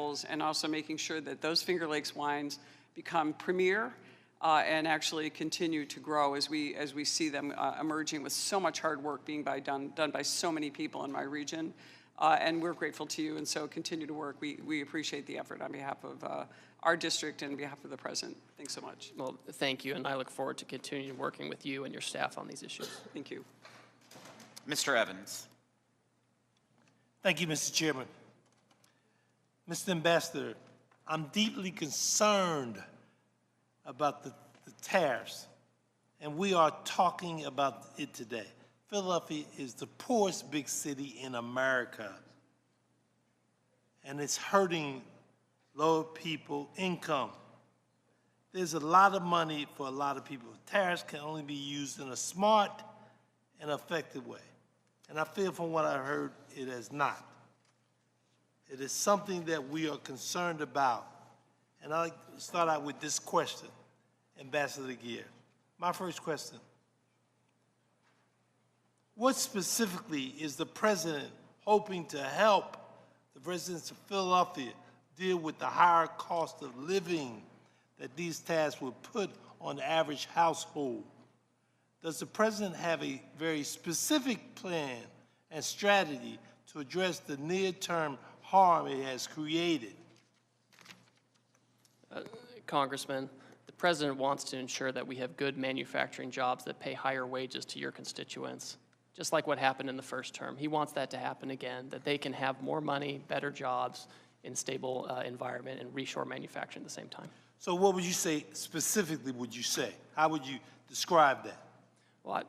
apples, and also making sure that those Finger Lakes wines become premier and actually continue to grow as we see them emerging with so much hard work being done by so many people in my region. And we're grateful to you, and so continue to work. We appreciate the effort on behalf of our district and on behalf of the President. Thanks so much. Well, thank you, and I look forward to continuing working with you and your staff on these issues. Thank you. Mr. Evans. Thank you, Mr. Chairman. Mr. Ambassador, I'm deeply concerned about the tariffs, and we are talking about it today. Philadelphia is the poorest big city in America, and it's hurting lower people income. There's a lot of money for a lot of people. Tariffs can only be used in a smart and effective way. And I feel from what I heard, it is not. It is something that we are concerned about. And I'd like to start out with this question, Ambassador Gear. My first question: what specifically is the President hoping to help the residents of Philadelphia deal with the higher cost of living that these tariffs will put on the average household? Does the President have a very specific plan and strategy to address the near-term harm it has created? Congressman, the President wants to ensure that we have good manufacturing jobs that pay higher wages to your constituents, just like what happened in the first term. He wants that to happen again, that they can have more money, better jobs in stable environment and reshore manufacturing at the same time. So what would you say specifically would you say? How would you describe that? Well,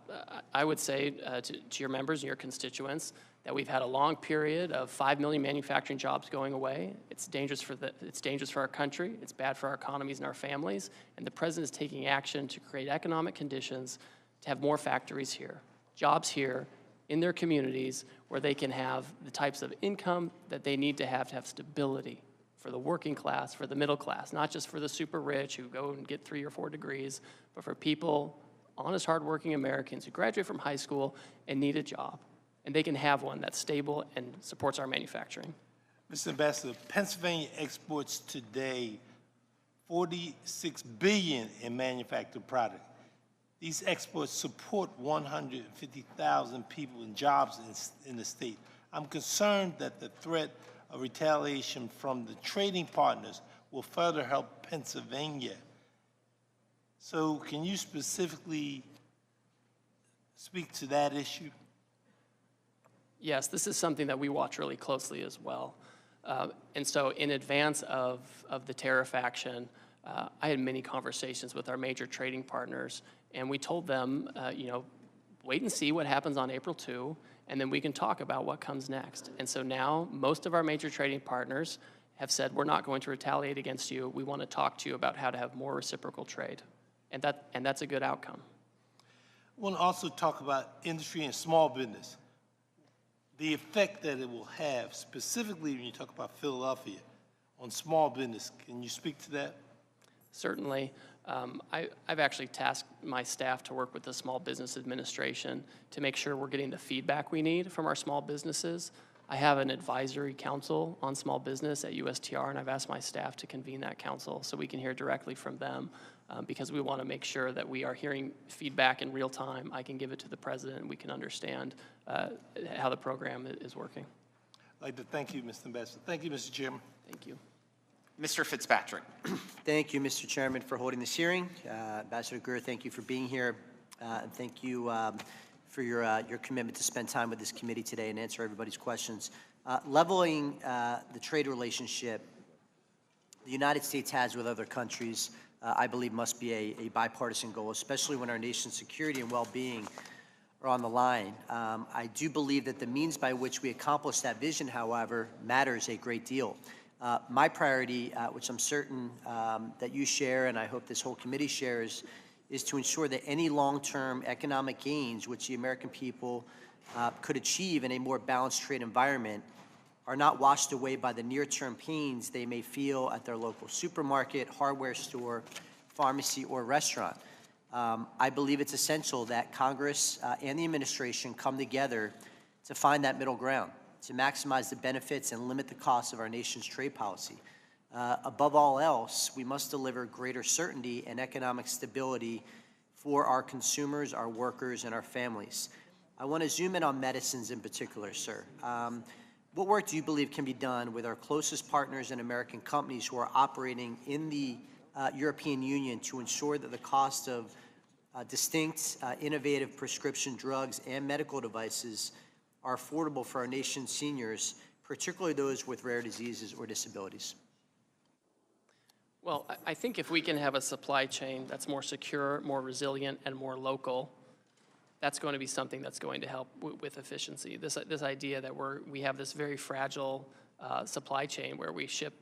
I would say to your members and your constituents that we've had a long period of 5 million manufacturing jobs going away. It's dangerous for our country. It's bad for our economies and our families. And the President is taking action to create economic conditions to have more factories here, jobs here in their communities where they can have the types of income that they need to have stability for the working class, for the middle class, not just for the super rich who go and get 3 or 4 degrees, but for people, honest, hardworking Americans who graduate from high school and need a job. And they can have one that's stable and supports our manufacturing. Mr. Ambassador, Pennsylvania exports today $46 billion in manufactured product. These exports support 150,000 people and jobs in the state. I'm concerned that the threat of retaliation from the trading partners will further help Pennsylvania. So can you specifically speak to that issue? Yes, this is something that we watch really closely as well. And so in advance of the tariff action, I had many conversations with our major trading partners, and we told them, wait and see what happens on April 2, and then we can talk about what comes next. And so now most of our major trading partners have said, we're not going to retaliate against you. We want to talk to you about how to have more reciprocal trade. And that's a good outcome. I want to also talk about industry and small business, the effect that it will have, specifically when you talk about Philadelphia, on small business. Can you speak to that? Certainly. I've actually tasked my staff to work with the Small Business Administration to make sure we're getting the feedback we need from our small businesses. I have an advisory council on small business at USTR, and I've asked my staff to convene that council so we can hear directly from them because we want to make sure that we are hearing feedback in real time. I can give it to the President, and we can understand how the program is working. I'd like to thank you, Mr. Ambassador. Thank you, Mr. Chairman. Thank you. Mr. Fitzpatrick. Thank you, Mr. Chairman, for holding this hearing. Ambassador Greer, thank you for being here. And thank you for your commitment to spend time with this committee today and answer everybody's questions. Leveling the trade relationship the United States has with other countries, I believe, must be a bipartisan goal, especially when our nation's security and well-being are on the line. I do believe that the means by which we accomplish that vision, however, matters a great deal. My priority, which I'm certain that you share and I hope this whole committee shares, is to ensure that any long-term economic gains which the American people could achieve in a more balanced trade environment are not washed away by the near-term pains they may feel at their local supermarket, hardware store, pharmacy, or restaurant. I believe it's essential that Congress and the administration come together to find that middle ground. to maximize the benefits and limit the costs of our nation's trade policy. Above all else, we must deliver greater certainty and economic stability for our consumers, our workers, and our families. I want to zoom in on medicines in particular, sir. What work do you believe can be done with our closest partners and American companies who are operating in the European Union to ensure that the cost of distinct, innovative prescription drugs and medical devices are affordable for our nation's seniors, particularly those with rare diseases or disabilities? Well, I think if we can have a supply chain that's more secure, more resilient, and more local, that's going to be something that's going to help with efficiency. This idea that we have this very fragile supply chain where we ship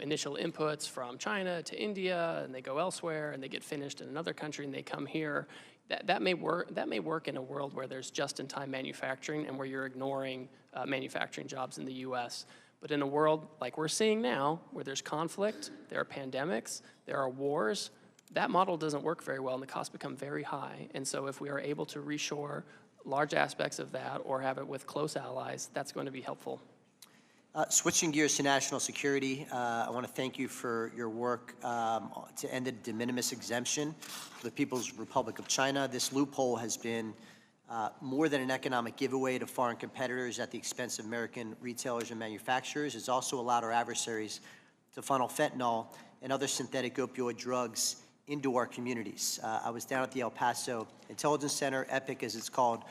initial inputs from China to India, and they go elsewhere, and they get finished in another country, and they come here. That may work in a world where there's just-in-time manufacturing and where you're ignoring manufacturing jobs in the U.S. But in a world like we're seeing now, where there's conflict, there are pandemics, there are wars, that model doesn't work very well, and the costs become very high. And so if we are able to reshore large aspects of that or have it with close allies, that's going to be helpful. Switching gears to national security, I want to thank you for your work to end the de minimis exemption for the People's Republic of China. This loophole has been more than an economic giveaway to foreign competitors at the expense of American retailers and manufacturers. It's also allowed our adversaries to funnel fentanyl and other synthetic opioid drugs into our communities. I was down at the El Paso Intelligence Center, EPIC as it's called.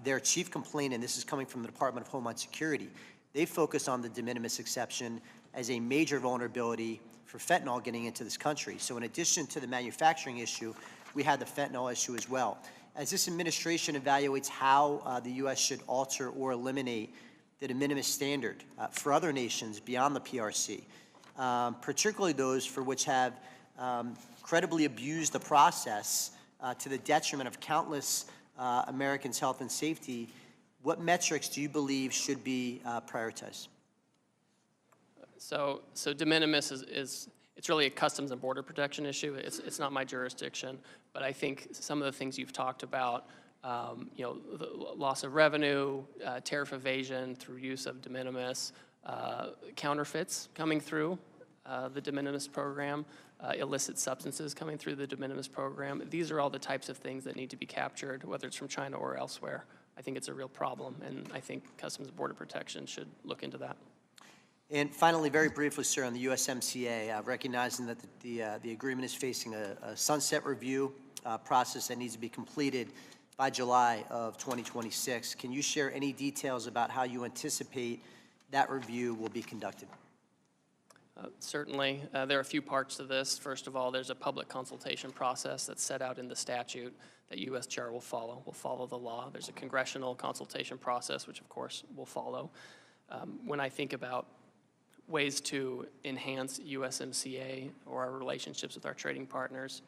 Their chief complaint, and this is coming from the Department of Homeland Security, they focus on the de minimis exception as a major vulnerability for fentanyl getting into this country. So in addition to the manufacturing issue, we had the fentanyl issue as well. As this administration evaluates how the U.S. should alter or eliminate the de minimis standard for other nations beyond the PRC, particularly those for which have credibly abused the process to the detriment of countless Americans' health and safety, what metrics do you believe should be prioritized? So de minimis it's really a customs and border protection issue. It's not my jurisdiction, but I think some of the things you've talked about, the loss of revenue, tariff evasion through use of de minimis, counterfeits coming through the de minimis program, illicit substances coming through the de minimis program. These are all the types of things that need to be captured, whether it's from China or elsewhere. I think it's a real problem, and I think Customs and Border Protection should look into that. And finally, very briefly, sir, on the USMCA, recognizing that the agreement is facing a sunset review process that needs to be completed by July of 2026, can you share any details about how you anticipate that review will be conducted? Certainly. There are a few parts to this. First of all, there's a public consultation process that's set out in the statute that USTR will follow. We'll follow the law. There's a congressional consultation process, which of course we'll follow. When I think about ways to enhance USMCA or our relationships with our trading partners,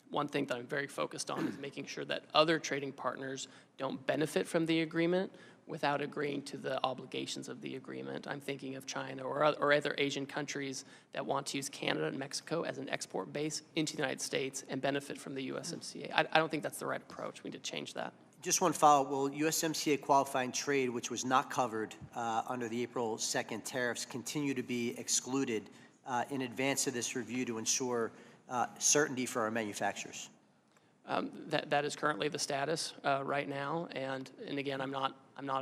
one thing that I'm very focused on is making sure that other trading partners don't benefit from the agreement without agreeing to the obligations of the agreement. I'm thinking of China or other Asian countries that want to use Canada and Mexico as an export base into the United States and benefit from the USMCA. I don't think that's the right approach. We need to change that. Just one follow-up. Will USMCA qualifying trade, which was not covered under the April 2nd tariffs, continue to be excluded in advance of this review to ensure certainty for our manufacturers? That is currently the status right now, and again, I'm not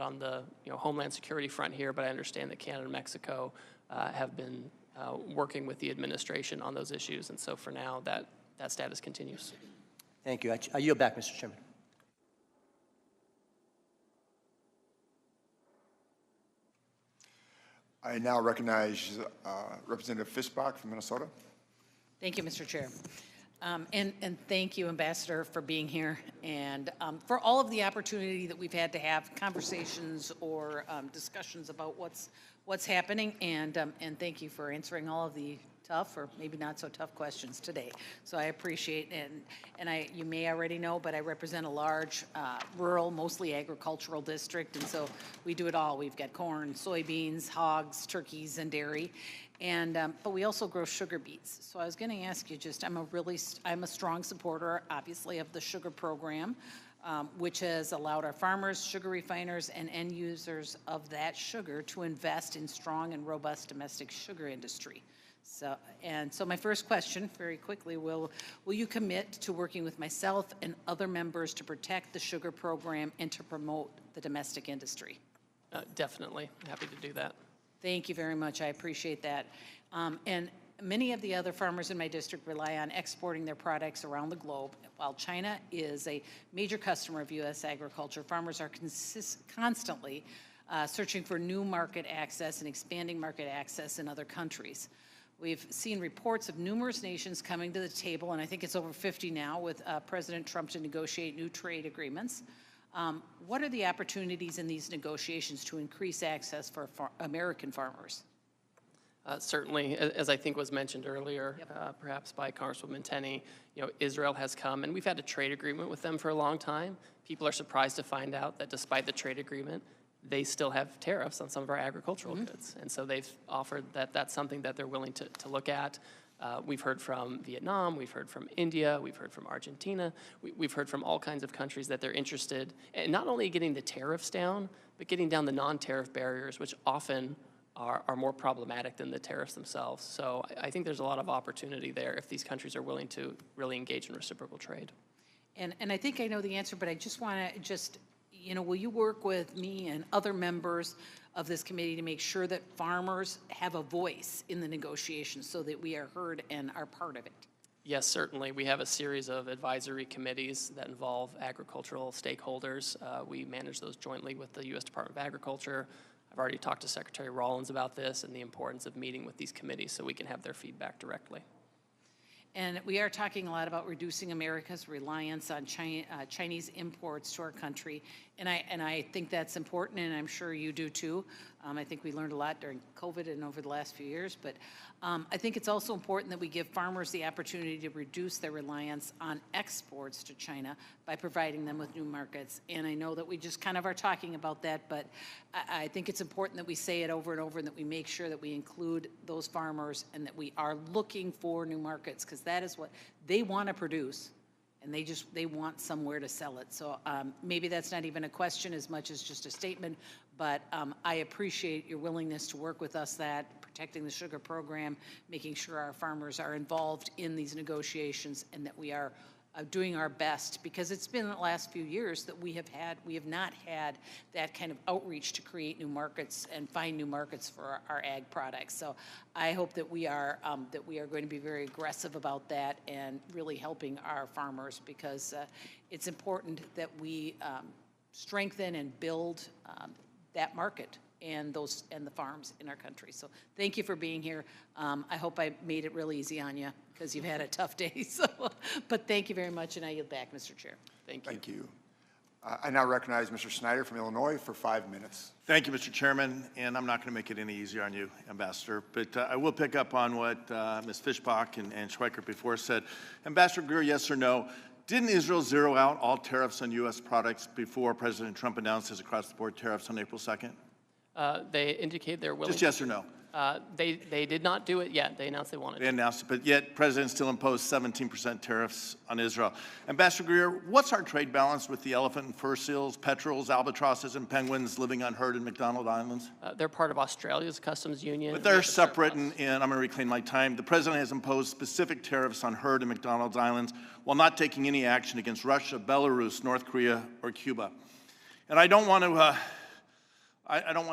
on the Homeland Security front here, but I understand that Canada and Mexico have been working with the administration on those issues, and so for now, that status continues. Thank you. I yield back, Mr. Chairman. I now recognize Representative Fischbach from Minnesota. Thank you, Mr. Chair. And thank you, Ambassador, for being here and for all of the opportunity that we've had to have conversations or discussions about what's happening. And thank you for answering all of the tough or maybe not so tough questions today. So I appreciate it. And you may already know, but I represent a large rural, mostly agricultural district. And so we do it all. We've got corn, soybeans, hogs, turkeys, and dairy. And but we also grow sugar beets. So I was going to ask you, I'm a strong supporter, obviously, of the sugar program. which has allowed our farmers, sugar refiners, and end users of that sugar to invest in strong and robust domestic sugar industry. So my first question, very quickly, will you commit to working with myself and other members to protect the sugar program and to promote the domestic industry? Definitely, happy to do that. Thank you very much. I appreciate that. And many of the other farmers in my district rely on exporting their products around the globe. While China is a major customer of U.S. agriculture, farmers are constantly searching for new market access and expanding market access in other countries. We've seen reports of numerous nations coming to the table, and I think it's over 50 now, with President Trump to negotiate new trade agreements. What are the opportunities in these negotiations to increase access for American farmers? Certainly, as I think was mentioned earlier, perhaps by Congresswoman Tenney, Israel has come, and we've had a trade agreement with them for a long time. People are surprised to find out that despite the trade agreement, they still have tariffs on some of our agricultural goods. And so they've offered that that's something that they're willing to look at. We've heard from Vietnam, we've heard from India, we've heard from Argentina, we've heard from all kinds of countries that they're interested in not only getting the tariffs down, but getting down the non-tariff barriers, which often are more problematic than the tariffs themselves. So I think there's a lot of opportunity there if these countries are willing to really engage in reciprocal trade. And I think I know the answer, but I just want to will you work with me and other members of this committee to make sure that farmers have a voice in the negotiations so that we are heard and are part of it? Yes, certainly. We have a series of advisory committees that involve agricultural stakeholders. We manage those jointly with the U.S. Department of Agriculture. I've already talked to Secretary Rollins about this and the importance of meeting with these committees so we can have their feedback directly. And we are talking a lot about reducing America's reliance on Chinese imports to our country, and I think that's important, and I'm sure you do too. I think we learned a lot during COVID and over the last few years, but I think it's also important that we give farmers the opportunity to reduce their reliance on exports to China by providing them with new markets. And I know that we just kind of are talking about that, but I think it's important that we say it over and over and that we make sure that we include those farmers and that we are looking for new markets, because that is what they want to produce, and they want somewhere to sell it. So maybe that's not even a question as much as just a statement, but I appreciate your willingness to work with us protecting the sugar program, making sure our farmers are involved in these negotiations, and that we are doing our best, because it's been the last few years that we have not had that kind of outreach to create new markets and find new markets for our ag products. So I hope that we are going to be very aggressive about that and really helping our farmers, because it's important that we strengthen and build that market and the farms in our country. So thank you for being here. I hope I made it real easy on you, because you've had a tough day. So, but thank you very much, and I yield back, Mr. Chair. Thank you. Thank you. I now recognize Mr. Snyder from Illinois for 5 minutes. Thank you, Mr. Chairman, and I'm not going to make it any easier on you, Ambassador, but I will pick up on what Ms. Fischbach and Schweikert before said. Ambassador Greer, yes or no, didn't Israel zero out all tariffs on U.S. products before President Trump announced his across-the-board tariffs on April 2nd? They indicate they're willing. Just yes or no? They did not do it yet. They announced they wanted to. They announced it, but yet President still imposed 17% tariffs on Israel. Ambassador Greer, what's our trade balance with the elephant and fur seals, petrels, albatrosses, and penguins living unheard in McDonald Islands? They're part of Australia's customs union. But they're separate, and I'm going to reclaim my time. The President has imposed specific tariffs on herd and McDonald's Islands while not taking any action against Russia, Belarus, North Korea, or Cuba. And I don't want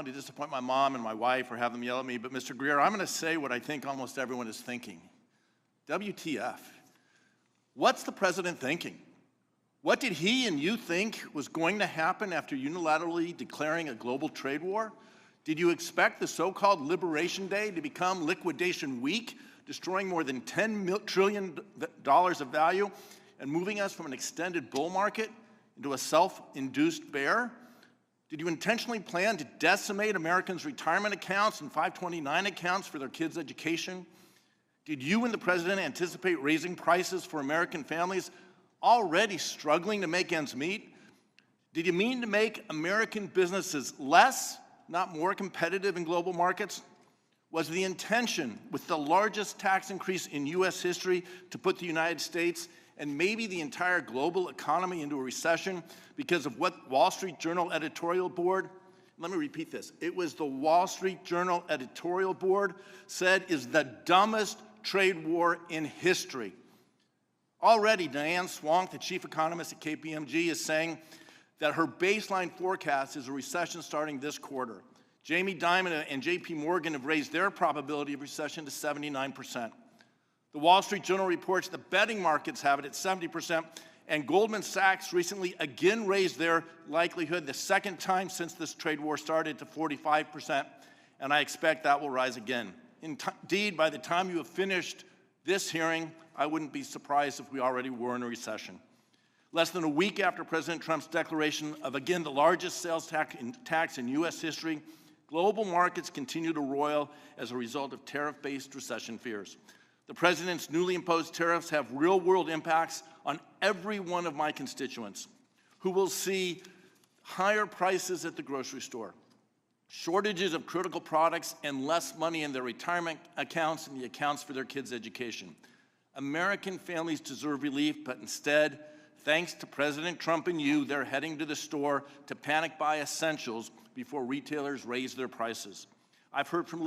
to disappoint my mom and my wife or have them yell at me, but Mr. Greer, I'm going to say what I think almost everyone is thinking. WTF? What's the president thinking? What did he and you think was going to happen after unilaterally declaring a global trade war? Did you expect the so-called Liberation Day to become Liquidation Week, destroying more than $10 trillion of value and moving us from an extended bull market into a self-induced bear? Did you intentionally plan to decimate Americans' retirement accounts and 529 accounts for their kids' education? Did you and the president anticipate raising prices for American families already struggling to make ends meet? Did you mean to make American businesses less, not more competitive in global markets? Was the intention with the largest tax increase in U.S. history to put the United States and maybe the entire global economy into a recession because of what Wall Street Journal editorial board, let me repeat this, it was the Wall Street Journal editorial board said is the dumbest trade war in history. Already, Diane Swank, the chief economist at KPMG, is saying that her baseline forecast is a recession starting this quarter. Jamie Dimon and JP Morgan have raised their probability of recession to 79%. The Wall Street Journal reports the betting markets have it at 70%, and Goldman Sachs recently again raised their likelihood the second time since this trade war started to 45%, and I expect that will rise again. Indeed, by the time you have finished this hearing, I wouldn't be surprised if we already were in a recession. Less than a week after President Trump's declaration of, again, the largest sales tax in U.S. history, global markets continue to roil as a result of tariff-based recession fears. The president's newly imposed tariffs have real-world impacts on every one of my constituents who will see higher prices at the grocery store, shortages of critical products, and less money in their retirement accounts and the accounts for their kids' education. American families deserve relief, but instead, thanks to President Trump and you, they're heading to the store to panic buy essentials before retailers raise their prices. I've heard from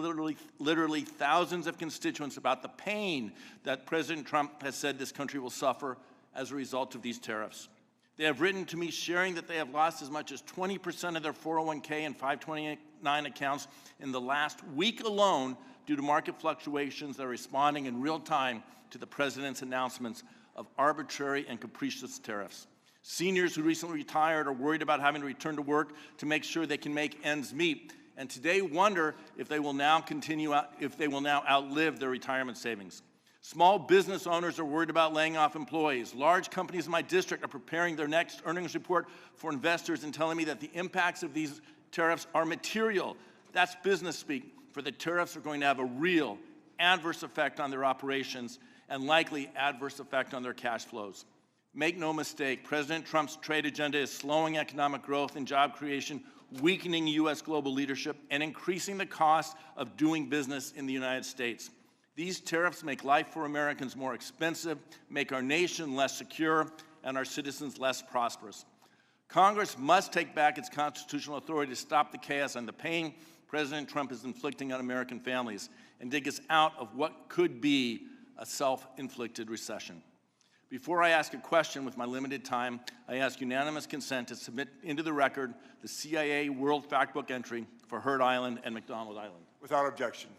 literally thousands of constituents about the pain that President Trump has said this country will suffer as a result of these tariffs. They have written to me sharing that they have lost as much as 20% of their 401k and 529 accounts in the last week alone due to market fluctuations that are responding in real time to the president's announcements of arbitrary and capricious tariffs. Seniors who recently retired are worried about having to return to work to make sure they can make ends meet, and today wonder if they will now outlive their retirement savings. Small business owners are worried about laying off employees. Large companies in my district are preparing their next earnings report for investors and telling me that the impacts of these tariffs are material. That's business speak, for the tariffs are going to have a real adverse effect on their operations and likely adverse effect on their cash flows. Make no mistake, President Trump's trade agenda is slowing economic growth and job creation, weakening U.S. global leadership, and increasing the cost of doing business in the United States. These tariffs make life for Americans more expensive, make our nation less secure, and our citizens less prosperous. Congress must take back its constitutional authority to stop the chaos and the pain President Trump is inflicting on American families and dig us out of what could be a self-inflicted recession. Before I ask a question with my limited time, I ask unanimous consent to submit into the record the CIA World Factbook entry for Heard Island and McDonald Island. Without objection.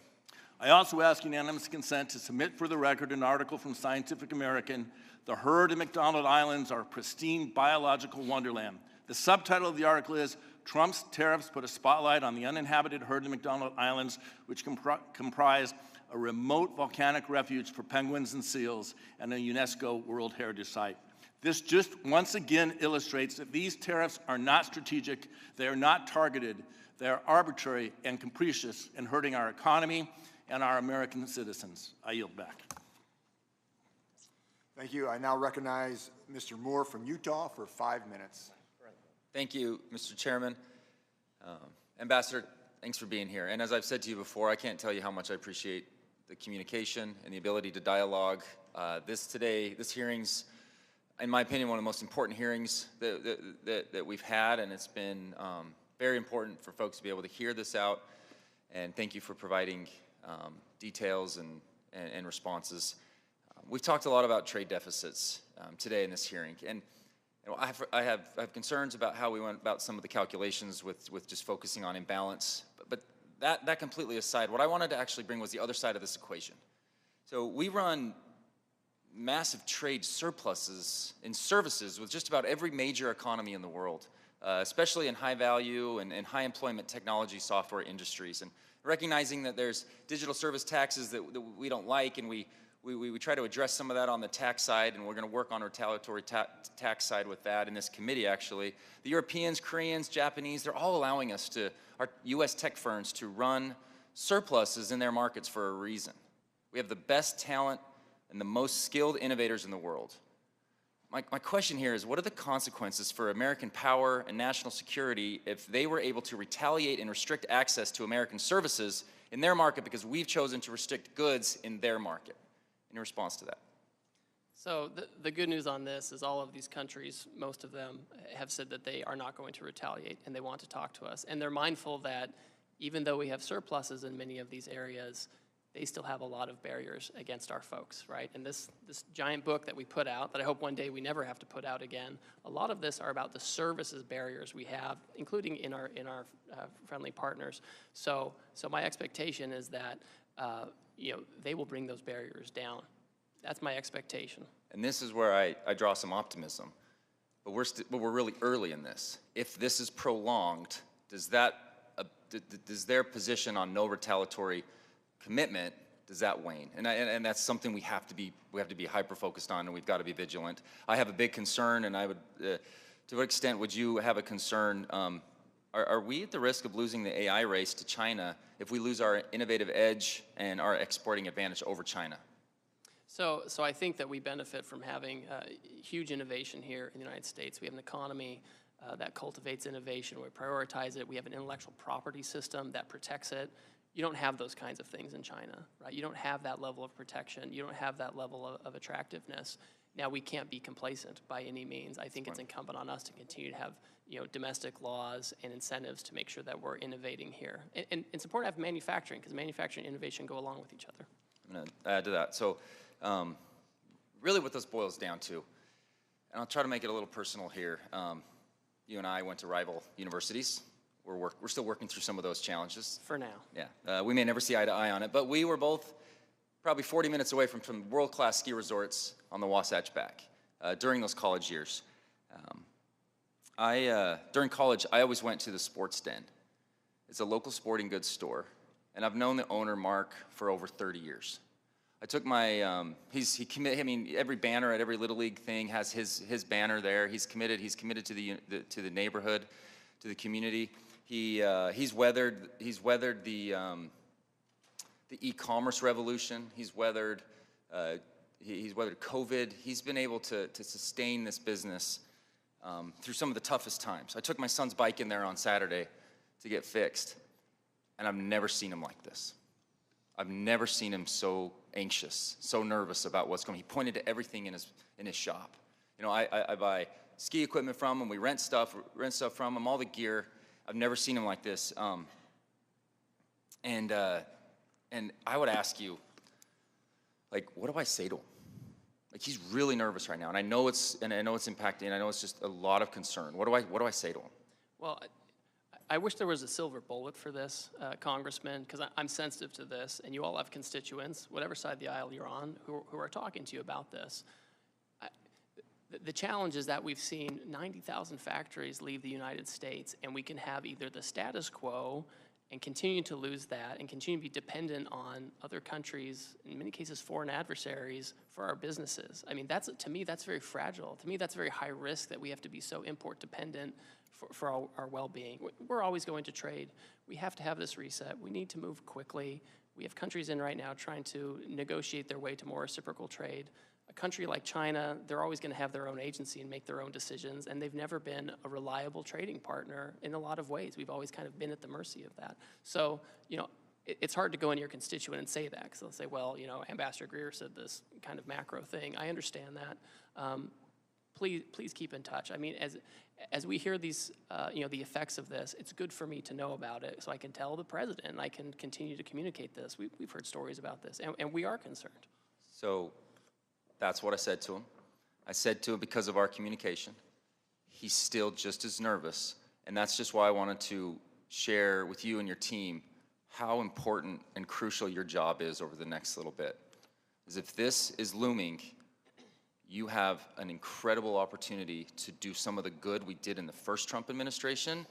I also ask unanimous consent to submit for the record an article from Scientific American, The Heard and McDonald Islands Are Pristine Biological Wonderland. The subtitle of the article is, Trump's Tariffs Put a Spotlight on the Uninhabited Heard and McDonald Islands, which comprise a remote volcanic refuge for penguins and seals, and a UNESCO World Heritage Site. This just once again illustrates that these tariffs are not strategic, they are not targeted, they are arbitrary and capricious in hurting our economy and our American citizens. I yield back. Thank you. I now recognize Mr. Moore from Utah for 5 minutes. Thank you, Mr. Chairman. Ambassador, thanks for being here. And as I've said to you before, I can't tell you how much I appreciate the communication and the ability to dialogue. This hearing's, in my opinion, one of the most important hearings that we've had, and it's been very important for folks to be able to hear this out. And thank you for providing details and responses. We've talked a lot about trade deficits today in this hearing, and you know, I have concerns about how we went about some of the calculations with just focusing on imbalance. But that completely aside, what I wanted to actually bring was the other side of this equation. So we run massive trade surpluses in services with just about every major economy in the world, especially in high value and high employment technology software industries. And recognizing that there's digital service taxes that we don't like, and we try to address some of that on the tax side, and we're going to work on retaliatory tax side with that in this committee, actually. The Europeans, Koreans, Japanese, they're all allowing us to, our U.S. tech firms, to run surpluses in their markets for a reason. We have the best talent and the most skilled innovators in the world. My question here is, what are the consequences for American power and national security if they were able to retaliate and restrict access to American services in their market because we've chosen to restrict goods in their market. In response to that. So the good news on this is all of these countries, most of them, have said that they are not going to retaliate and they want to talk to us. And they're mindful that even though we have surpluses in many of these areas, they still have a lot of barriers against our folks, right? And this giant book that we put out, that I hope one day we never have to put out again, a lot of this are about the services barriers we have, including in our friendly partners. So my expectation is that they will bring those barriers down. That's my expectation. And this is where I draw some optimism. But we're really early in this. If this is prolonged, does their position on no retaliatory commitment, does that wane? And that's something we have to be hyper focused on, and we've got to be vigilant. I have a big concern, and I would, to what extent would you have a concern? Are we at the risk of losing the AI race to China if we lose our innovative edge and our exporting advantage over China? So I think that we benefit from having huge innovation here in the United States. We have an economy that cultivates innovation. We prioritize it. We have an intellectual property system that protects it. You don't have those kinds of things in China, right? You don't have that level of protection. You don't have that level of attractiveness. Now, we can't be complacent by any means. I think it's incumbent on us to continue to have domestic laws and incentives to make sure that we're innovating here. And it's important to have manufacturing, because manufacturing and innovation go along with each other. I'm going to add to that. So really what this boils down to, and I'll try to make it a little personal here. You and I went to rival universities. We're still working through some of those challenges. For now. Yeah. We may never see eye to eye on it, but we were both probably 40 minutes away from some world-class ski resorts on the Wasatch Back during those college years. During college, I always went to the Sports Den. It's a local sporting goods store, and I've known the owner, Mark, for over 30 years. I took my, every banner at every Little League thing has his banner there. He's committed to the neighborhood, to the community. He's weathered the e-commerce revolution. He's weathered COVID. He's been able to sustain this business through some of the toughest times. I took my son's bike in there on Saturday to get fixed, and I've never seen him like this. I've never seen him so anxious, so nervous about what's going on. He pointed to everything in his shop. I buy ski equipment from him. We rent stuff from him, all the gear. I've never seen him like this. And I would ask you, what do I say to him? He's really nervous right now, and I know it's impacting, and I know it's just a lot of concern. What do I say to him? Well, I wish there was a silver bullet for this, Congressman, because I'm sensitive to this, and you all have constituents, whatever side of the aisle you're on, who are talking to you about this. The challenge is that we've seen 90,000 factories leave the United States, and we can have either the status quo and continue to lose that and continue to be dependent on other countries, in many cases foreign adversaries, for our businesses. I mean, to me, that's very fragile. To me, that's very high risk that we have to be so import dependent for our well-being. We're always going to trade. We have to have this reset. We need to move quickly. We have countries in right now trying to negotiate their way to more reciprocal trade. A country like China, they're always going to have their own agency and make their own decisions, and they've never been a reliable trading partner in a lot of ways. We've always kind of been at the mercy of that. So, it's hard to go into your constituent and say that, because they'll say, well, Ambassador Greer said this kind of macro thing. I understand that. Please keep in touch. I mean, as we hear these, the effects of this, it's good for me to know about it so I can tell the president and I can continue to communicate this. We've heard stories about this, and we are concerned. So that's what I said to him. I said to him, because of our communication, he's still just as nervous, and that's just why I wanted to share with you and your team how important and crucial your job is over the next little bit. Because if this is looming, you have an incredible opportunity to do some of the good we did in the first Trump administration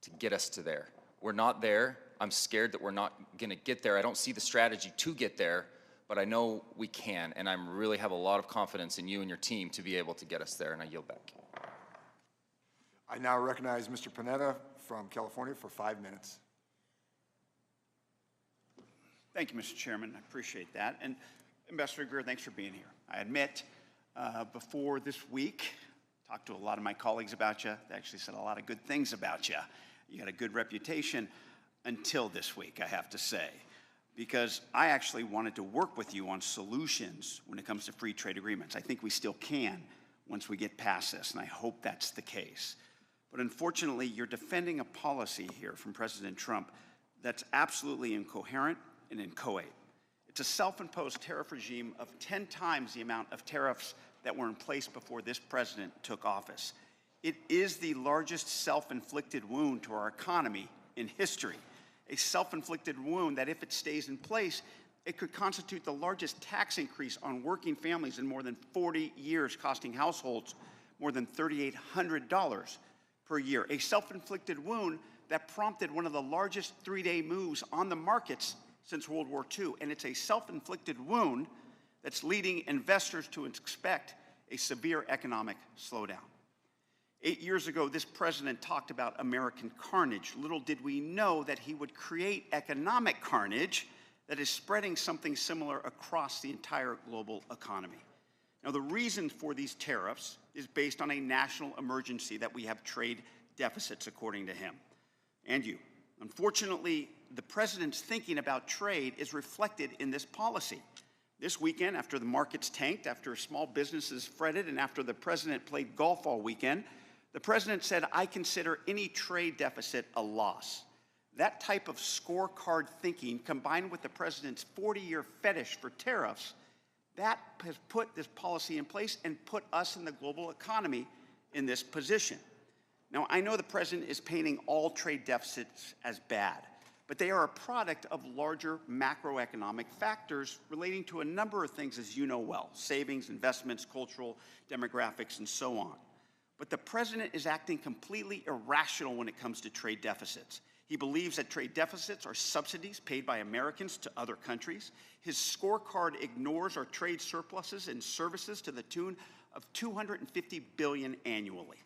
to get us to there. We're not there. I'm scared that we're not going to get there. I don't see the strategy to get there, but I know we can, and I really have a lot of confidence in you and your team to be able to get us there, and I yield back. I now recognize Mr. Panetta from California for 5 minutes. Thank you, Mr. Chairman. I appreciate that. And Ambassador Greer, thanks for being here. I admit, before this week, talked to a lot of my colleagues about you. They actually said a lot of good things about you. You had a good reputation until this week, I have to say. because I actually wanted to work with you on solutions when it comes to free trade agreements. I think we still can once we get past this, and I hope that's the case. But unfortunately, you're defending a policy here from President Trump that's absolutely incoherent and inchoate. It's a self-imposed tariff regime of 10 times the amount of tariffs that were in place before this president took office. It is the largest self-inflicted wound to our economy in history. A self-inflicted wound that, if it stays in place, it could constitute the largest tax increase on working families in more than 40 years, costing households more than $3,800 per year. A self-inflicted wound that prompted one of the largest three-day moves on the markets since World War II. And it's a self-inflicted wound that's leading investors to expect a severe economic slowdown. 8 years ago, this president talked about American carnage. Little did we know that he would create economic carnage that is spreading something similar across the entire global economy. Now, the reason for these tariffs is based on a national emergency that we have trade deficits, according to him and you. Unfortunately, the president's thinking about trade is reflected in this policy. This weekend, after the markets tanked, after small businesses fretted, and after the president played golf all weekend, the president said, "I consider any trade deficit a loss." That type of scorecard thinking, combined with the president's 40-year fetish for tariffs, that has put this policy in place and put us in the global economy in this position. Now, I know the president is painting all trade deficits as bad, but they are a product of larger macroeconomic factors relating to a number of things, as you know well: savings, investments, cultural, demographics, and so on. But the president is acting completely irrational when it comes to trade deficits. He believes that trade deficits are subsidies paid by Americans to other countries. His scorecard ignores our trade surpluses and services to the tune of $250 billion annually.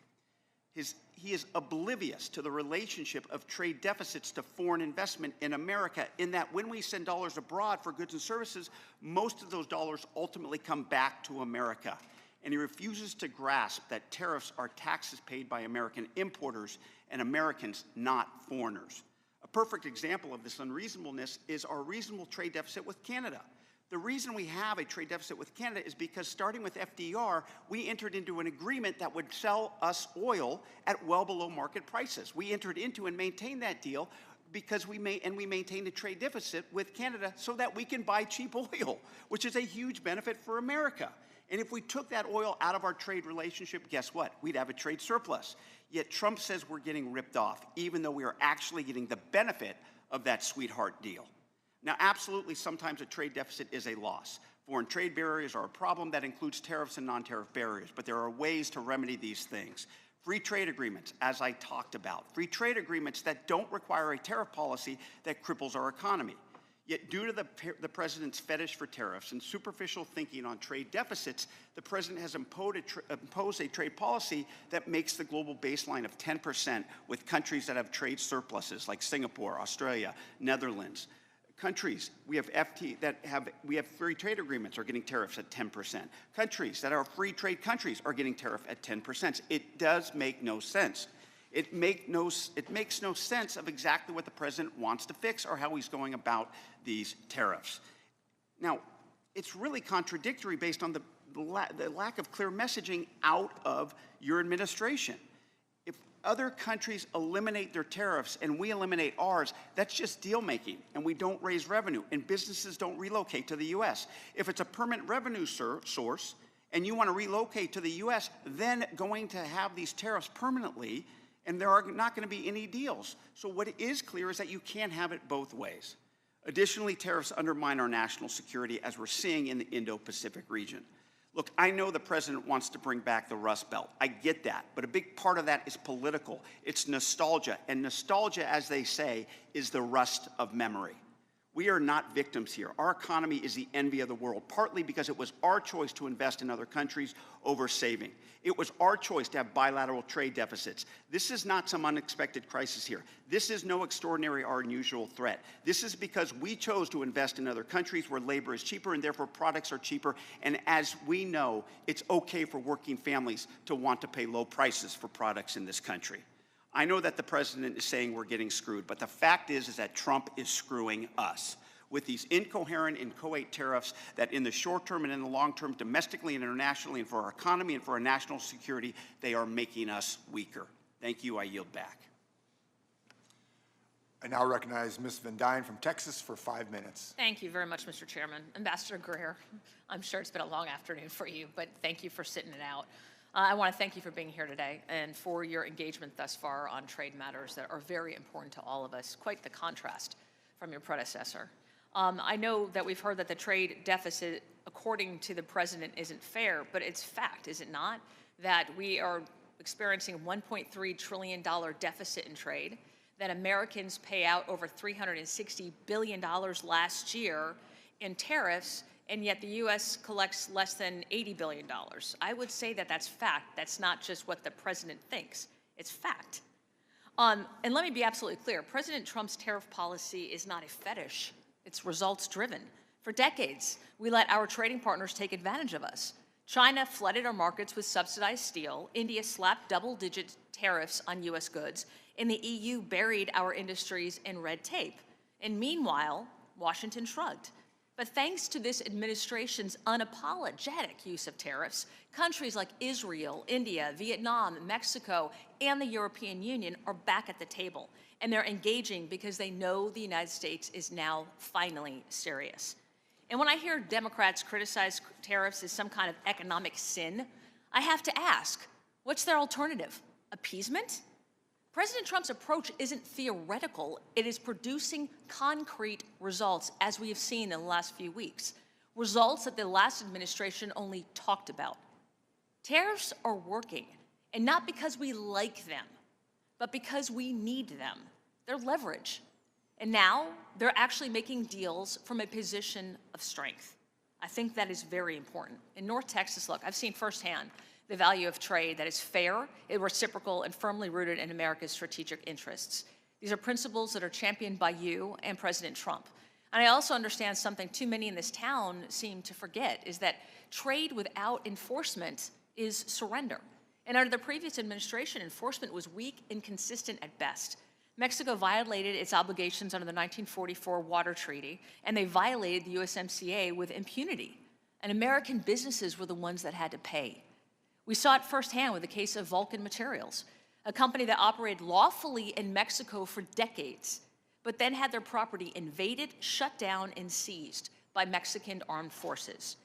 He is oblivious to the relationship of trade deficits to foreign investment in America, in that when we send dollars abroad for goods and services, most of those dollars ultimately come back to America. And he refuses to grasp that tariffs are taxes paid by American importers and Americans, not foreigners. A perfect example of this unreasonableness is our reasonable trade deficit with Canada. The reason we have a trade deficit with Canada is because, starting with FDR, we entered into an agreement that would sell us oil at well below market prices. We entered into and maintained that deal because we maintained a trade deficit with Canada so that we can buy cheap oil, which is a huge benefit for America. And if we took that oil out of our trade relationship, guess what? We'd have a trade surplus. Yet Trump says we're getting ripped off, even though we are actually getting the benefit of that sweetheart deal. Now, absolutely, sometimes a trade deficit is a loss. Foreign trade barriers are a problem. That includes tariffs and non-tariff barriers. But there are ways to remedy these things. Free trade agreements, as I talked about. Free trade agreements that don't require a tariff policy that cripples our economy. Yet, due to the president's fetish for tariffs and superficial thinking on trade deficits, the president has imposed a trade policy that makes the global baseline of 10% with countries that have trade surpluses like Singapore, Australia, Netherlands. Countries we have free trade agreements are getting tariffs at 10%. Countries that are free trade countries are getting tariff at 10%. It does make no sense. It makes no sense of exactly what the president wants to fix or how he's going about these tariffs. Now, it's really contradictory based on the lack of clear messaging out of your administration. If other countries eliminate their tariffs and we eliminate ours, that's just deal making, and we don't raise revenue, and businesses don't relocate to the U.S. If it's a permanent revenue source and you want to relocate to the U.S., then going to have these tariffs permanently, and there are not going to be any deals. So what is clear is that you can't have it both ways. Additionally, tariffs undermine our national security, as we're seeing in the Indo-Pacific region. Look, I know the president wants to bring back the Rust Belt. I get that. But a big part of that is political. It's nostalgia. And nostalgia, as they say, is the rust of memory. We are not victims here. Our economy is the envy of the world, partly because it was our choice to invest in other countries over saving. It was our choice to have bilateral trade deficits. This is not some unexpected crisis here. This is no extraordinary or unusual threat. This is because we chose to invest in other countries where labor is cheaper and therefore products are cheaper. And as we know, it's okay for working families to want to pay low prices for products in this country. I know that the president is saying we're getting screwed, but the fact is that Trump is screwing us. with these incoherent, inchoate tariffs that in the short term and in the long term, domestically and internationally, and for our economy and for our national security, they are making us weaker. Thank you. I yield back. I now recognize Ms. Van Dyne from Texas for 5 minutes. Thank you very much, Mr. Chairman. Ambassador Greer, I'm sure it's been a long afternoon for you, but thank you for sitting it out. I want to thank you for being here today and for your engagement thus far on trade matters that are very important to all of us. Quite the contrast from your predecessor. I know that we've heard that the trade deficit, according to the president, isn't fair, but it's fact, is it not? That we are experiencing $1.3 trillion deficit in trade, that Americans pay out over $360 billion last year in tariffs, and yet the U.S. collects less than $80 billion. I would say that that's fact. That's not just what the president thinks. It's fact. And let me be absolutely clear. President Trump's tariff policy is not a fetish. It's results-driven. For decades, we let our trading partners take advantage of us. China flooded our markets with subsidized steel. India slapped double-digit tariffs on U.S. goods. And the EU buried our industries in red tape. And meanwhile, Washington shrugged. But thanks to this administration's unapologetic use of tariffs, countries like Israel, India, Vietnam, Mexico, and the European Union are back at the table. And they're engaging because they know the United States is now finally serious. And when I hear Democrats criticize tariffs as some kind of economic sin, I have to ask, what's their alternative? Appeasement? President Trump's approach isn't theoretical. It is producing concrete results, as we have seen in the last few weeks, results that the last administration only talked about. Tariffs are working, and not because we like them, but because we need them. They're leverage. And now they're actually making deals from a position of strength. I think that is very important. In North Texas, look, I've seen firsthand the value of trade that is fair, reciprocal, and firmly rooted in America's strategic interests. These are principles that are championed by you and President Trump. And I also understand something too many in this town seem to forget, is that trade without enforcement is surrender. And under the previous administration, enforcement was weak, inconsistent at best. Mexico violated its obligations under the 1944 Water Treaty, and they violated the USMCA with impunity. And American businesses were the ones that had to pay. We saw it firsthand with the case of Vulcan Materials, a company that operated lawfully in Mexico for decades, but then had their property invaded, shut down, and seized by Mexican armed forces.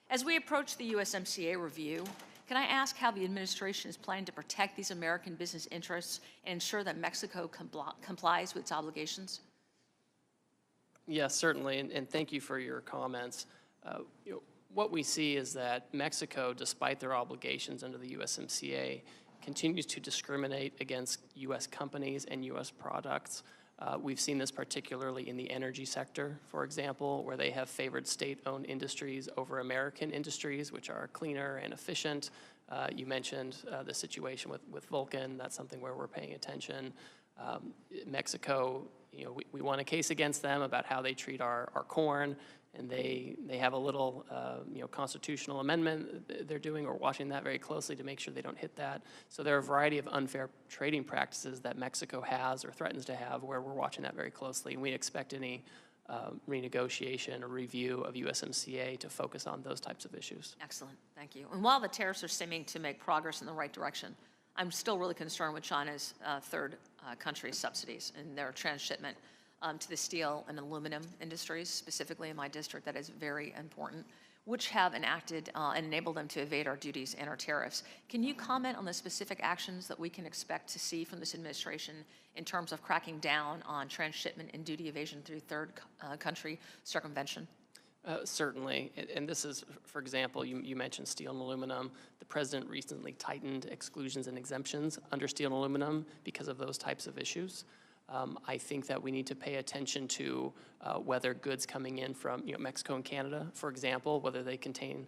As we approach the USMCA review, can I ask how the administration is planning to protect these American business interests and ensure that Mexico complies with its obligations? Yes, certainly, and thank you for your comments. What we see is that Mexico, despite their obligations under the USMCA, continues to discriminate against U.S. companies and U.S. products. We've seen this particularly in the energy sector, for example, where they have favored state-owned industries over American industries, which are cleaner and efficient. You mentioned the situation with Vulcan. That's something where we're paying attention. Mexico, we won a case against them about how they treat our corn, and they have a little constitutional amendment they're doing. We're watching that very closely to make sure they don't hit that. So there are a variety of unfair trading practices that Mexico has or threatens to have, where we're watching that very closely. And we expect any renegotiation or review of USMCA to focus on those types of issues. Excellent, thank you. And while the tariffs are seeming to make progress in the right direction, I'm still really concerned with China's third country subsidies and their transshipment to the steel and aluminum industries, specifically in my district. That is very important, which have enacted and enabled them to evade our duties and our tariffs. Can you comment on the specific actions that we can expect to see from this administration in terms of cracking down on transshipment and duty evasion through third country circumvention? Certainly, and this is, for example, you mentioned steel and aluminum. The president recently tightened exclusions and exemptions under steel and aluminum because of those types of issues. I think that we need to pay attention to whether goods coming in from Mexico and Canada, for example, whether they contain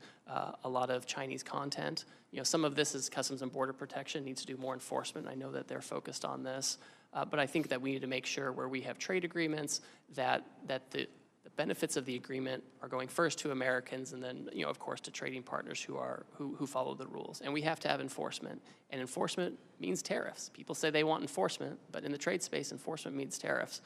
a lot of Chinese content. Some of this is Customs and Border Protection needs to do more enforcement. I know that they're focused on this, but I think that we need to make sure where we have trade agreements that the benefits of the agreement are going first to Americans, and then, of course, to trading partners who follow the rules. And we have to have enforcement, and enforcement means tariffs. People say they want enforcement, but in the trade space, enforcement means tariffs.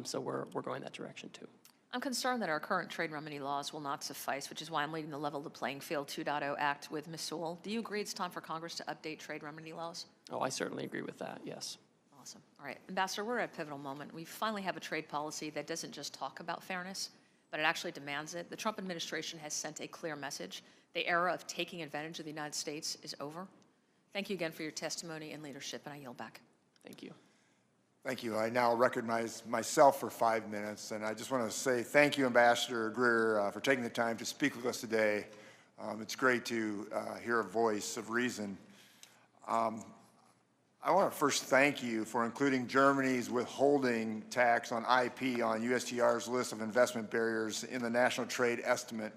So we're going that direction too. I'm concerned that our current trade remedy laws will not suffice, which is why I'm leading the Level the Playing Field 2.0 Act with Ms. Sewell. Do you agree it's time for Congress to update trade remedy laws? Oh, I certainly agree with that, yes. Awesome. All right, Ambassador, we're at a pivotal moment. We finally have a trade policy that doesn't just talk about fairness, but it actually demands it. The Trump administration has sent a clear message. The era of taking advantage of the United States is over. Thank you again for your testimony and leadership, and I yield back. Thank you. Thank you. I now recognize myself for 5 minutes, and I just want to say thank you, Ambassador Greer, for taking the time to speak with us today. It's great to hear a voice of reason. I want to first thank you for including Germany's withholding tax on IP on USTR's list of investment barriers in the National Trade Estimate.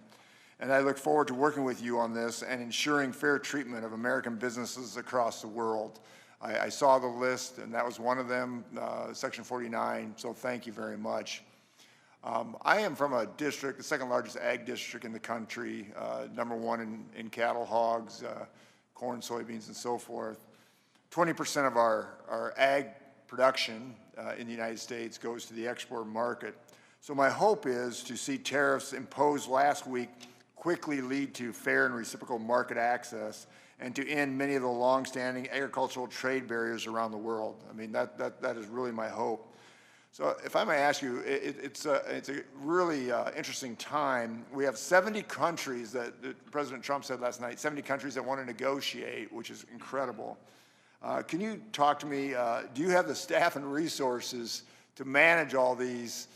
And I look forward to working with you on this and ensuring fair treatment of American businesses across the world. I saw the list, and that was one of them, Section 49, so thank you very much. I am from a district, the second largest ag district in the country, #1 in cattle, hogs, corn, soybeans, and so forth. 20% of our ag production in the United States goes to the export market. So my hope is to see tariffs imposed last week quickly lead to fair and reciprocal market access and to end many of the longstanding agricultural trade barriers around the world. I mean, that is really my hope. So if I may ask you, it's a really interesting time. We have 70 countries that President Trump said last night, 70 countries that want to negotiate, which is incredible. Can you talk to me, do you have the staff and resources to manage all these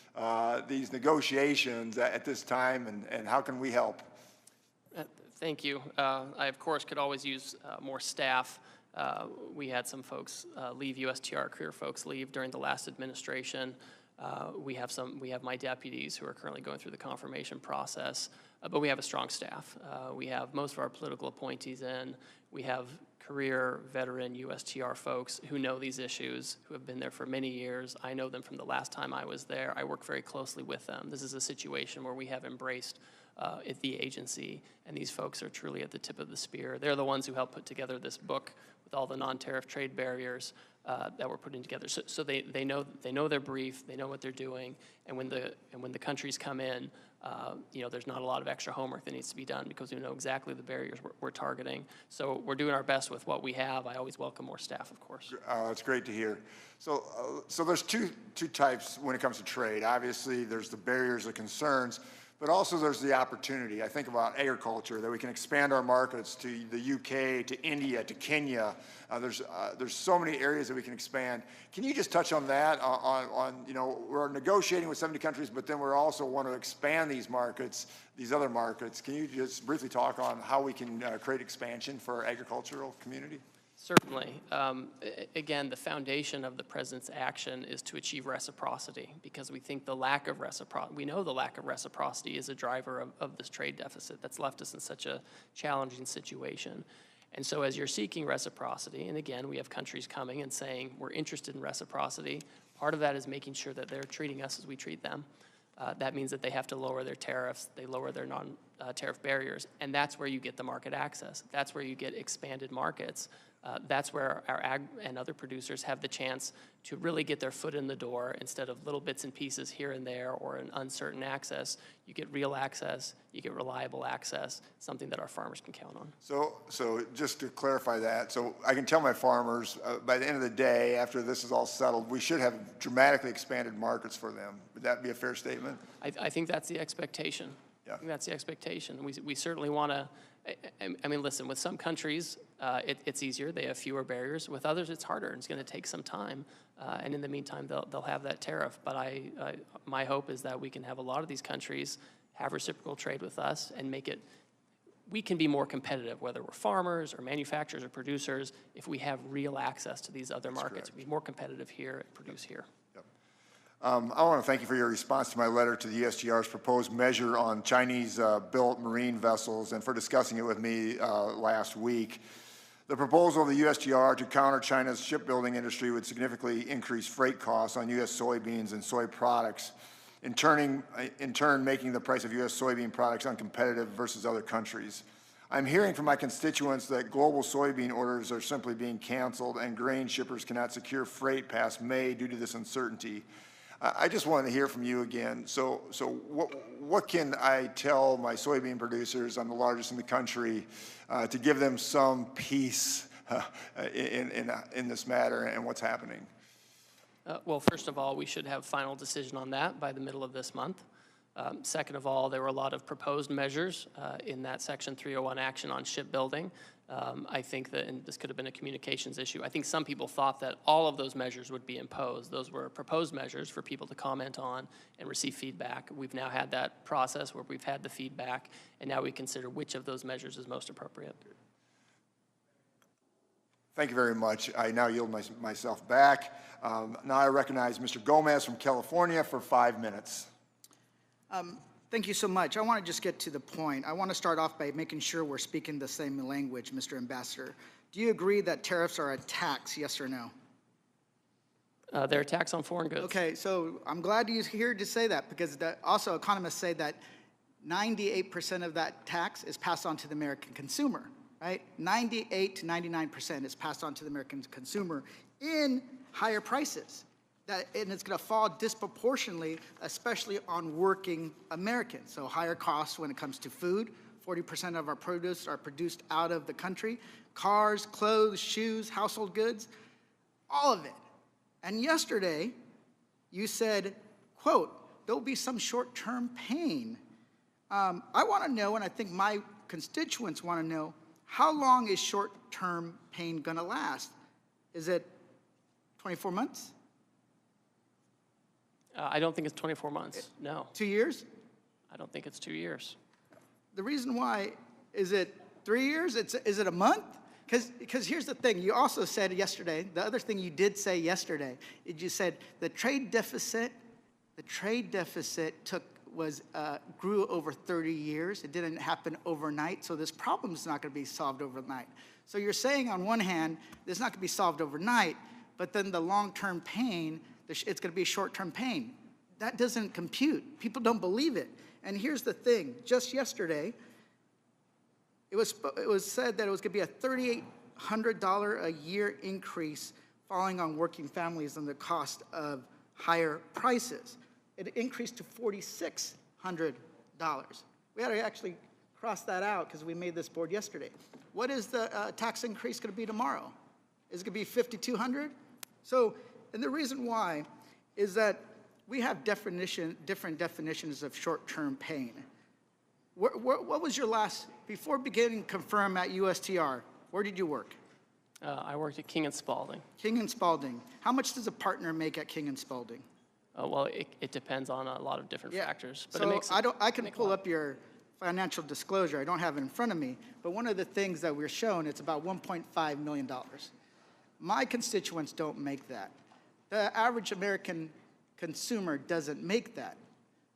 negotiations at this time, and how can we help? Thank you. I, of course, could always use more staff. We had some folks leave, USTR career folks leave during the last administration. We have my deputies who are currently going through the confirmation process, but we have a strong staff. We have most of our political appointees in. We have career veteran USTR folks who know these issues, who have been there for many years. I know them from the last time I was there. I work very closely with them. This is a situation where we have embraced at the agency, and these folks are truly at the tip of the spear. They're the ones who helped put together this book with all the non-tariff trade barriers that we're putting together. So they know their brief, they know what they're doing, and when the countries come in, there's not a lot of extra homework that needs to be done because we know exactly the barriers we're targeting. So we're doing our best with what we have. I always welcome more staff, of course. That's great to hear. So there's two types when it comes to trade. Obviously, there's the barriers, the concerns, but also there's the opportunity. I think about agriculture, that we can expand our markets to the UK, to India, to Kenya. There's so many areas that we can expand. Can you just touch on that? We're negotiating with 70 countries, but then we also want to expand these markets, these other markets. Can you just briefly talk on how we can create expansion for our agricultural community? Certainly. Again, the foundation of the president's action is to achieve reciprocity, because we think we know the lack of reciprocity is a driver of this trade deficit that's left us in such a challenging situation. And so as you're seeking reciprocity, and again, we have countries coming and saying we're interested in reciprocity, part of that is making sure that they're treating us as we treat them. That means that they have to lower their tariffs, they lower their non-tariff barriers, and that's where you get the market access. That's where you get expanded markets. That's where our ag and other producers have the chance to really get their foot in the door instead of little bits and pieces here and there or an uncertain access. You get real access, you get reliable access, something that our farmers can count on. So just to clarify that, so I can tell my farmers by the end of the day, after this is all settled, we should have dramatically expanded markets for them. Would that be a fair statement? I think that's the expectation. Yeah. I think that's the expectation. We certainly want to, I mean, listen, with some countries, it's easier. They have fewer barriers. With others, it's harder. It's going to take some time. And in the meantime, they'll have that tariff. But my hope is that we can have a lot of these countries have reciprocal trade with us and we can be more competitive, whether we're farmers or manufacturers or producers, if we have real access to these other markets. We'll be more competitive here and produce here. I want to thank you for your response to my letter to the USTR's proposed measure on Chinese-built marine vessels and for discussing it with me last week. The proposal of the USTR to counter China's shipbuilding industry would significantly increase freight costs on U.S. soybeans and soy products, in turn making the price of U.S. soybean products uncompetitive versus other countries. I'm hearing from my constituents that global soybean orders are simply being canceled and grain shippers cannot secure freight past May due to this uncertainty. I just wanted to hear from you again. So what can I tell my soybean producers? I'm the largest in the country, to give them some peace in this matter and what's happening? Well, first of all, we should have final decision on that by the middle of this month. Second of all, there were a lot of proposed measures in that Section 301 action on shipbuilding. I think that, and this could have been a communications issue, I think some people thought that all of those measures would be imposed. Those were proposed measures for people to comment on and receive feedback. We've now had that process where we've had the feedback, and now we consider which of those measures is most appropriate. Thank you very much. I now yield myself back. Now I recognize Mr. Gomez from California for 5 minutes. Thank you so much. I want to just get to the point. I want to start off by making sure we're speaking the same language, Mr. Ambassador. Do you agree that tariffs are a tax, yes or no? They're a tax on foreign goods. Okay, so I'm glad you're here to say that, because also economists say that 98% of that tax is passed on to the American consumer, right? 98 to 99% is passed on to the American consumer in higher prices. And it's going to fall disproportionately, especially on working Americans. So higher costs when it comes to food. 40% of our produce are produced out of the country. Cars, clothes, shoes, household goods, all of it. And yesterday, you said, quote, there'll be some short-term pain. I want to know, and I think my constituents want to know, how long is short-term pain going to last? Is it 24 months? I don't think it's 24 months, no. 2 years? I don't think it's 2 years. The reason why, is it 3 years? Is it a month? Because here's the thing, you also said yesterday, the other thing you did say yesterday, is you said the trade deficit grew over 30 years. It didn't happen overnight, so this problem is not going to be solved overnight. So you're saying on one hand, this is not going to be solved overnight, but then the long-term pain, it's going to be short-term pain. That doesn't compute. People don't believe it. And here's the thing. Just yesterday, it was said that it was going to be a $3,800 a year increase falling on working families and the cost of higher prices. It increased to $4,600. We had to actually cross that out because we made this board yesterday. What is the tax increase going to be tomorrow? Is it going to be $5,200? So, and the reason why is that we have different definitions of short-term pain. What was your last, before beginning confirm at USTR, where did you work? I worked at King & Spalding. King & Spalding. How much does a partner make at King & Spalding? Well, it depends on a lot of different factors. But so it makes I can pull up your financial disclosure. I don't have it in front of me. But one of the things that we're shown, it's about $1.5 million. My constituents don't make that. The average American consumer doesn't make that.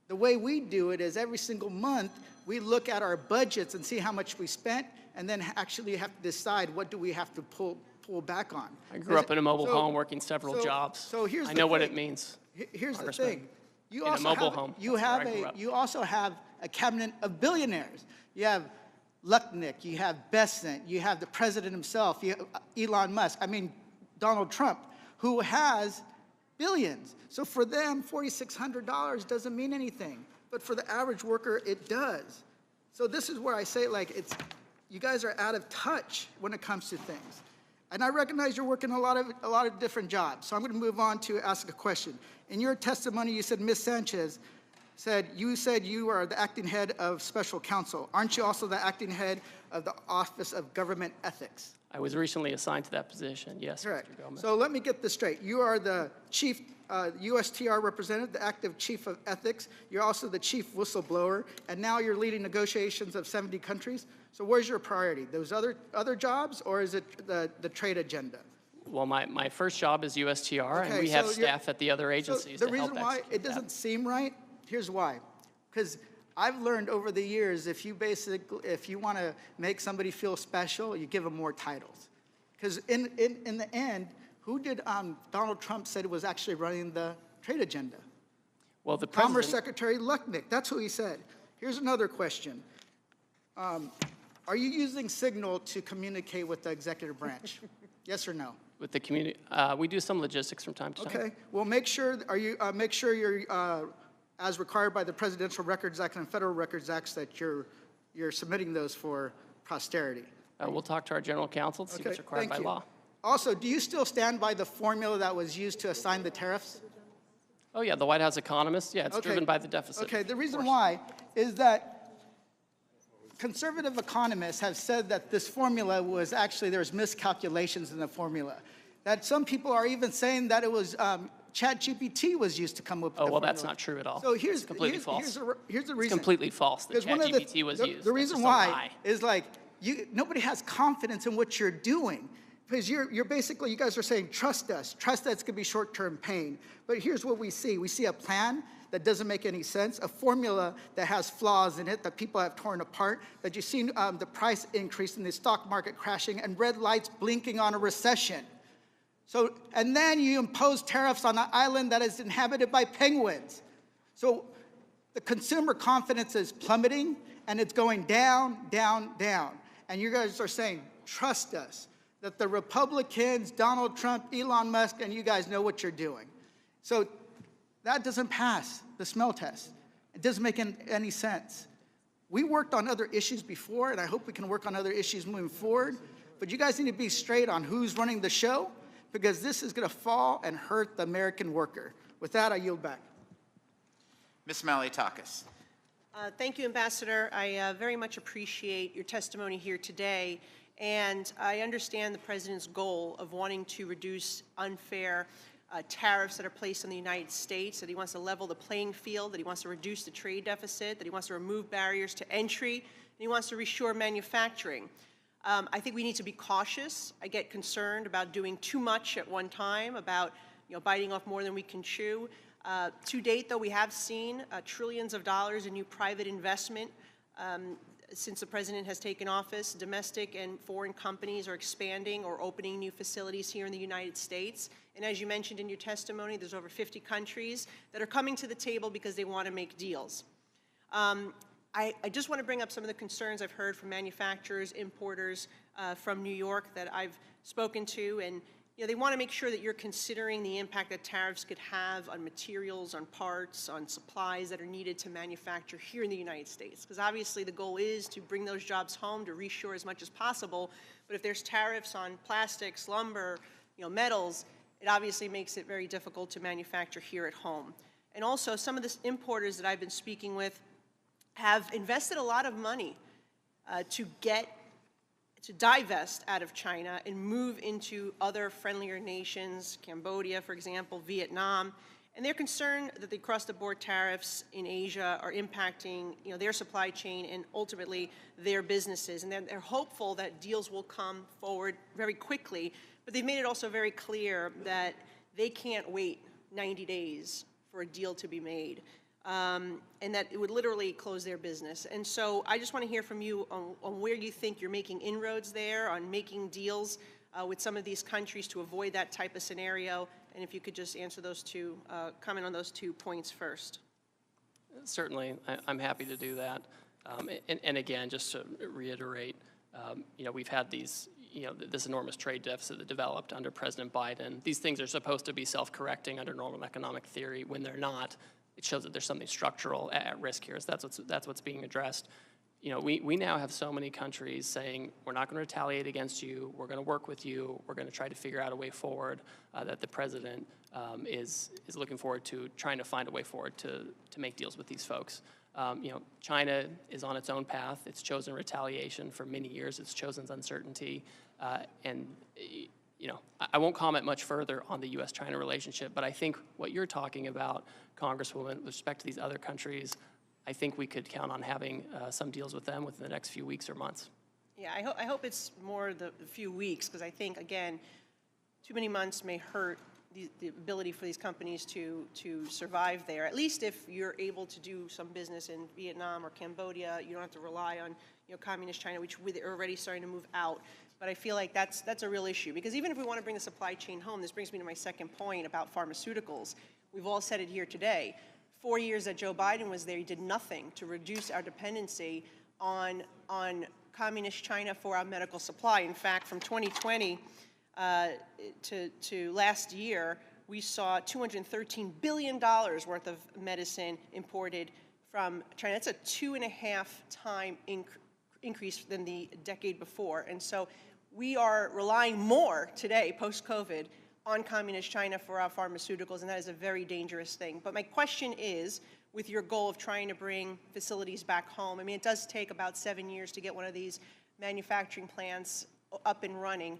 The way we do it is every single month, we look at our budgets and see how much we spent, and then actually have to decide what do we have to pull back on. I grew up in a mobile home working several jobs. So here's I know what it means. Here's the thing. You in a mobile home. You also have a cabinet of billionaires. You have Lucknick, you have Besant, you have the president himself, you have Elon Musk, Donald Trump, who has billions. So for them, $4,600 doesn't mean anything. But for the average worker, it does. So this is where I say, you guys are out of touch when it comes to things. And I recognize you're working a lot of different jobs. So I'm going to move on to ask a question. In your testimony, you said Ms. Sanchez said you are the acting head of special counsel. Aren't you also the acting head of the Office of Government Ethics? I was recently assigned to that position, yes, Correct. Mr. Gomez. So let me get this straight. You are the chief USTR representative, the active chief of ethics. You're also the chief whistleblower, and now you're leading negotiations of 70 countries. So where's your priority? Those other jobs, or is it the trade agenda? Well, my first job is USTR, and we have staff at the other agencies so to the help reason why execute it doesn't seem right, here's why. Because I've learned over the years, if you want to make somebody feel special, you give them more titles. Because in the end, who did Donald Trump said was actually running the trade agenda? Well, the Commerce Secretary Lucknick, that's who he said. Here's another question. Are you using Signal to communicate with the executive branch? Yes or no? with the community. We do some logistics from time to time. Okay, well, make sure you're, as required by the Presidential Records Act and Federal Records Acts, that you're submitting those for posterity. We'll talk to our general counsel to see what's required by law. Also, do you still stand by the formula that was used to assign the tariffs? Oh, yeah, the White House economist, yeah, it's driven by the deficit. Okay, the reason why is that conservative economists have said that this formula was actually, there's miscalculations in the formula. That some people are even saying that it was ChatGPT was used to come up with the formula. That's not true at all. So it's completely false. Here's the reason. It's completely false that ChatGPT was used. The reason why is like, nobody has confidence in what you're doing. Because you're basically, you guys are saying, trust us. Trust that it's going to be short-term pain. But here's what we see. We see a plan that doesn't make any sense, a formula that has flaws in it that people have torn apart, that you've seen the price increase in the stock market crashing and red lights blinking on a recession. So, and then you impose tariffs on an island that is inhabited by penguins. So the consumer confidence is plummeting, and it's going down, down, down. And you guys are saying, trust us. That the Republicans, Donald Trump, Elon Musk, and you guys know what you're doing. So that doesn't pass the smell test. It doesn't make any sense. We worked on other issues before, and I hope we can work on other issues moving forward. But you guys need to be straight on who's running the show, because this is going to fall and hurt the American worker. With that, I yield back. Ms. Malliotakis. Thank you, Ambassador. I very much appreciate your testimony here today. And I understand the President's goal of wanting to reduce unfair tariffs that are placed on the United States, that he wants to level the playing field, that he wants to reduce the trade deficit, that he wants to remove barriers to entry, and he wants to reshore manufacturing. I think we need to be cautious. I get concerned about doing too much at one time, about biting off more than we can chew. To date, though, we have seen trillions of dollars in new private investment since the President has taken office. Domestic and foreign companies are expanding or opening new facilities here in the United States. And as you mentioned in your testimony, there's over 50 countries that are coming to the table because they want to make deals. I just want to bring up some of the concerns I've heard from manufacturers, importers from New York that I've spoken to, and they want to make sure that you're considering the impact that tariffs could have on materials, on parts, on supplies that are needed to manufacture here in the United States. Because obviously the goal is to bring those jobs home, to reshore as much as possible. But if there's tariffs on plastics, lumber, metals, it obviously makes it very difficult to manufacture here at home. And also, some of the importers that I've been speaking with have invested a lot of money to divest out of China and move into other friendlier nations, Cambodia, for example, Vietnam. And they're concerned that the across-the-board tariffs in Asia are impacting their supply chain and ultimately their businesses. And they're hopeful that deals will come forward very quickly. But they've made it also very clear that they can't wait 90 days for a deal to be made. And that it would literally close their business. And so I just want to hear from you on where you think you're making inroads there, on making deals with some of these countries to avoid that type of scenario. And if you could just answer those two, comment on those 2 points first. Certainly, I'm happy to do that. And again, just to reiterate, we've had these, this enormous trade deficit that developed under President Biden. These things are supposed to be self-correcting under normal economic theory. When they're not, it shows that there's something structural at risk here. So that's what's being addressed. We now have so many countries saying, we're not going to retaliate against you, we're going to work with you, we're going to try to figure out a way forward, that the President is looking forward to trying to find a way forward to make deals with these folks. China is on its own path. It's chosen retaliation for many years. It's chosen uncertainty. I won't comment much further on the U.S.-China relationship, but I think what you're talking about, Congresswoman, with respect to these other countries, I think we could count on having some deals with them within the next few weeks or months. Yeah, I hope it's more the few weeks, because I think, again, too many months may hurt the ability for these companies to survive there. At least if you're able to do some business in Vietnam or Cambodia, you don't have to rely on communist China, which they're already starting to move out. But I feel like that's a real issue, because even if we want to bring the supply chain home, this brings me to my second point about pharmaceuticals. We've all said it here today. 4 years that Joe Biden was there, he did nothing to reduce our dependency on communist China for our medical supply. In fact, from 2020 to last year, we saw $213 billion worth of medicine imported from China. That's a 2.5-time increase than the decade before. And so we are relying more today, post-COVID, on communist China for our pharmaceuticals, and that is a very dangerous thing. But my question is, with your goal of trying to bring facilities back home, I mean, it does take about 7 years to get one of these manufacturing plants up and running.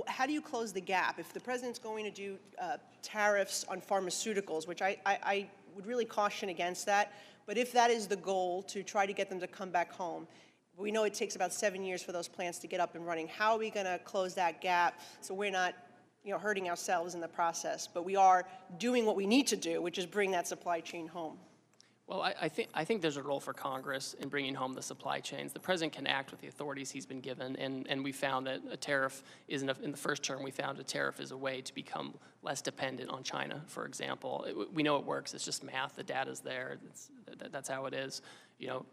How do you close the gap? If the president's going to do tariffs on pharmaceuticals, which I would really caution against that, but if that is the goal, to try to get them to come back home, we know it takes about 7 years for those plants to get up and running. How are we going to close that gap so we're not, hurting ourselves in the process, but we are doing what we need to do, which is bring that supply chain home? Well, I think there's a role for Congress in bringing home the supply chains. The president can act with the authorities he's been given, and we found that a tariff is, in the first term, we found a tariff is a way to become less dependent on China, for example. We know it works. It's just math. The data's there. That's how it is.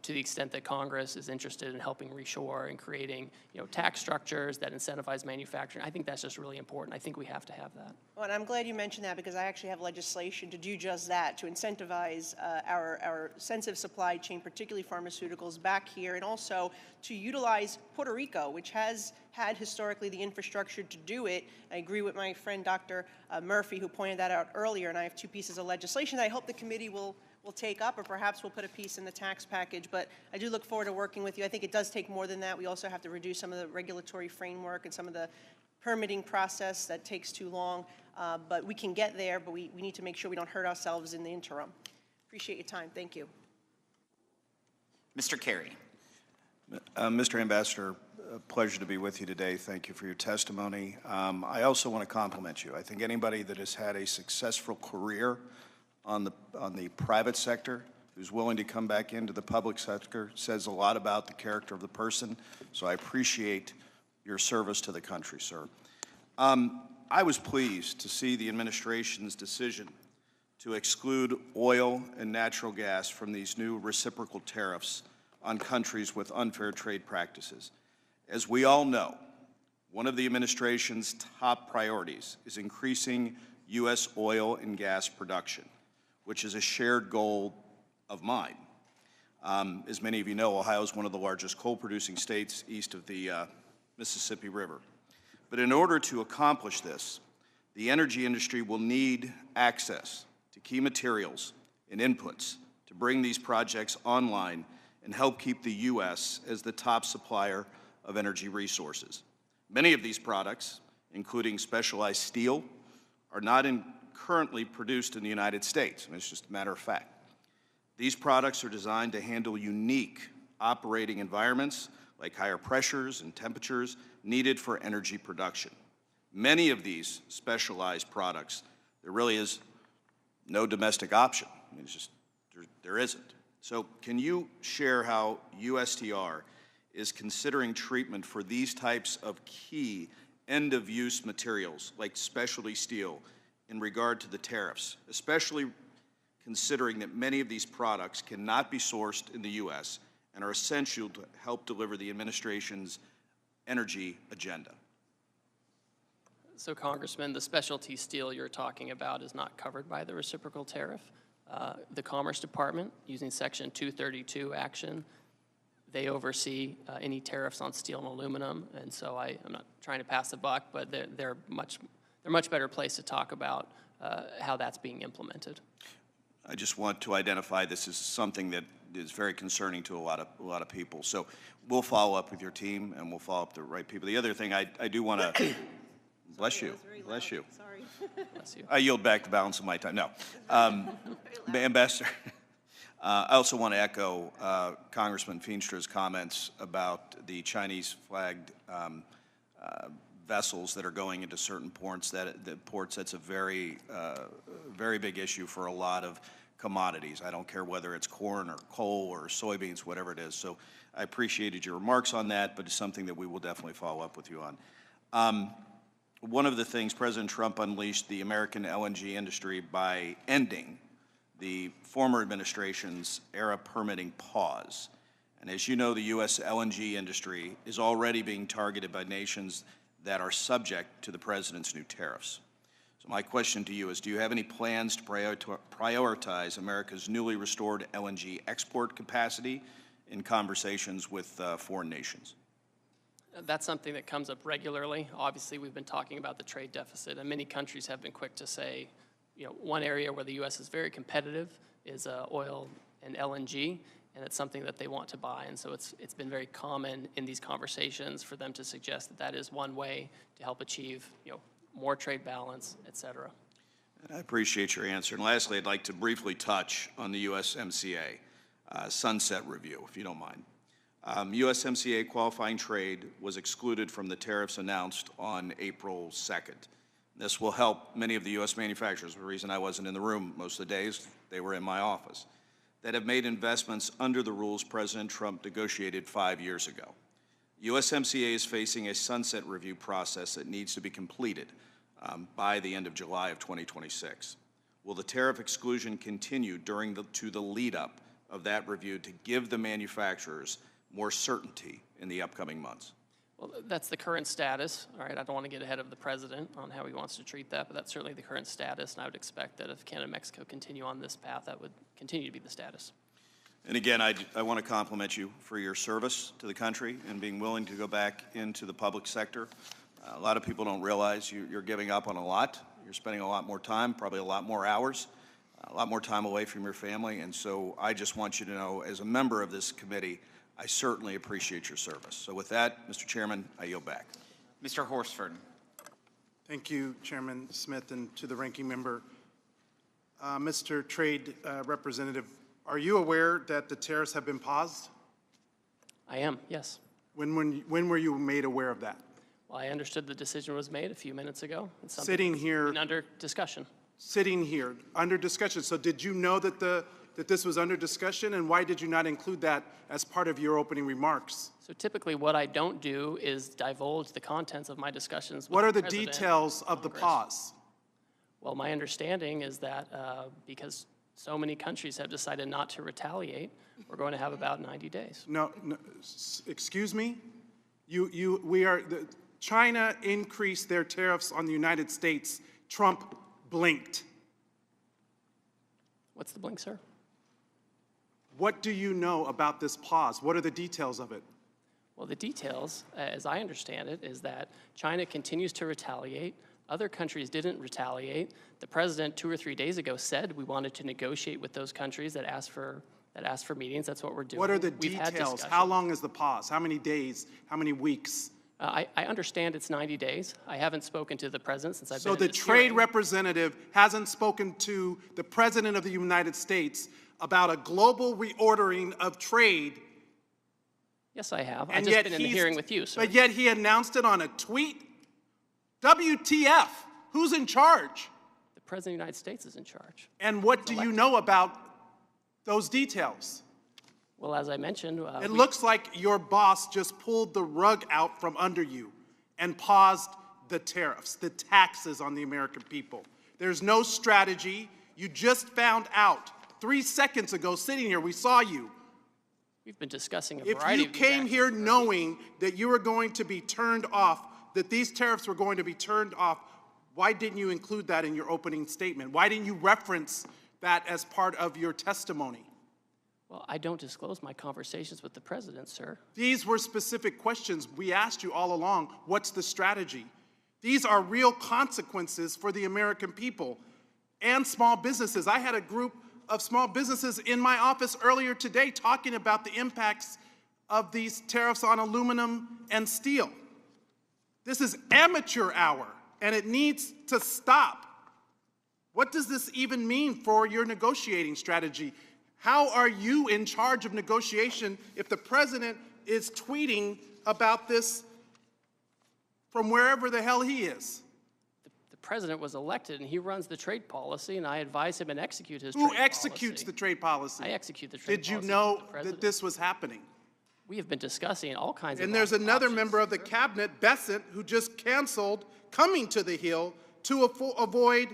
To the extent that Congress is interested in helping reshore and creating, tax structures that incentivize manufacturing, I think that's just really important. I think we have to have that. Well, and I'm glad you mentioned that, because I actually have legislation to do just that, to incentivize our sensitive supply chain, particularly pharmaceuticals, back here, and also to utilize Puerto Rico, which has had historically the infrastructure to do it. I agree with my friend Dr. Murphy, who pointed that out earlier, and I have 2 pieces of legislation that I hope the committee will take up, or perhaps we'll put a piece in the tax package. But I do look forward to working with you. I think it does take more than that. We also have to reduce some of the regulatory framework and some of the permitting process that takes too long. But we can get there, but we need to make sure we don't hurt ourselves in the interim. Appreciate your time. Thank you. Mr. Kerry. Mr. Ambassador, a pleasure to be with you today. Thank you for your testimony. I also want to compliment you. I think anybody that has had a successful career on the private sector, who's willing to come back into the public sector, says a lot about the character of the person. So I appreciate your service to the country, sir. I was pleased to see the administration's decision to exclude oil and natural gas from these new reciprocal tariffs on countries with unfair trade practices. As we all know, one of the administration's top priorities is increasing U.S. oil and gas production, which is a shared goal of mine. As many of you know, Ohio is one of the largest coal-producing states east of the Mississippi River. But in order to accomplish this, the energy industry will need access to key materials and inputs to bring these projects online and help keep the U.S. as the top supplier of energy resources. Many of these products, including specialized steel, are not currently produced in the United States. I mean, it's just a matter of fact. These products are designed to handle unique operating environments like higher pressures and temperatures needed for energy production. Many of these specialized products, there really is no domestic option. I mean, it's just, there isn't. So can you share how USTR is considering treatment for these types of key end-of-use materials like specialty steel in regard to the tariffs, especially considering that many of these products cannot be sourced in the U.S. and are essential to help deliver the administration's energy agenda? So, Congressman, the specialty steel you're talking about is not covered by the reciprocal tariff. The Commerce Department, using Section 232 action, they oversee any tariffs on steel and aluminum, and so I'm not trying to pass the buck, but they're much better placed to talk about how that's being implemented. I just want to identify this as something that is very concerning to a lot of people. So we'll follow up with your team, and we'll follow up the right people. The other thing I do want to bless you. Bless you. Sorry. Bless you. I yield back the balance of my time. No. Ambassador, I also want to echo Congressman Feenstra's comments about the Chinese-flagged vessels that are going into certain ports. That's a very, very big issue for a lot of commodities. I don't care whether it's corn or coal or soybeans, whatever it is. So I appreciated your remarks on that, but it's something that we will definitely follow up with you on. One of the things, President Trump unleashed the American LNG industry by ending the former administration's era permitting pause. And as you know, the U.S. LNG industry is already being targeted by nations that are subject to the president's new tariffs. So my question to you is, do you have any plans to prioritize America's newly restored LNG export capacity in conversations with foreign nations? That's something that comes up regularly. Obviously, we've been talking about the trade deficit, and many countries have been quick to say, one area where the U.S. is very competitive is oil and LNG, and it's something that they want to buy. And so it's been very common in these conversations for them to suggest that that is one way to help achieve, more trade balance, et cetera. I appreciate your answer. And lastly, I'd like to briefly touch on the USMCA sunset review, if you don't mind. USMCA qualifying trade was excluded from the tariffs announced on April 2nd. This will help many of the U.S. manufacturers. The reason I wasn't in the room most of the days, they were in my office, that have made investments under the rules President Trump negotiated 5 years ago. USMCA is facing a sunset review process that needs to be completed by the end of July of 2026. Will the tariff exclusion continue to the lead-up of that review to give the manufacturers more certainty in the upcoming months? Well, that's the current status. All right, I don't want to get ahead of the president on how he wants to treat that, but that's certainly the current status, and I would expect that if Canada and Mexico continue on this path, that would continue to be the status. And again, I want to compliment you for your service to the country and being willing to go back into the public sector. A lot of people don't realize you're giving up on a lot. You're spending a lot more time, probably a lot more hours, a lot more time away from your family, and so I just want you to know, as a member of this committee, I certainly appreciate your service. So with that, Mr. Chairman, I yield back. Mr. Horsford. Thank you, Chairman Smith, and to the ranking member. Mr. Trade Representative, are you aware that the tariffs have been paused? I am, yes. When were you made aware of that? Well, I understood the decision was made a few minutes ago. It's something Sitting here. under discussion. Sitting here, under discussion. So did you know that that this was under discussion, and why did you not include that as part of your opening remarks? So typically what I don't do is divulge the contents of my discussions with What are the President details of the Congress. pause? Well, my understanding is that because so many countries have decided not to retaliate, we're going to have about 90 days. No, excuse me? China increased their tariffs on the United States. Trump blinked. What's the blink, sir? What do you know about this pause? What are the details of it? Well, the details, as I understand it, is that China continues to retaliate. Other countries didn't retaliate. The president 2 or 3 days ago said we wanted to negotiate with those countries that asked for meetings. That's what we're doing. What are the We've had details? discussions. How long is the pause? How many days? How many weeks? I understand it's 90 days. I haven't spoken to the president since I've been So in the this trade hearing. representative hasn't spoken to the president of the United States about a global reordering of trade. Yes, I have. And I've just yet been in the hearing with you, sir. But yet he announced it on a tweet. WTF? Who's in charge? The president of the United States is in charge. And what do you know about those details? Well, as I mentioned, It looks like your boss just pulled the rug out from under you and paused the tariffs, the taxes on the American people. There's no strategy. You just found out 3 seconds ago sitting here. We saw you. we've been discussing a If variety you of these came actions here for knowing that you were going to be turned off, that these tariffs were going to be turned off, why didn't you include that in your opening statement? Why didn't you reference that as part of your testimony? Well, I don't disclose my conversations with the president, sir. These were specific questions we asked you all along. What's the strategy? These are real consequences for the American people and small businesses. I had a group of small businesses in my office earlier today talking about the impacts of these tariffs on aluminum and steel. This is amateur hour, and it needs to stop. What does this even mean for your negotiating strategy? How are you in charge of negotiation if the president is tweeting about this from wherever the hell he is? The president was elected, and he runs the trade policy, and I advise him and execute his trade policy. Who executes the trade policy? I execute the trade Did you policy. know that this was happening? We have been discussing all kinds of And there's another options. member of the cabinet, Bessent, who just canceled coming to the Hill to avoid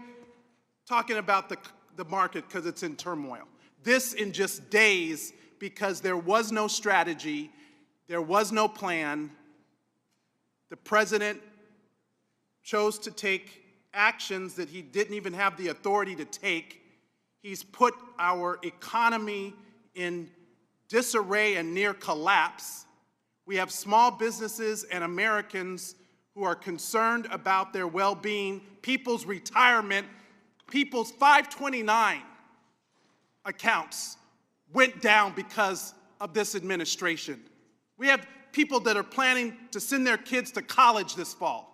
talking about the market because it's in turmoil. This in just days because there was no strategy, there was no plan. The president chose to take actions that he didn't even have the authority to take. He's put our economy in disarray and near collapse. We have small businesses and Americans who are concerned about their well-being, people's retirement, people's 529 accounts went down because of this administration. We have people that are planning to send their kids to college this fall.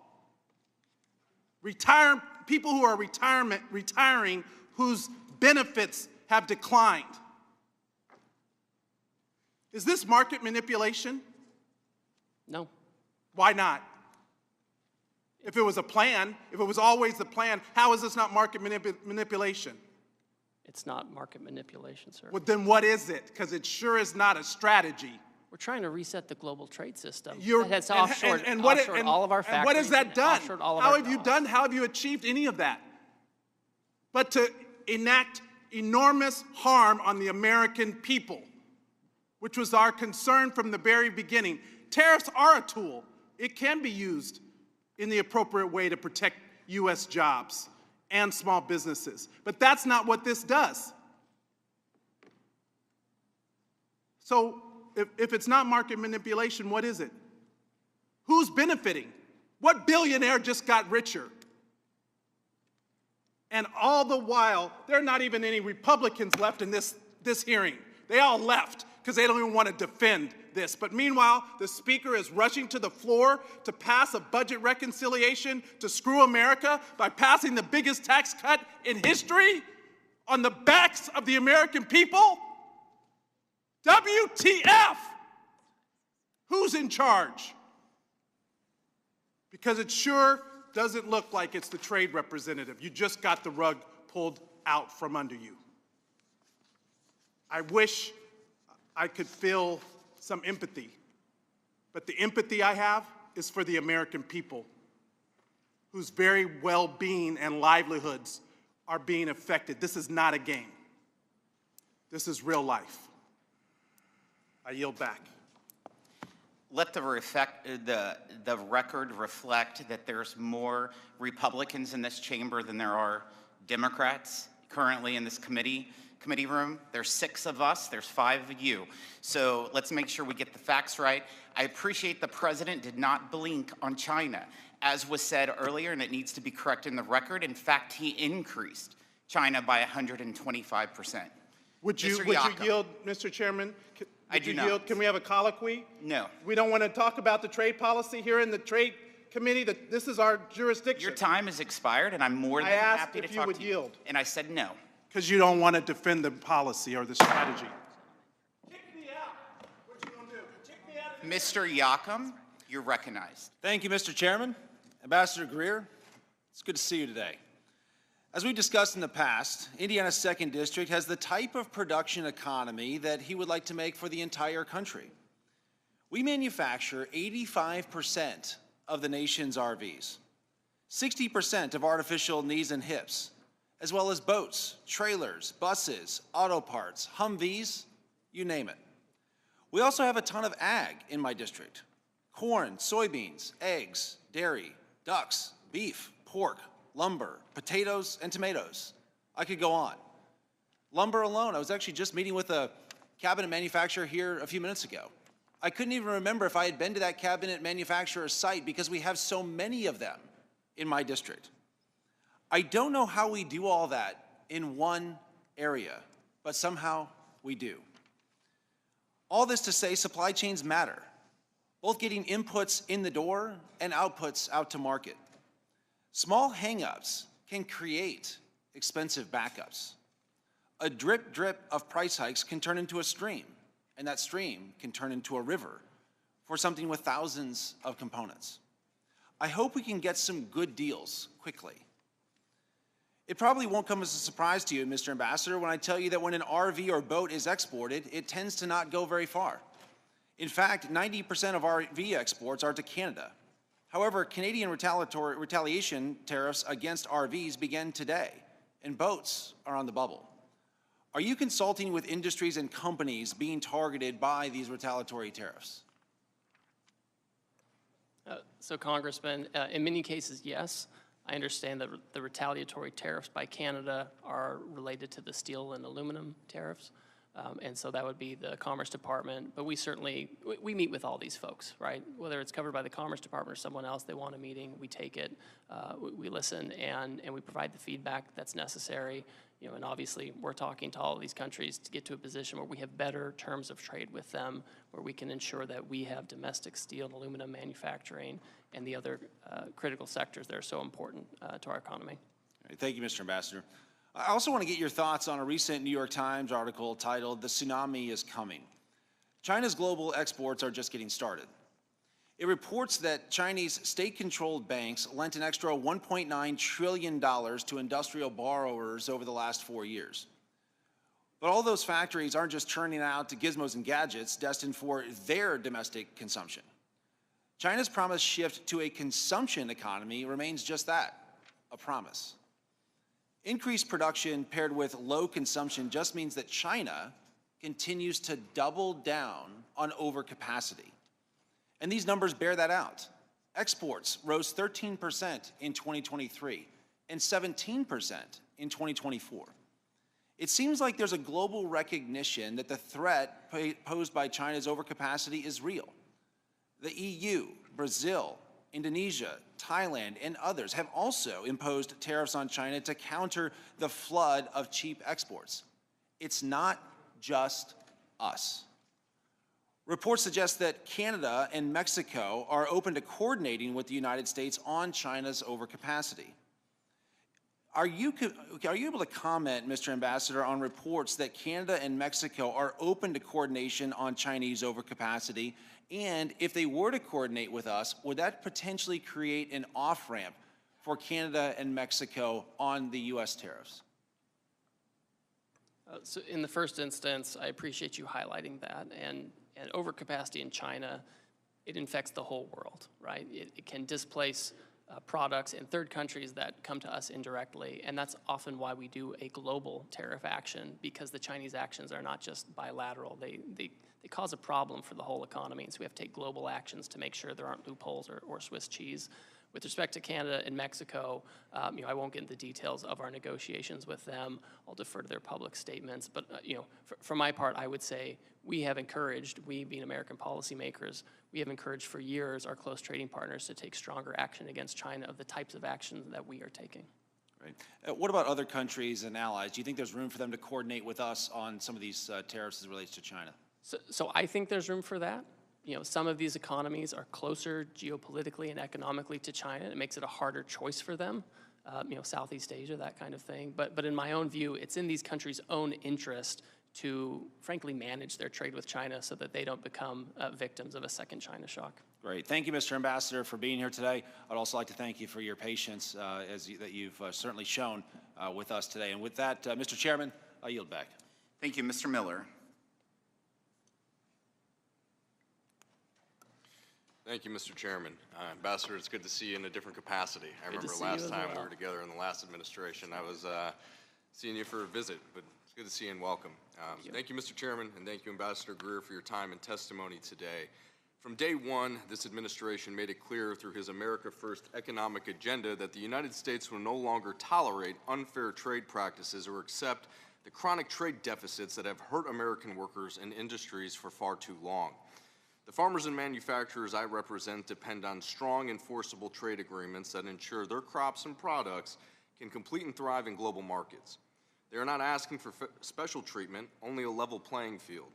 People who are retiring whose benefits have declined. Is this market manipulation? No. Why not? If it was a plan, if it was always the plan, how is this not market manipulation? It's not market manipulation, sir. Well, then what is it? Because it sure is not a strategy. We're trying to reset the global trade system. You're, that has offshored all of our factories. And what has that done? How have you achieved any of that? But to enact enormous harm on the American people, which was our concern from the very beginning. Tariffs are a tool. It can be used in the appropriate way to protect U.S. jobs and small businesses. But that's not what this does. So if it's not market manipulation, what is it? Who's benefiting? What billionaire just got richer? And all the while, there are not even any Republicans left in this hearing. They all left because they don't even want to defend this. But meanwhile, the Speaker is rushing to the floor to pass a budget reconciliation to screw America by passing the biggest tax cut in history on the backs of the American people. WTF? Who's in charge? Because it sure doesn't look like it's the trade representative. You just got the rug pulled out from under you. I wish I could feel some empathy, but the empathy I have is for the American people whose very well-being and livelihoods are being affected. This is not a game. This is real life. I yield back. Let the record reflect that there's more Republicans in this chamber than there are Democrats currently in this committee room. There's 6 of us, there's 5 of you. So let's make sure we get the facts right. I appreciate the president did not blink on China, as was said earlier, and it needs to be corrected in the record. In fact, he increased China by 125%. Would you yield, Mr. Chairman? I do not. Can we have a colloquy? No. We don't want to talk about the trade policy here in the Trade Committee. This is our jurisdiction. Your time has expired, and I'm more than happy to talk to you. I asked if you would yield. And I said no. Because you don't want to defend the policy or the strategy. Kick me out. What you gonna do? Kick me out. Mr. Yocum, you're recognized. Thank you, Mr. Chairman. Ambassador Greer, it's good to see you today. As we discussed in the past, Indiana's 2nd District has the type of production economy that he would like to make for the entire country. We manufacture 85% of the nation's RVs, 60% of artificial knees and hips, as well as boats, trailers, buses, auto parts, Humvees, you name it. We also have a ton of ag in my district: corn, soybeans, eggs, dairy, ducks, beef, pork, lumber, potatoes, and tomatoes. I could go on. Lumber alone, I was actually just meeting with a cabinet manufacturer here a few minutes ago. I couldn't even remember if I had been to that cabinet manufacturer's site because we have so many of them in my district. I don't know how we do all that in one area, but somehow we do. All this to say, supply chains matter, both getting inputs in the door and outputs out to market. Small hang-ups can create expensive backups. A drip of price hikes can turn into a stream, and that stream can turn into a river for something with thousands of components. I hope we can get some good deals quickly. It probably won't come as a surprise to you, Mr. Ambassador, when I tell you that when an RV or boat is exported, it tends to not go very far. In fact, 90% of RV exports are to Canada. However, Canadian retaliation tariffs against RVs begin today, and boats are on the bubble. Are you consulting with industries and companies being targeted by these retaliatory tariffs? So Congressman, in many cases, yes. I understand that the retaliatory tariffs by Canada are related to the steel and aluminum tariffs. And so that would be the Commerce Department. But we certainly, we meet with all these folks, right? Whether it's covered by the Commerce Department or someone else, they want a meeting, we take it, we listen, and we provide the feedback that's necessary. You know, and obviously, we're talking to all of these countries to get to a position where we have better terms of trade with them, where we can ensure that we have domestic steel and aluminum manufacturing and the other critical sectors that are so important to our economy. All right, thank you, Mr. Ambassador. I also want to get your thoughts on a recent New York Times article titled, "The Tsunami is Coming." China's global exports are just getting started. It reports that Chinese state-controlled banks lent an extra $1.9 trillion to industrial borrowers over the last 4 years. But all those factories aren't just churning out to gizmos and gadgets destined for their domestic consumption. China's promised shift to a consumption economy remains just that, a promise. Increased production paired with low consumption just means that China continues to double down on overcapacity. And these numbers bear that out. Exports rose 13% in 2023 and 17% in 2024. It seems like there's a global recognition that the threat posed by China's overcapacity is real. The EU, Brazil, Indonesia, Thailand, and others have also imposed tariffs on China to counter the flood of cheap exports. It's not just us. Reports suggest that Canada and Mexico are open to coordinating with the United States on China's overcapacity. Are you able to comment, Mr. Ambassador, on reports that Canada and Mexico are open to coordination on Chinese overcapacity? And if they were to coordinate with us, would that potentially create an off-ramp for Canada and Mexico on the U.S. tariffs? So in the first instance, I appreciate you highlighting that. And overcapacity in China, it infects the whole world, right? It can displace products in third countries that come to us indirectly. And that's often why we do a global tariff action, because the Chinese actions are not just bilateral. They cause a problem for the whole economy. And so we have to take global actions to make sure there aren't loopholes or Swiss cheese. With respect to Canada and Mexico, I won't get into the details of our negotiations with them. I'll defer to their public statements. But for my part, I would say we have encouraged, we being American policymakers, we have encouraged for years our close trading partners to take stronger action against China of the types of actions that we are taking. Right. What about other countries and allies? Do you think there's room for them to coordinate with us on some of these tariffs as it relates to China? So I think there's room for that. Some of these economies are closer geopolitically and economically to China. It makes it a harder choice for them, Southeast Asia, that kind of thing. But in my own view, it's in these countries' own interest to, frankly, manage their trade with China so that they don't become victims of a second China shock. Great. Thank you, Mr. Ambassador, for being here today. I'd also like to thank you for your patience that you've certainly shown with us today. And with that, Mr. Chairman, I yield back. Thank you, Mr. Miller. Thank you, Mr. Chairman. Ambassador, it's good to see you in a different capacity. I remember last time we were together in the last administration, I was seeing you for a visit, but it's good to see you and welcome. Thank you, Mr. Chairman, and thank you, Ambassador Greer, for your time and testimony today. From day one, this administration made it clear through his America First economic agenda that the United States will no longer tolerate unfair trade practices or accept the chronic trade deficits that have hurt American workers and industries for far too long. The farmers and manufacturers I represent depend on strong, enforceable trade agreements that ensure their crops and products can compete and thrive in global markets. They are not asking for special treatment, only a level playing field.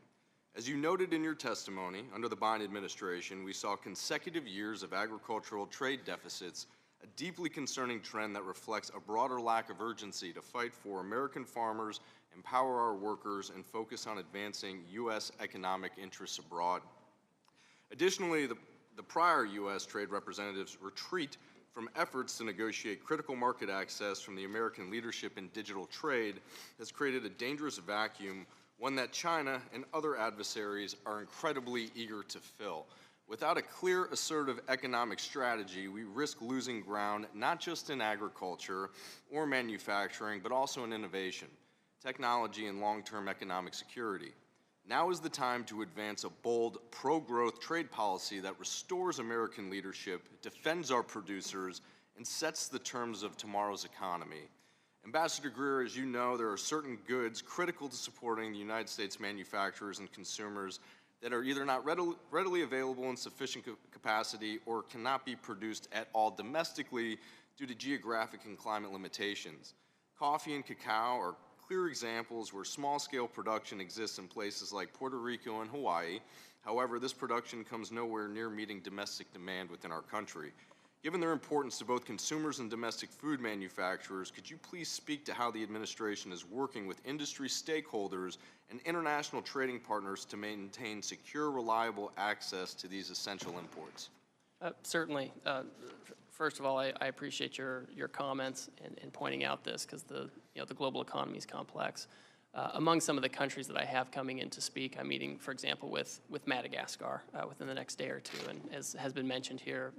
As you noted in your testimony, under the Biden administration, we saw consecutive years of agricultural trade deficits, a deeply concerning trend that reflects a broader lack of urgency to fight for American farmers, empower our workers, and focus on advancing U.S. economic interests abroad. Additionally, the prior U.S. trade representatives' retreat from efforts to negotiate critical market access from the American leadership in digital trade has created a dangerous vacuum, one that China and other adversaries are incredibly eager to fill. Without a clear, assertive economic strategy, we risk losing ground not just in agriculture or manufacturing, but also in innovation, technology, and long-term economic security. Now is the time to advance a bold, pro-growth trade policy that restores American leadership, defends our producers, and sets the terms of tomorrow's economy. Ambassador Greer, as you know, there are certain goods critical to supporting the United States manufacturers and consumers that are either not readily available in sufficient capacity or cannot be produced at all domestically due to geographic and climate limitations. Coffee and cacao are clear examples where small-scale production exists in places like Puerto Rico and Hawaii. However, this production comes nowhere near meeting domestic demand within our country. Given their importance to both consumers and domestic food manufacturers, could you please speak to how the administration is working with industry stakeholders and international trading partners to maintain secure, reliable access to these essential imports? Certainly. First of all, I appreciate your comments and pointing out this, because the global economy is complex. Among some of the countries that I have coming in to speak, I'm meeting, for example, with Madagascar within the next day or two. And as has been mentioned here,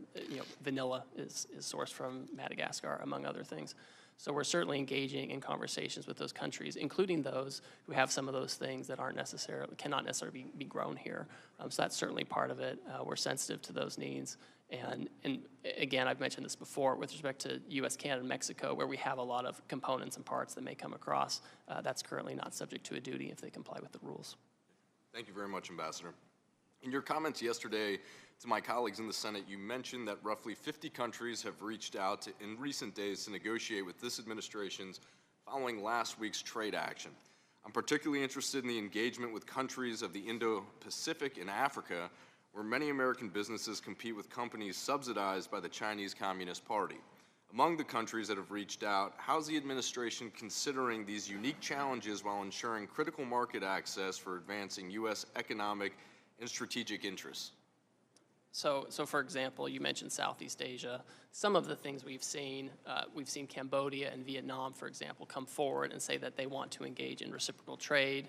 vanilla is sourced from Madagascar, among other things. So we're certainly engaging in conversations with those countries, including those who have some of those things that cannot necessarily be grown here. So that's certainly part of it. We're sensitive to those needs. And again, I've mentioned this before with respect to US, Canada, and Mexico, where we have a lot of components and parts that may come across. That's currently not subject to a duty if they comply with the rules. Thank you very much, Ambassador. In your comments yesterday to my colleagues in the Senate, you mentioned that roughly 50 countries have reached out in recent days to negotiate with this administration's following last week's trade action. I'm particularly interested in the engagement with countries of the Indo-Pacific and Africa, where many American businesses compete with companies subsidized by the Chinese Communist Party. Among the countries that have reached out, how's the administration considering these unique challenges while ensuring critical market access for advancing U.S. economic and strategic interests? So for example, you mentioned Southeast Asia. Some of the things we've seen Cambodia and Vietnam, for example, come forward and say that they want to engage in reciprocal trade.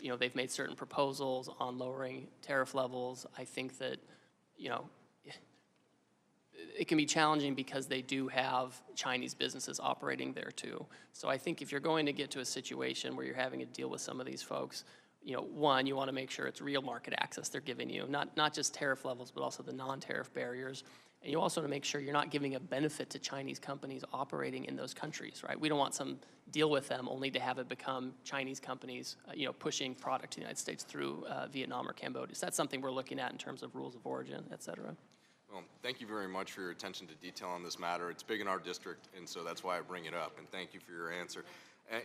They've made certain proposals on lowering tariff levels. I think that, it can be challenging because they do have Chinese businesses operating there too. So I think if you're going to get to a situation where you're having to deal with some of these folks, one, you want to make sure it's real market access they're giving you, not just tariff levels, but also the non-tariff barriers. And you also want to make sure you're not giving a benefit to Chinese companies operating in those countries, right? We don't want some deal with them only to have it become Chinese companies, pushing product to the United States through Vietnam or Cambodia. So that's something we're looking at in terms of rules of origin, et cetera. Well, thank you very much for your attention to detail on this matter. It's big in our district, and so that's why I bring it up, and thank you for your answer.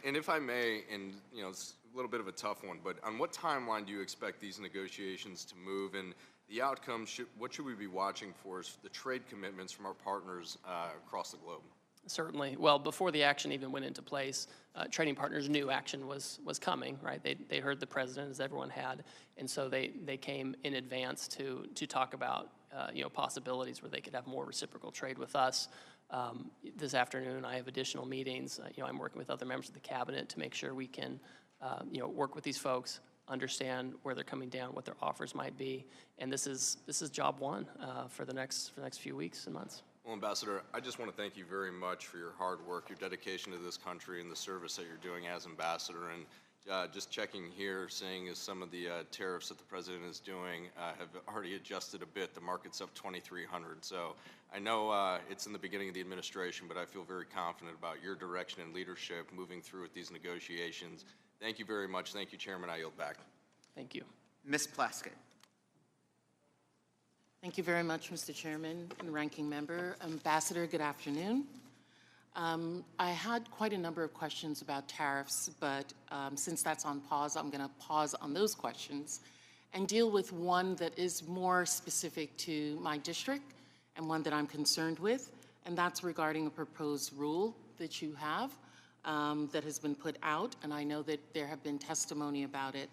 And if I may, and it's a little bit of a tough one, but on what timeline do you expect these negotiations to move, and the outcome, what should we be watching for as the trade commitments from our partners across the globe? Certainly. Well, before the action even went into place, trading partners knew action was coming, right? They heard the president, as everyone had, and so they came in advance to talk about possibilities where they could have more reciprocal trade with us. This afternoon, I have additional meetings. I'm working with other members of the cabinet to make sure we can, work with these folks, understand where they're coming down, what their offers might be, and this is job one for the next few weeks and months. Well, Ambassador, I just want to thank you very much for your hard work, your dedication to this country, and the service that you're doing as ambassador. And just checking here, seeing as some of the tariffs that the president is doing have already adjusted a bit. The market's up 2,300. So I know it's in the beginning of the administration, but I feel very confident about your direction and leadership moving through with these negotiations. Thank you very much. Thank you, Chairman. I yield back. Thank you. Ms. Plaskett. Thank you very much, Mr. Chairman and Ranking Member. Ambassador, good afternoon. I had quite a number of questions about tariffs, but since that's on pause, I'm going to pause on those questions and deal with one that is more specific to my district and one that I'm concerned with, and that's regarding a proposed rule that you have that has been put out, and I know that there have been testimony about it.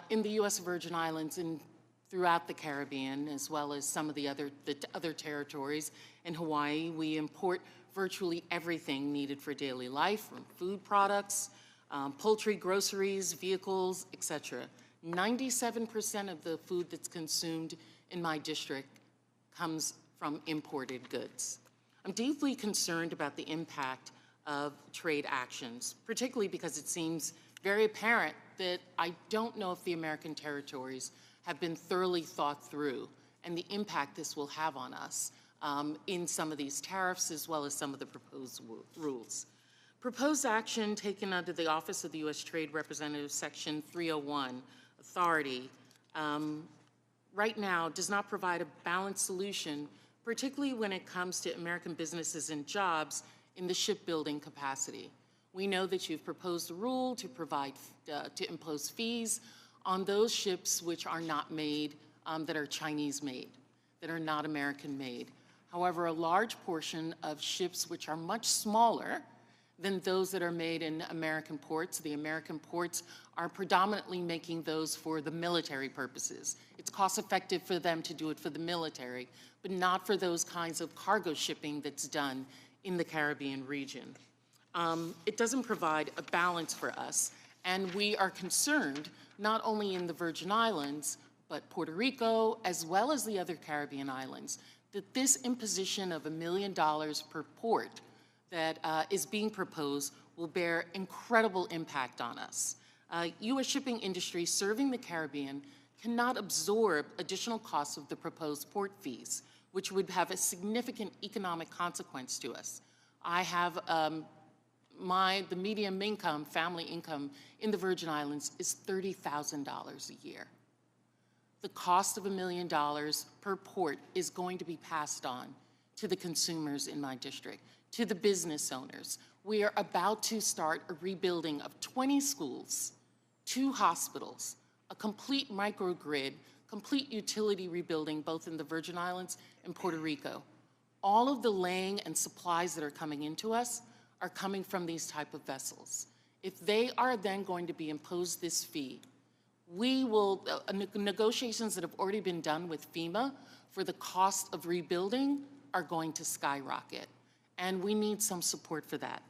In the U.S. Virgin Islands and throughout the Caribbean, as well as some of the other territories in Hawaii, we import virtually everything needed for daily life, from food products, poultry, groceries, vehicles, etc. 97% of the food that's consumed in my district comes from imported goods. I'm deeply concerned about the impact of trade actions, particularly because it seems very apparent that I don't know if the American territories have been thoroughly thought through and the impact this will have on us in some of these tariffs as well as some of the proposed rules. Proposed action taken under the Office of the U.S. Trade Representative, Section 301, authority, right now does not provide a balanced solution, particularly when it comes to American businesses and jobs in the shipbuilding capacity. We know that you've proposed a rule to provide, to impose fees on those ships which are not made, that are Chinese made, that are not American made. However, a large portion of ships which are much smaller than those that are made in American ports, the American ports are predominantly making those for the military purposes. It's cost effective for them to do it for the military, but not for those kinds of cargo shipping that's done in the Caribbean region. It doesn't provide a balance for us, and we are concerned not only in the Virgin Islands, but Puerto Rico, as well as the other Caribbean islands, that this imposition of $1 million per port that is being proposed will bear incredible impact on us. U.S. shipping industry serving the Caribbean cannot absorb additional costs of the proposed port fees, which would have a significant economic consequence to us. I have the median income, family income in the Virgin Islands is $30,000 a year. The cost of $1 million per port is going to be passed on to the consumers in my district, to the business owners. We are about to start a rebuilding of 20 schools, 2 hospitals, a complete microgrid, complete utility rebuilding both in the Virgin Islands and Puerto Rico. All of the laying and supplies that are coming into us are coming from these type of vessels. If they are then going to be imposed this fee, we will, negotiations that have already been done with FEMA for the cost of rebuilding are going to skyrocket, and we need some support for that.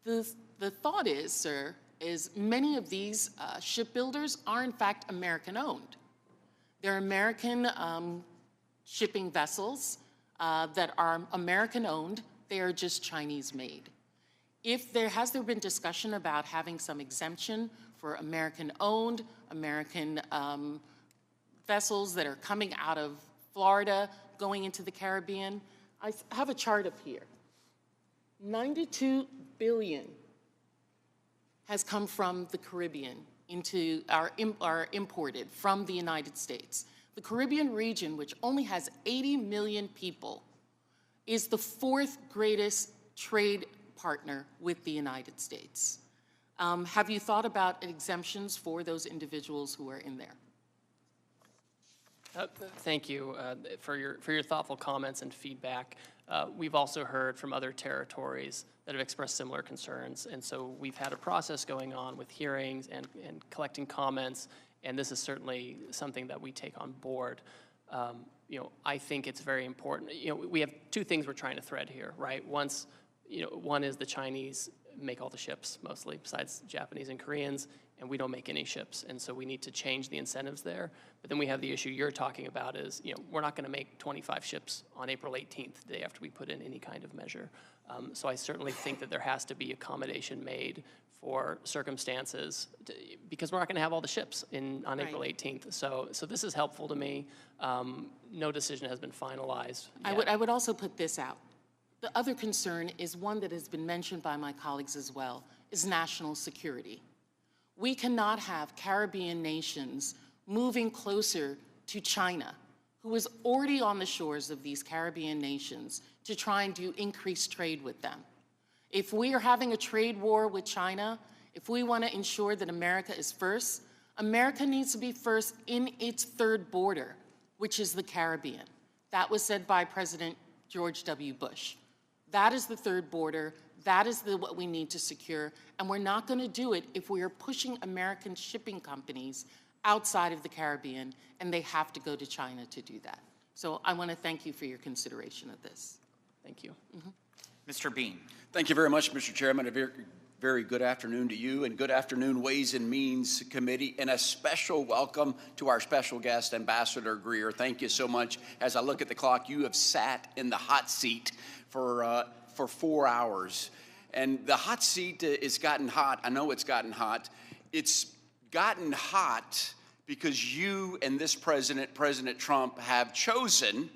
The thought is, sir, is many of these shipbuilders are in fact American-owned. They're American shipping vessels that are American-owned. They are just Chinese-made. Has there been discussion about having some exemption for American-owned, American vessels that are coming out of Florida, going into the Caribbean? I have a chart up here. $92 billion has come from the Caribbean into are imported from the United States. The Caribbean region, which only has 80 million people, is the 4th greatest trade partner with the United States. Have you thought about exemptions for those individuals who are in there? Thank you for your thoughtful comments and feedback. We've also heard from other territories that have expressed similar concerns, and so we've had a process going on with hearings and collecting comments, and this is certainly something that we take on board. I think it's very important. We have 2 things we're trying to thread here, right? One is the Chinese make all the ships mostly, besides Japanese and Koreans, and we don't make any ships, and so we need to change the incentives there. But then we have the issue you're talking about is, we're not going to make 25 ships on April 18th, the day after we put in any kind of measure. So I certainly think that there has to be accommodation made for circumstances, because we're not going to have all the ships on April 18th. So this is helpful to me. No decision has been finalized yet. I would also put this out. The other concern is one that has been mentioned by my colleagues as well, is national security. We cannot have Caribbean nations moving closer to China, who is already on the shores of these Caribbean nations, to try and do increased trade with them. If we are having a trade war with China, if we want to ensure that America is first, America needs to be first in its 3rd border, which is the Caribbean. That was said by President George W. Bush. That is the 3rd border. That is what we need to secure, and we're not going to do it if we are pushing American shipping companies outside of the Caribbean, and they have to go to China to do that. So I want to thank you for your consideration of this. Thank you. Mr. Bean. Thank you very much, Mr. Chairman. A very good afternoon to you, and good afternoon, Ways and Means Committee, and a special welcome to our special guest, Ambassador Greer. Thank you so much. As I look at the clock, you have sat in the hot seat for 4 hours, and the hot seat has gotten hot. I know it's gotten hot. It's gotten hot because you and this president, President Trump, have chosen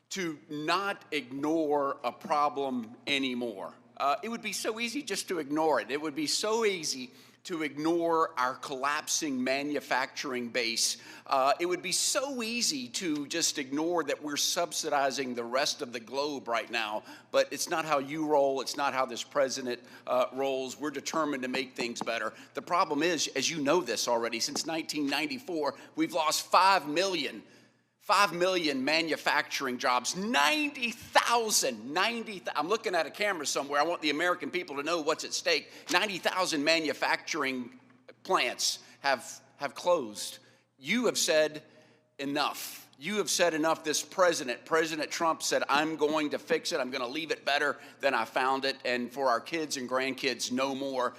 to not ignore a problem anymore. It would be so easy just to ignore it. It would be so easy to ignore our collapsing manufacturing base. It would be so easy to just ignore that we're subsidizing the rest of the globe right now, but it's not how you roll, it's not how this president rolls. We're determined to make things better. The problem is, as you know this already, since 1994, we've lost 5 million manufacturing jobs, 90,000, I'm looking at a camera somewhere. I want the American people to know what's at stake. 90,000 manufacturing plants have closed. You have said enough. You have said enough. This President Trump said, I'm going to fix it. I'm going to leave it better than I found it. And for our kids and grandkids, no more.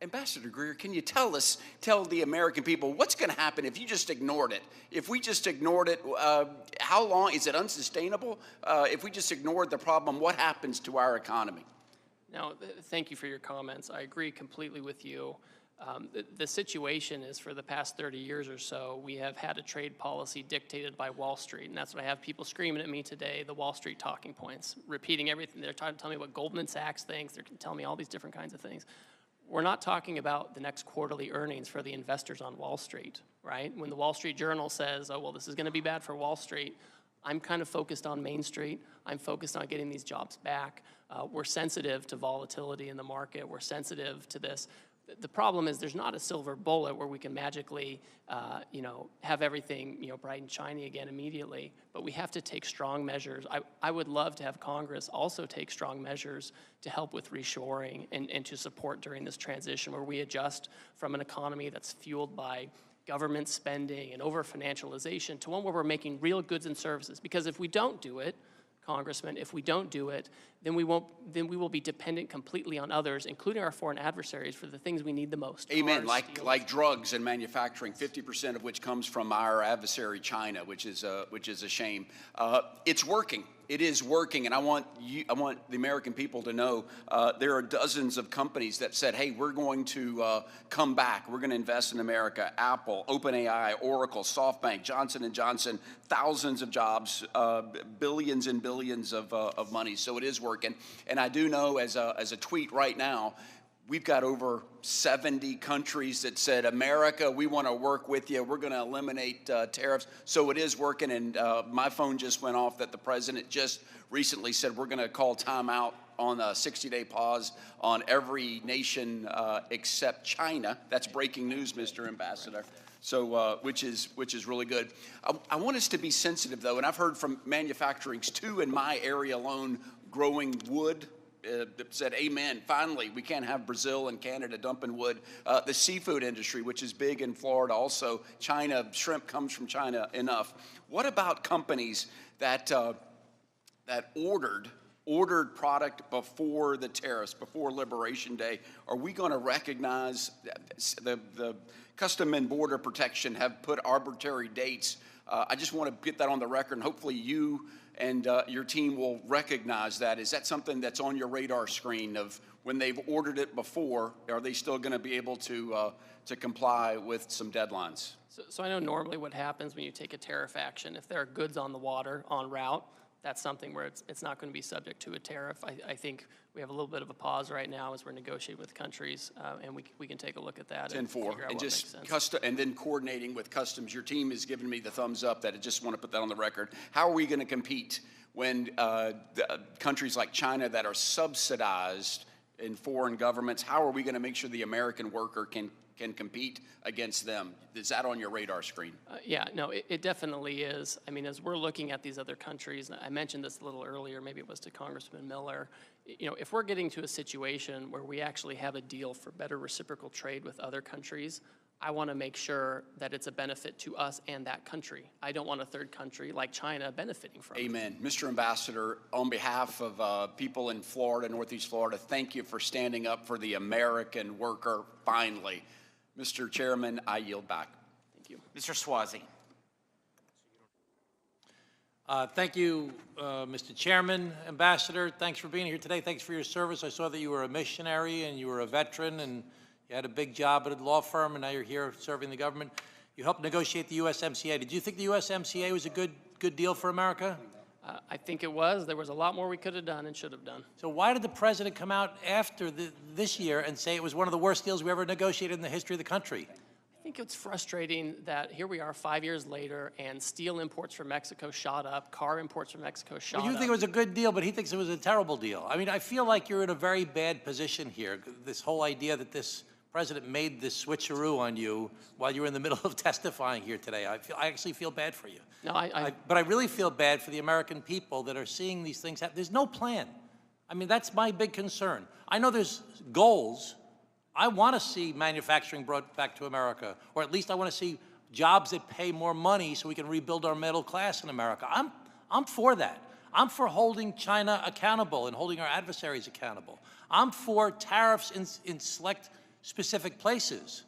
Ambassador Greer, can you tell the American people what's going to happen if you just ignored it? If we just ignored it, how long? Is it unsustainable? If we just ignored the problem, what happens to our economy? Now, thank you for your comments. I agree completely with you. The situation is, for the past 30 years or so, we have had a trade policy dictated by Wall Street, and that's what I have people screaming at me today, the Wall Street talking points, repeating everything. They're trying to tell me what Goldman Sachs thinks. They're telling me all these different kinds of things. We're not talking about the next quarterly earnings for the investors on Wall Street, right? When the Wall Street Journal says, oh, well, this is going to be bad for Wall Street, I'm kind of focused on Main Street. I'm focused on getting these jobs back. We're sensitive to volatility in the market. We're sensitive to this. The problem is there's not a silver bullet where we can magically, have everything, bright and shiny again immediately. But we have to take strong measures. I would love to have Congress also take strong measures to help with reshoring and to support during this transition, where we adjust from an economy that's fueled by government spending and over-financialization to one where we're making real goods and services. Because if we don't do it, Congressman, if we don't do it, then we will be dependent completely on others, including our foreign adversaries, for the things we need the most. Amen. Like drugs and manufacturing, 50% of which comes from our adversary China, which is a shame. It's working. It is working, and I want the American people to know there are dozens of companies that said, hey, we're going to come back. We're going to invest in America. Apple, OpenAI, Oracle, SoftBank, Johnson & Johnson, thousands of jobs, billions and billions of money. So it is working. And I do know, as a tweet right now, we've got over 70 countries that said, America, we want to work with you. We're going to eliminate tariffs. So it is working, and my phone just went off that the president just recently said we're going to call timeout on a 60-day pause on every nation except China. That's breaking news, Mr. Ambassador. So, which is really good. I want us to be sensitive, though, and I've heard from manufacturings, too, in my area alone, growing wood, that said, amen, finally, we can't have Brazil and Canada dumping wood. The seafood industry, which is big in Florida also, China, shrimp comes from China enough. What about companies that ordered product before the tariffs, before Liberation Day? Are we going to recognize the Custom and Border Protection have put arbitrary dates? I just want to get that on the record, and hopefully you and your team will recognize that. Is that something that's on your radar screen of when they've ordered it before, are they still going to be able to comply with some deadlines? So I know normally what happens when you take a tariff action, if there are goods on the water, en route, that's something where it's not going to be subject to a tariff. I think we have a little bit of a pause right now as we're negotiating with countries, and we can take a look at that. 10-4, and just and then coordinating with customs. Your team has given me the thumbs up that I just want to put that on the record. How are we going to compete when countries like China that are subsidized in foreign governments, how are we going to make sure the American worker can compete against them? Is that on your radar screen? Yeah, no, it definitely is. I mean, as we're looking at these other countries, I mentioned this a little earlier, maybe it was to Congressman Miller, if we're getting to a situation where we actually have a deal for better reciprocal trade with other countries, I want to make sure that it's a benefit to us and that country. I don't want a third country like China benefiting from it. Amen. Mr. Ambassador, on behalf of people in Florida, Northeast Florida, thank you for standing up for the American worker finally. Mr. Chairman, I yield back. Thank you. Mr. Swazi. Thank you, Mr. Chairman. Ambassador, thanks for being here today. Thanks for your service. I saw that you were a missionary and you were a veteran and you You had a big job at a law firm, and now you're here serving the government. You helped negotiate the USMCA. Did you think the USMCA was a good deal for America? I think it was. There was a lot more we could have done and should have done. So why did the president come out after this year and say it was one of the worst deals we ever negotiated in the history of the country? I think it's frustrating that here we are 5 years later and steel imports from Mexico shot up, car imports from Mexico shot up. Well, you think it was a good deal, but he thinks it was a terrible deal. I mean, I feel like you're in a very bad position here. This whole idea that this president made this switcheroo on you while you were in the middle of testifying here today. I actually feel bad for you. No, but I really feel bad for the American people that are seeing these things happen. There's no plan. I mean, that's my big concern. I know there's goals. I want to see manufacturing brought back to America, or at least I want to see jobs that pay more money so we can rebuild our middle class in America. I'm for that. I'm for holding China accountable and holding our adversaries accountable. I'm for tariffs in select specific places.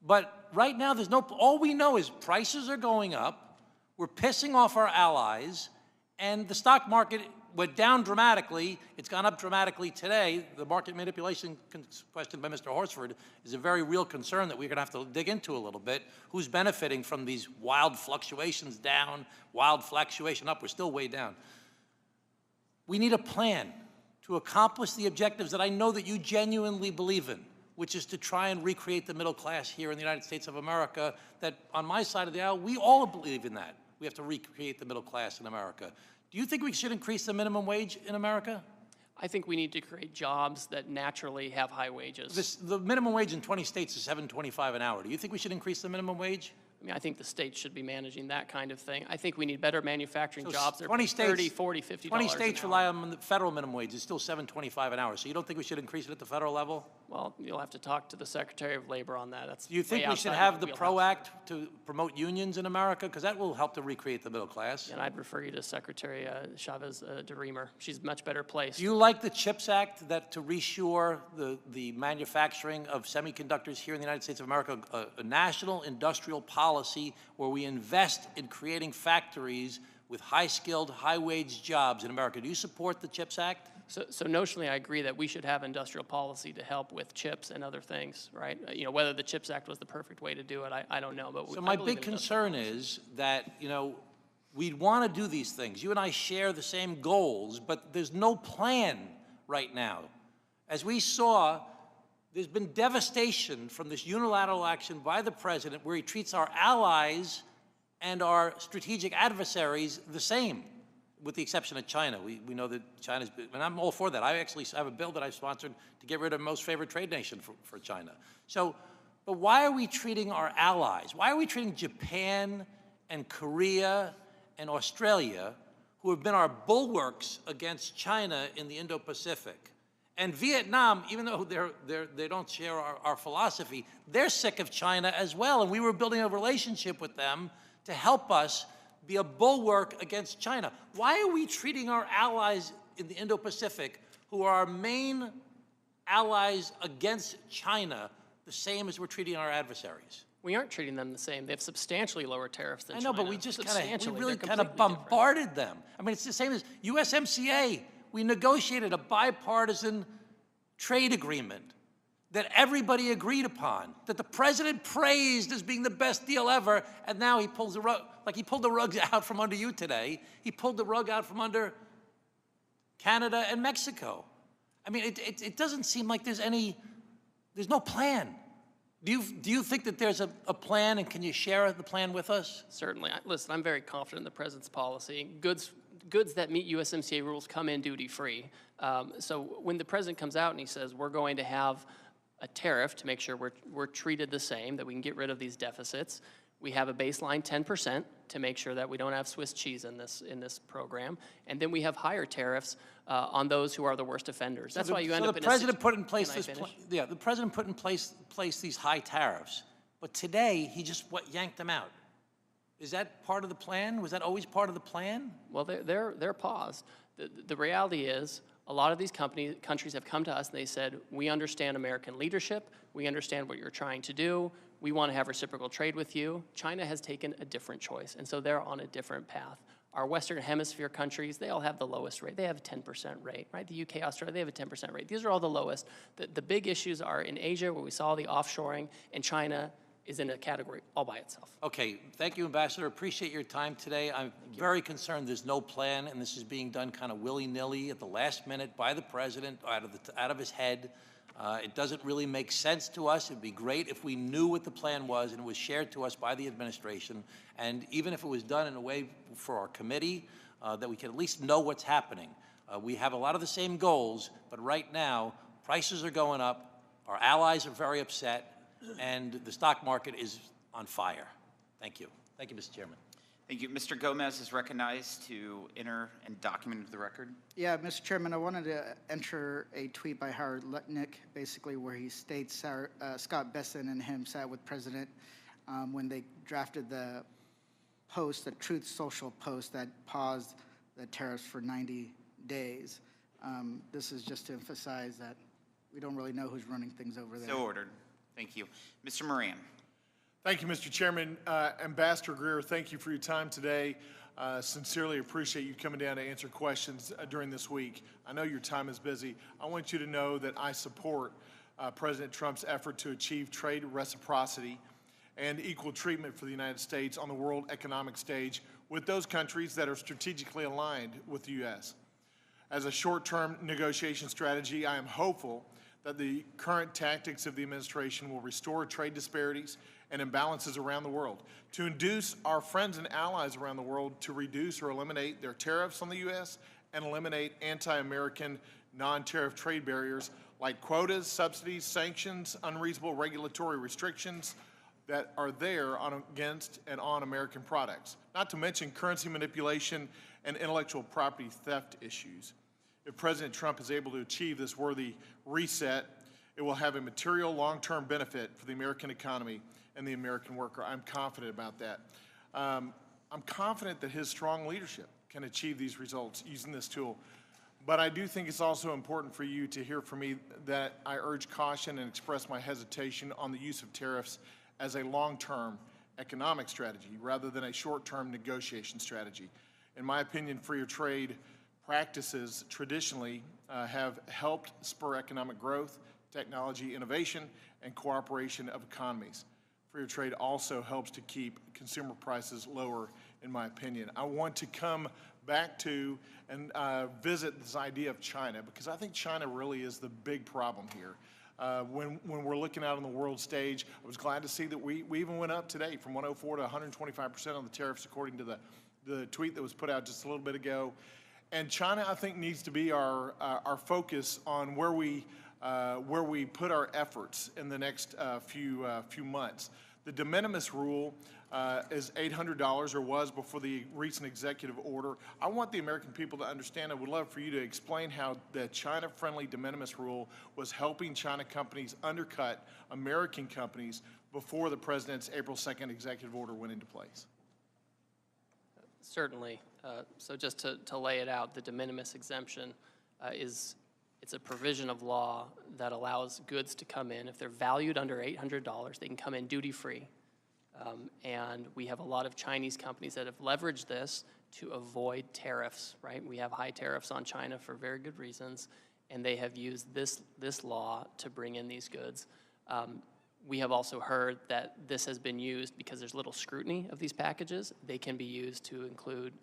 But right now, all we know is prices are going up, we're pissing off our allies, and the stock market went down dramatically. It's gone up dramatically today. The market manipulation question by Mr. Horsford is a very real concern that we're going to have to dig into a little bit. Who's benefiting from these wild fluctuations down, wild fluctuation up? We're still way down. We need a plan to accomplish the objectives that I know that you genuinely believe in, which is to try and recreate the middle class here in the United States of America, that on my side of the aisle, we all believe in that. We have to recreate the middle class in America. Do you think we should increase the minimum wage in America? I think we need to create jobs that naturally have high wages. The minimum wage in 20 states is $7.25 an hour. Do you think we should increase the minimum wage? I mean, I think the states should be managing that kind of thing. I think we need better manufacturing So jobs that are 20 states, $30, $40, $50 20 states an hour. rely on the federal minimum wage. It's still $7.25 an hour. So you don't think we should increase it at the federal level? Well, you'll have to talk to the Secretary of Labor on that. That's Do you think way we should outside have my the wheelhouse. PRO Act to promote unions in America? Because that will help to recreate the middle class. And I'd refer you to Secretary Chavez DeRemer. She's much better placed. Do you like the CHIPS Act that to reshore the manufacturing of semiconductors here in the United States of America, a national industrial policy where we invest in creating factories with high-skilled, high-wage jobs in America? Do you support the CHIPS Act? So notionally, I agree that we should have industrial policy to help with chips and other things, right? You know, whether the CHIPS Act was the perfect way to do it, I don't know. But So my big concern is that, you know, we want to do these things. You and I share the same goals, but there's no plan right now. As we saw, there's been devastation from this unilateral action by the president where he treats our allies and our strategic adversaries the same, with the exception of China. We know that China's, and I'm all for that. I actually have a bill that I've sponsored to get rid of most favored trade nation for China. So, but why are we treating our allies? Why are we treating Japan and Korea and Australia, who have been our bulwarks against China in the Indo-Pacific? And Vietnam, even though they don't share our philosophy, they're sick of China as well. And we were building a relationship with them to help us be a bulwark against China. Why are we treating our allies in the Indo-Pacific, who are our main allies against China, the same as we're treating our adversaries? We aren't treating them the same. They have substantially lower tariffs than I know, China. but we just Substantially. we really They're kind of completely bombarded them. I mean, it's the same as USMCA. We negotiated a bipartisan trade agreement that everybody agreed upon, that the president praised as being the best deal ever, and now he pulls the rug, like he pulled the rug out from under you today. He pulled the rug out from under Canada and Mexico. I mean, it doesn't seem like there's no plan. Do you think that there's a plan, and can you share the plan with us? Certainly. Listen, I'm very confident in the president's policy. Goods that meet USMCA rules come in duty-free. So when the president comes out and he says, we're going to have a tariff to make sure we're treated the same, that we can get rid of these deficits. We have a baseline 10% to make sure that we don't have Swiss cheese in this program. And then we have higher tariffs on those who are the worst offenders. That's why you end up in the president put in place the president put in place these high tariffs. But today, he just yanked them out. Is that part of the plan? Was that always part of the plan? Well, they're paused. The reality is, a lot of these countries have come to us and they said, we understand American leadership, we understand what you're trying to do, we want to have reciprocal trade with you. China has taken a different choice, and so they're on a different path. Our Western Hemisphere countries, they all have the lowest rate. They have a 10% rate, right? The UK, Australia, they have a 10% rate. These are all the lowest. The big issues are in Asia, where we saw the offshoring, and China is in a category all by itself. Okay, thank you, Ambassador. Appreciate your time today. I'm very concerned there's no plan, and this is being done kind of willy-nilly at the last minute by the president, out of his head. It doesn't really make sense to us. It'd be great if we knew what the plan was and it was shared to us by the administration, and even if it was done in a way for our committee, that we can at least know what's happening. We have a lot of the same goals, but right now, prices are going up, our allies are very upset, and the stock market is on fire. Thank you. Thank you, Mr. Chairman. Thank you. Mr. Gomez is recognized to enter and document into the record. Yeah, Mr. Chairman, I wanted to enter a tweet by Howard Lutnick, basically where he states Scott Besson and him sat with President when they drafted the post, the Truth Social post that paused the tariffs for 90 days. This is just to emphasize that we don't really know who's running things over there. So ordered. Thank you. Mr. Moran. Thank you, Mr. Chairman. Ambassador Greer, thank you for your time today. Sincerely appreciate you coming down to answer questions during this week. I know your time is busy. I want you to know that I support President Trump's effort to achieve trade reciprocity and equal treatment for the United States on the world economic stage with those countries that are strategically aligned with the U.S. As a short-term negotiation strategy, I am hopeful that the current tactics of the administration will restore trade disparities and imbalances around the world, to induce our friends and allies around the world to reduce or eliminate their tariffs on the U.S. and eliminate anti-American non-tariff trade barriers like quotas, subsidies, sanctions, unreasonable regulatory restrictions that are there against and on American products, not to mention currency manipulation and intellectual property theft issues. If President Trump is able to achieve this worthy reset, it will have a material long-term benefit for the American economy and the American worker. I'm confident about that. I'm confident that his strong leadership can achieve these results using this tool. But I do think it's also important for you to hear from me that I urge caution and express my hesitation on the use of tariffs as a long-term economic strategy rather than a short-term negotiation strategy. In my opinion, freer trade practices traditionally have helped spur economic growth, technology innovation, and cooperation of economies. Freer trade also helps to keep consumer prices lower, in my opinion. I want to come back to and visit this idea of China, because I think China really is the big problem here. When we're looking out on the world stage, I was glad to see that we even went up today from 104 to 125% on the tariffs, according to the tweet that was put out just a little bit ago. And China, I think, needs to be our focus on where we put our efforts in the next few months. The de minimis rule is $800, or was before the recent executive order. I want the American people to understand. I would love for you to explain how the China-friendly de minimis rule was helping China companies undercut American companies before the president's April 2nd executive order went into place. Certainly. So just to lay it out, the de minimis exemption it's a provision of law that allows goods to come in. If they're valued under $800, they can come in duty-free. And we have a lot of Chinese companies that have leveraged this to avoid tariffs, right? We have high tariffs on China for very good reasons, and they have used this law to bring in these goods. We have also heard that this has been used because there's little scrutiny of these packages. They can be used to include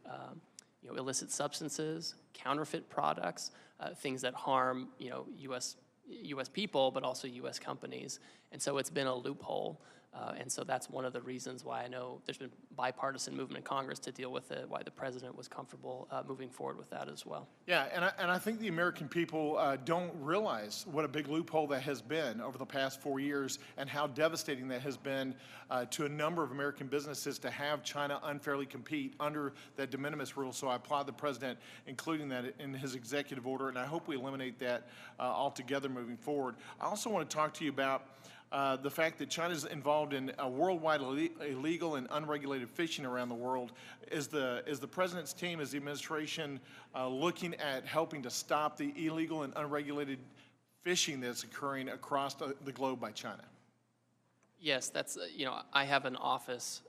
illicit substances, counterfeit products, things that harm U.S. people, but also U.S. companies. And so it's been a loophole. And so that's one of the reasons why I know there's been bipartisan movement in Congress to deal with it, why the president was comfortable moving forward with that as well. Yeah, and I think the American people don't realize what a big loophole that has been over the past 4 years and how devastating that has been to a number of American businesses to have China unfairly compete under that de minimis rule. So I applaud the president including that in his executive order, and I hope we eliminate that altogether moving forward. I also want to talk to you about the fact that China is involved in worldwide illegal and unregulated fishing around the world. Is the president's team, is the administration looking at helping to stop the illegal and unregulated fishing that's occurring across the globe by China? Yes, that's I have an office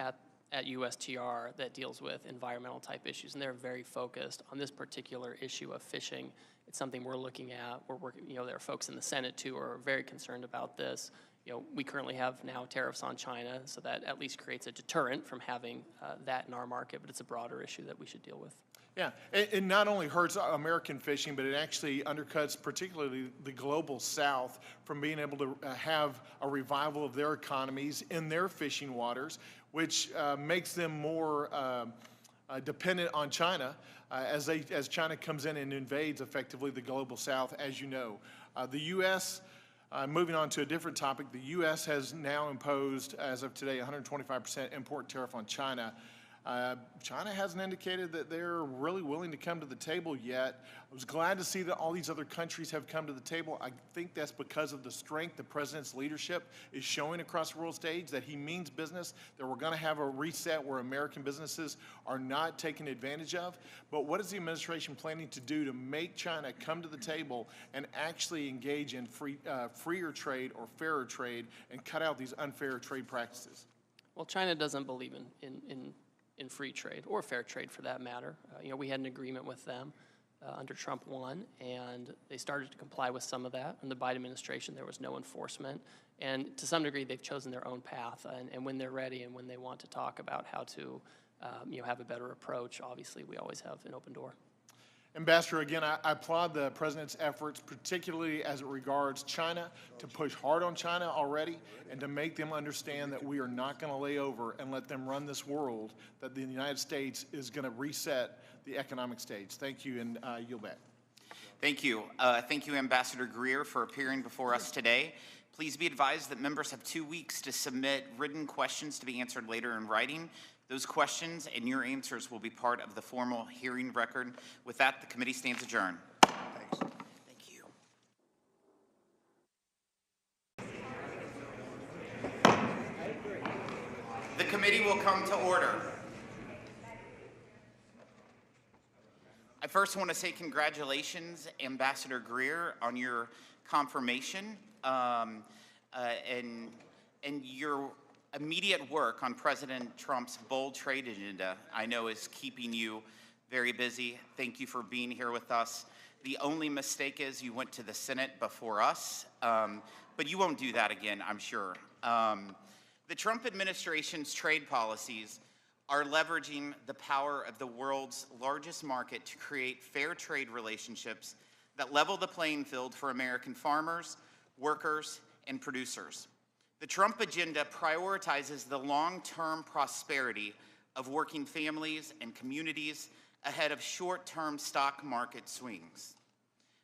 at at USTR that deals with environmental type issues, and they're very focused on this particular issue of fishing. It's something we're looking at. We're working, there are folks in the Senate too who are very concerned about this. We currently have now tariffs on China, so that at least creates a deterrent from having that in our market, but it's a broader issue that we should deal with. Yeah, it not only hurts American fishing, but it actually undercuts particularly the global South from being able to have a revival of their economies in their fishing waters, which makes them more dependent on China as China comes in and invades effectively the global South, as you know. The U.S., moving on to a different topic, the U.S. has now imposed, as of today, 125% import tariff on China. China hasn't indicated that they're really willing to come to the table yet. I was glad to see that all these other countries have come to the table. I think that's because of the strength the president's leadership is showing across the world stage, that he means business, that we're going to have a reset where American businesses are not taken advantage of. But what is the administration planning to do to make China come to the table and actually engage in freer trade or fairer trade and cut out these unfair trade practices? Well, China doesn't believe in free trade or fair trade for that matter. We had an agreement with them under Trump 1, and they started to comply with some of that. In the Biden administration, there was no enforcement. And to some degree, they've chosen their own path. And when they're ready and when they want to talk about how to have a better approach, obviously, we always have an open door. Ambassador, again, I applaud the president's efforts, particularly as it regards China, to push hard on China already and to make them understand that we are not going to lay over and let them run this world, that the United States is going to reset the economic stage. Thank you, and yield back. Thank you. Thank you, Ambassador Greer, for appearing before us today. Please be advised that members have 2 weeks to submit written questions to be answered later in writing. Those questions and your answers will be part of the formal hearing record. With that, the committee stands adjourned. Thanks. Thank you. The committee will come to order. I first want to say congratulations, Ambassador Greer, on your confirmation and your immediate work on President Trump's bold trade agenda, I know, is keeping you very busy. Thank you for being here with us. The only mistake is you went to the Senate before us, but you won't do that again, I'm sure. The Trump administration's trade policies are leveraging the power of the world's largest market to create fair trade relationships that level the playing field for American farmers, workers, and producers. The Trump agenda prioritizes the long-term prosperity of working families and communities ahead of short-term stock market swings.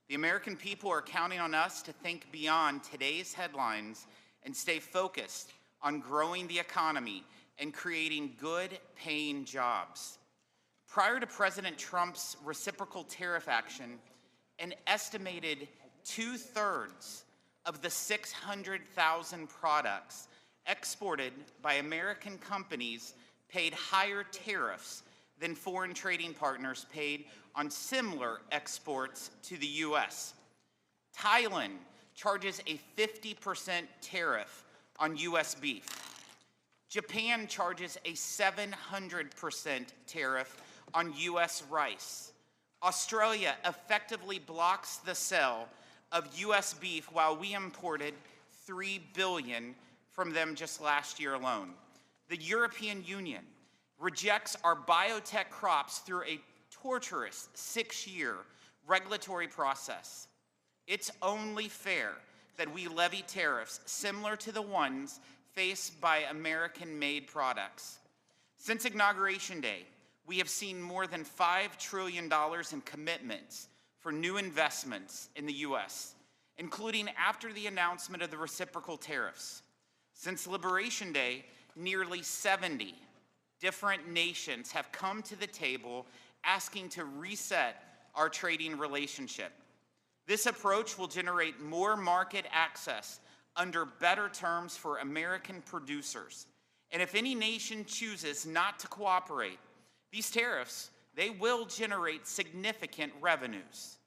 The American people are counting on us to think beyond today's headlines and stay focused on growing the economy and creating good-paying jobs. Prior to President Trump's reciprocal tariff action, an estimated 2/3 of the 600,000 products exported by American companies paid higher tariffs than foreign trading partners paid on similar exports to the U.S. Thailand charges a 50% tariff on U.S. beef. Japan charges a 700% tariff on U.S. rice. Australia effectively blocks the sale of U.S. beef while we imported $3 billion from them just last year alone. The European Union rejects our biotech crops through a torturous 6-year regulatory process. It's only fair that we levy tariffs similar to the ones faced by American-made products. Since Inauguration Day, we have seen more than $5 trillion in commitments for new investments in the U.S., including after the announcement of the reciprocal tariffs. Since Liberation Day, nearly 70 different nations have come to the table asking to reset our trading relationship. This approach will generate more market access under better terms for American producers. And if any nation chooses not to cooperate, these tariffs, they will generate significant revenues.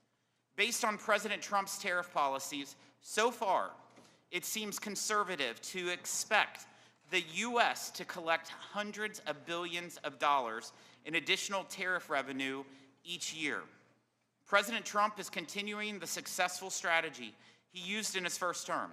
Based on President Trump's tariff policies, so far, it seems conservative to expect the U.S. to collect hundreds of billions of dollars in additional tariff revenue each year. President Trump is continuing the successful strategy he used in his first term.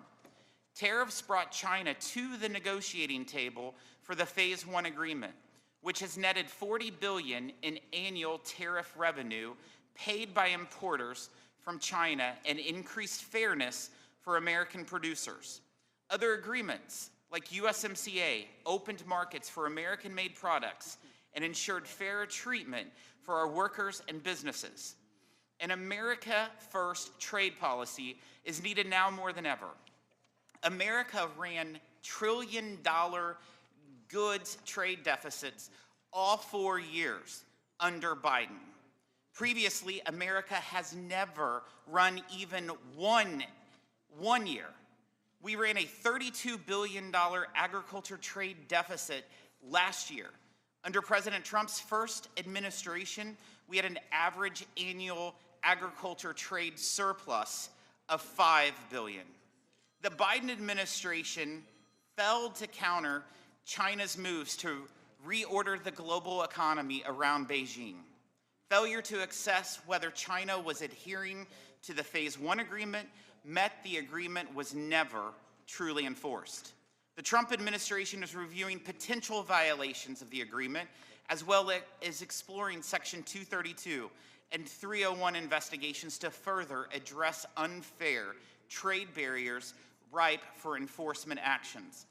Tariffs brought China to the negotiating table for the Phase 1 agreement, which has netted $40 billion in annual tariff revenue paid by importers from China and increased fairness for American producers. Other agreements, like USMCA, opened markets for American-made products and ensured fairer treatment for our workers and businesses. An America First trade policy is needed now more than ever. America ran trillion-dollar goods trade deficits all 4 years under Biden. Previously, America has never run even one year. We ran a $32 billion agriculture trade deficit last year. Under President Trump's first administration, we had an average annual agriculture trade surplus of $5 billion. The Biden administration failed to counter China's moves to reorder the global economy around Beijing. Failure to assess whether China was adhering to the Phase 1 agreement meant the agreement was never truly enforced. The Trump administration is reviewing potential violations of the agreement, as well as exploring Section 232 and 301 investigations to further address unfair trade barriers ripe for enforcement actions.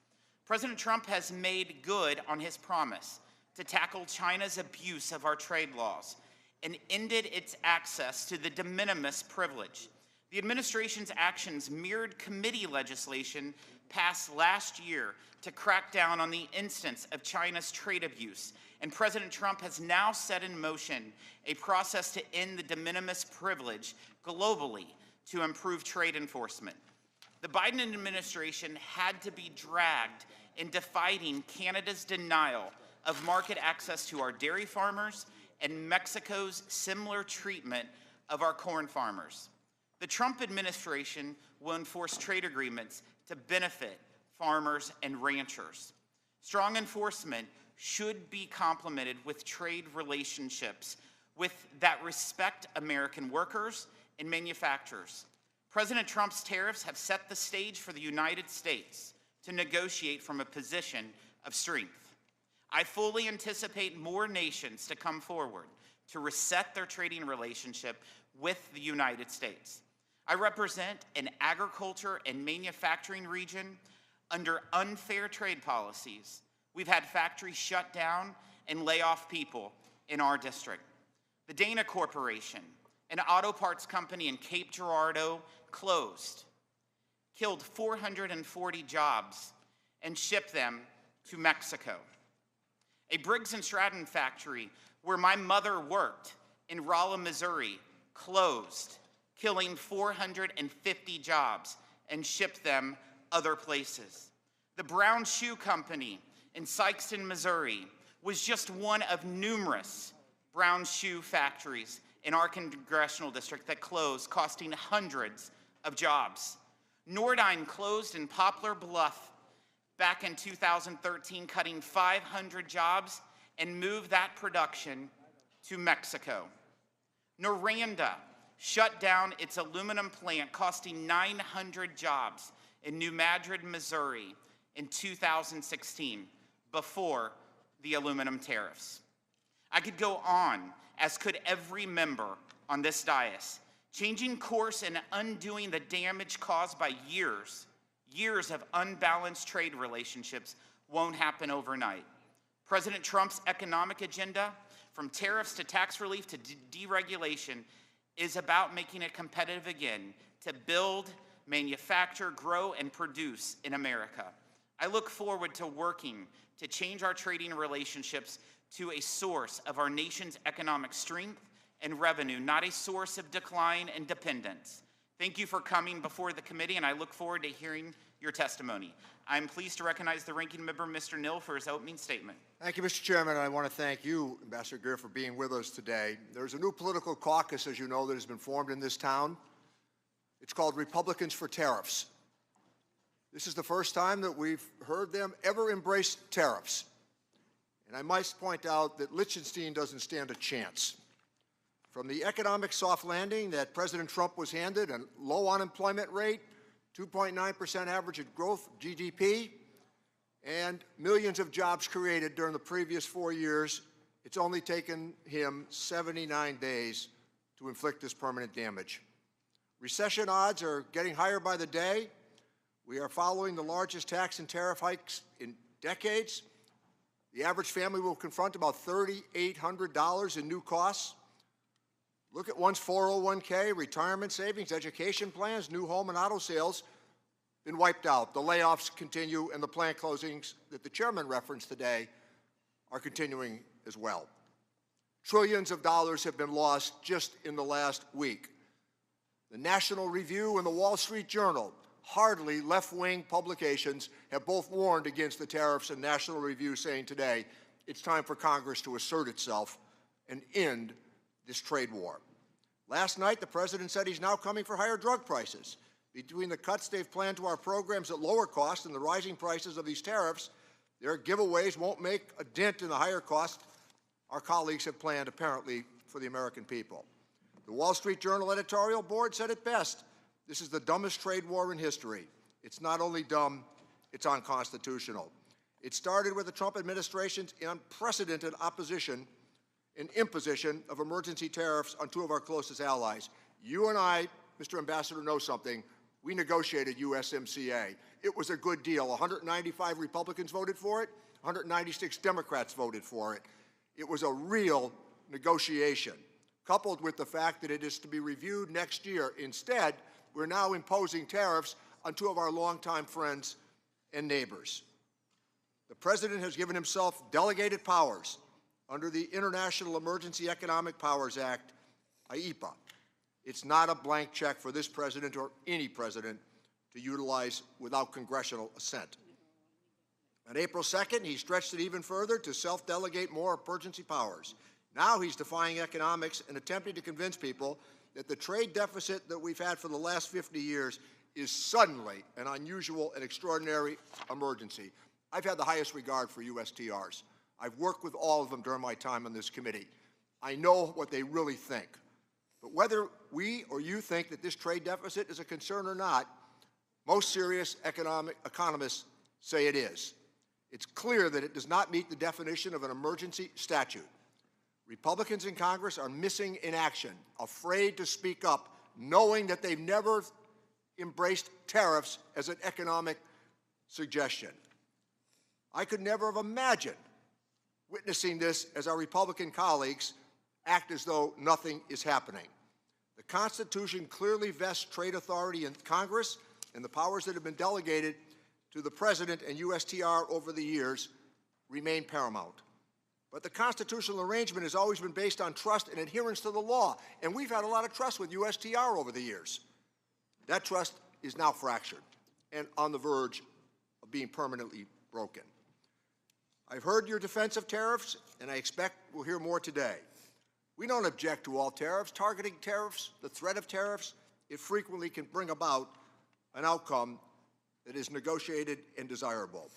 President Trump has made good on his promise to tackle China's abuse of our trade laws and ended its access to the de minimis privilege. The administration's actions mirrored committee legislation passed last year to crack down on the instance of China's trade abuse, and President Trump has now set in motion a process to end the de minimis privilege globally to improve trade enforcement. The Biden administration had to be dragged into fighting Canada's denial of market access to our dairy farmers and Mexico's similar treatment of our corn farmers. The Trump administration will enforce trade agreements to benefit farmers and ranchers. Strong enforcement should be complemented with trade relationships that respect American workers and manufacturers. President Trump's tariffs have set the stage for the United States to negotiate from a position of strength. I fully anticipate more nations to come forward to reset their trading relationship with the United States. I represent an agriculture and manufacturing region under unfair trade policies. We've had factories shut down and lay off people in our district. The Dana Corporation, an auto parts company in Cape Girardeau, closed, killed 440 jobs, and shipped them to Mexico. A Briggs & Stratton factory where my mother worked in Rolla, Missouri, closed, killing 450 jobs, and shipped them other places. The Brown Shoe Company in Sikeston, Missouri, was just one of numerous Brown Shoe factories in our congressional district that closed, costing hundreds of jobs. Nordine closed in Poplar Bluff back in 2013, cutting 500 jobs and moved that production to Mexico. Noranda shut down its aluminum plant, costing 900 jobs in New Madrid, Missouri in 2016, before the aluminum tariffs. I could go on, as could every member on this dais, changing course and undoing the damage caused by years of unbalanced trade relationships won't happen overnight. President Trump's economic agenda, from tariffs to tax relief to deregulation, is about making it competitive again to build, manufacture, grow, and produce in America. I look forward to working to change our trading relationships to a source of our nation's economic strength and revenue, not a source of decline and dependence. Thank you for coming before the committee, and I look forward to hearing your testimony. I'm pleased to recognize the ranking member, Mr. Nill, for his opening statement. Thank you, Mr. Chairman, and I want to thank you, Ambassador Greer, for being with us today. There's a new political caucus, as you know, that has been formed in this town. It's called Republicans for Tariffs. This is the first time that we've heard them ever embrace tariffs. And I must point out that Liechtenstein doesn't stand a chance. From the economic soft landing that President Trump was handed, a low unemployment rate, 2.9% average growth of GDP, and millions of jobs created during the previous 4 years, it's only taken him 79 days to inflict this permanent damage. Recession odds are getting higher by the day. We are following the largest tax and tariff hikes in decades. The average family will confront about $3,800 in new costs. Look at one's 401k, retirement savings, education plans, new home and auto sales been wiped out. The layoffs continue, and the plant closings that the chairman referenced today are continuing as well. Trillions of dollars have been lost just in the last week. The National Review and the Wall Street Journal, hardly left-wing publications, have both warned against the tariffs, and National Review saying today it's time for Congress to assert itself and end this trade war. Last night, the president said he's now coming for higher drug prices. Between the cuts they've planned to our programs at lower cost and the rising prices of these tariffs, their giveaways won't make a dent in the higher cost our colleagues have planned, apparently, for the American people. The Wall Street Journal editorial board said it best. This is the dumbest trade war in history. It's not only dumb, it's unconstitutional. It started with the Trump administration's unprecedented opposition and imposition of emergency tariffs on two of our closest allies. You and I, Mr. Ambassador, know something. We negotiated USMCA. It was a good deal. 195 Republicans voted for it. 196 Democrats voted for it. It was a real negotiation, coupled with the fact that it is to be reviewed next year. Instead, we're now imposing tariffs on two of our longtime friends and neighbors. The president has given himself delegated powers under the International Emergency Economic Powers Act, IEPA. It's not a blank check for this president or any president to utilize without congressional assent. On April 2nd, he stretched it even further to self-delegate more emergency powers. Now he's defying economics and attempting to convince people that the trade deficit that we've had for the last 50 years is suddenly an unusual and extraordinary emergency. I've had the highest regard for USTRs. I've worked with all of them during my time on this committee. I know what they really think. But whether we or you think that this trade deficit is a concern or not, most serious economists say it is. It's clear that it does not meet the definition of an emergency statute. Republicans in Congress are missing in action, afraid to speak up, knowing that they've never embraced tariffs as an economic suggestion. I could never have imagined witnessing this as our Republican colleagues act as though nothing is happening. The Constitution clearly vests trade authority in Congress, and the powers that have been delegated to the President and USTR over the years remain paramount. But the constitutional arrangement has always been based on trust and adherence to the law, and we've had a lot of trust with USTR over the years. That trust is now fractured and on the verge of being permanently broken. I've heard your defense of tariffs, and I expect we'll hear more today. We don't object to all tariffs. Targeting tariffs, the threat of tariffs, it frequently can bring about an outcome that is negotiated and desirable.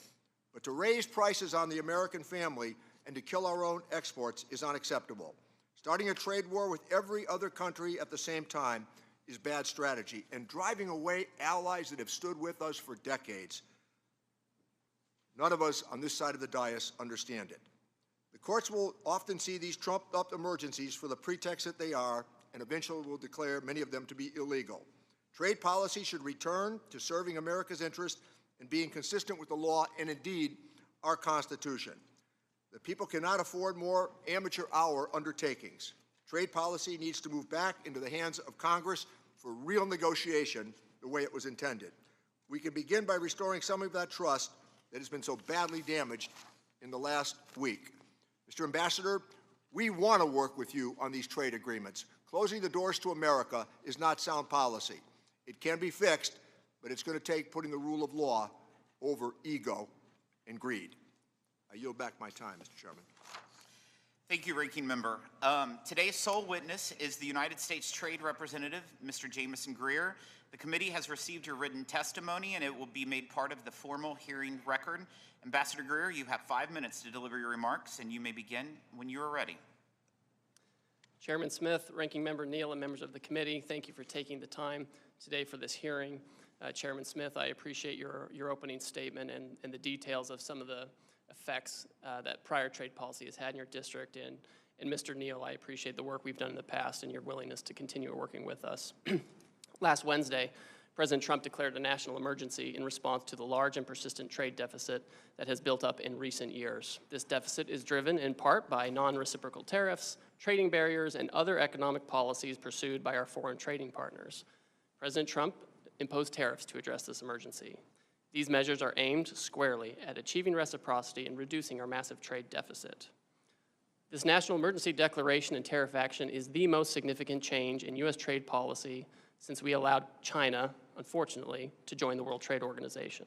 But to raise prices on the American family and to kill our own exports is unacceptable. Starting a trade war with every other country at the same time is bad strategy, and driving away allies that have stood with us for decades. None of us on this side of the dais understand it. The courts will often see these trumped-up emergencies for the pretext that they are, and eventually will declare many of them to be illegal. Trade policy should return to serving America's interest and being consistent with the law and, indeed, our Constitution. The people cannot afford more amateur hour undertakings. Trade policy needs to move back into the hands of Congress for real negotiation the way it was intended. We can begin by restoring some of that trust that has been so badly damaged in the last week. Mr. Ambassador, we want to work with you on these trade agreements. Closing the doors to America is not sound policy. It can be fixed, but it's going to take putting the rule of law over ego and greed. I yield back my time, Mr. Chairman. Thank you, Ranking Member. Today's sole witness is the United States Trade Representative, Mr. Jamison Greer. The committee has received your written testimony, and it will be made part of the formal hearing record. Ambassador Greer, you have 5 minutes to deliver your remarks, and you may begin when you are ready. Chairman Smith, Ranking Member Neal, and members of the committee, thank you for taking the time today for this hearing. Chairman Smith, I appreciate your opening statement and the details of some of the effects that prior trade policy has had in your district. And Mr. Neal, I appreciate the work we've done in the past and your willingness to continue working with us. Last Wednesday, President Trump declared a national emergency in response to the large and persistent trade deficit that has built up in recent years. This deficit is driven in part by non-reciprocal tariffs, trading barriers, and other economic policies pursued by our foreign trading partners. President Trump imposed tariffs to address this emergency. These measures are aimed squarely at achieving reciprocity and reducing our massive trade deficit. This national emergency declaration and tariff action is the most significant change in U.S. trade policy since we allowed China, unfortunately, to join the World Trade Organization.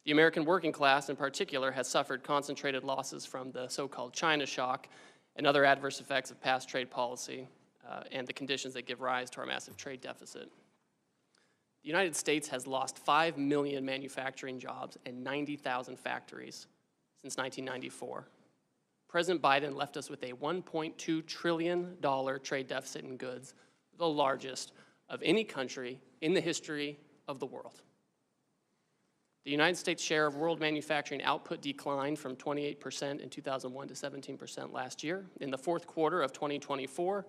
The American working class, in particular, has suffered concentrated losses from the so-called China shock and other adverse effects of past trade policy and the conditions that give rise to our massive trade deficit. The United States has lost 5 million manufacturing jobs and 90,000 factories since 1994. President Biden left us with a $1.2 trillion trade deficit in goods, the largest of any country in the history of the world. The United States share of world manufacturing output declined from 28% in 2001 to 17% last year. In the fourth quarter of 2024,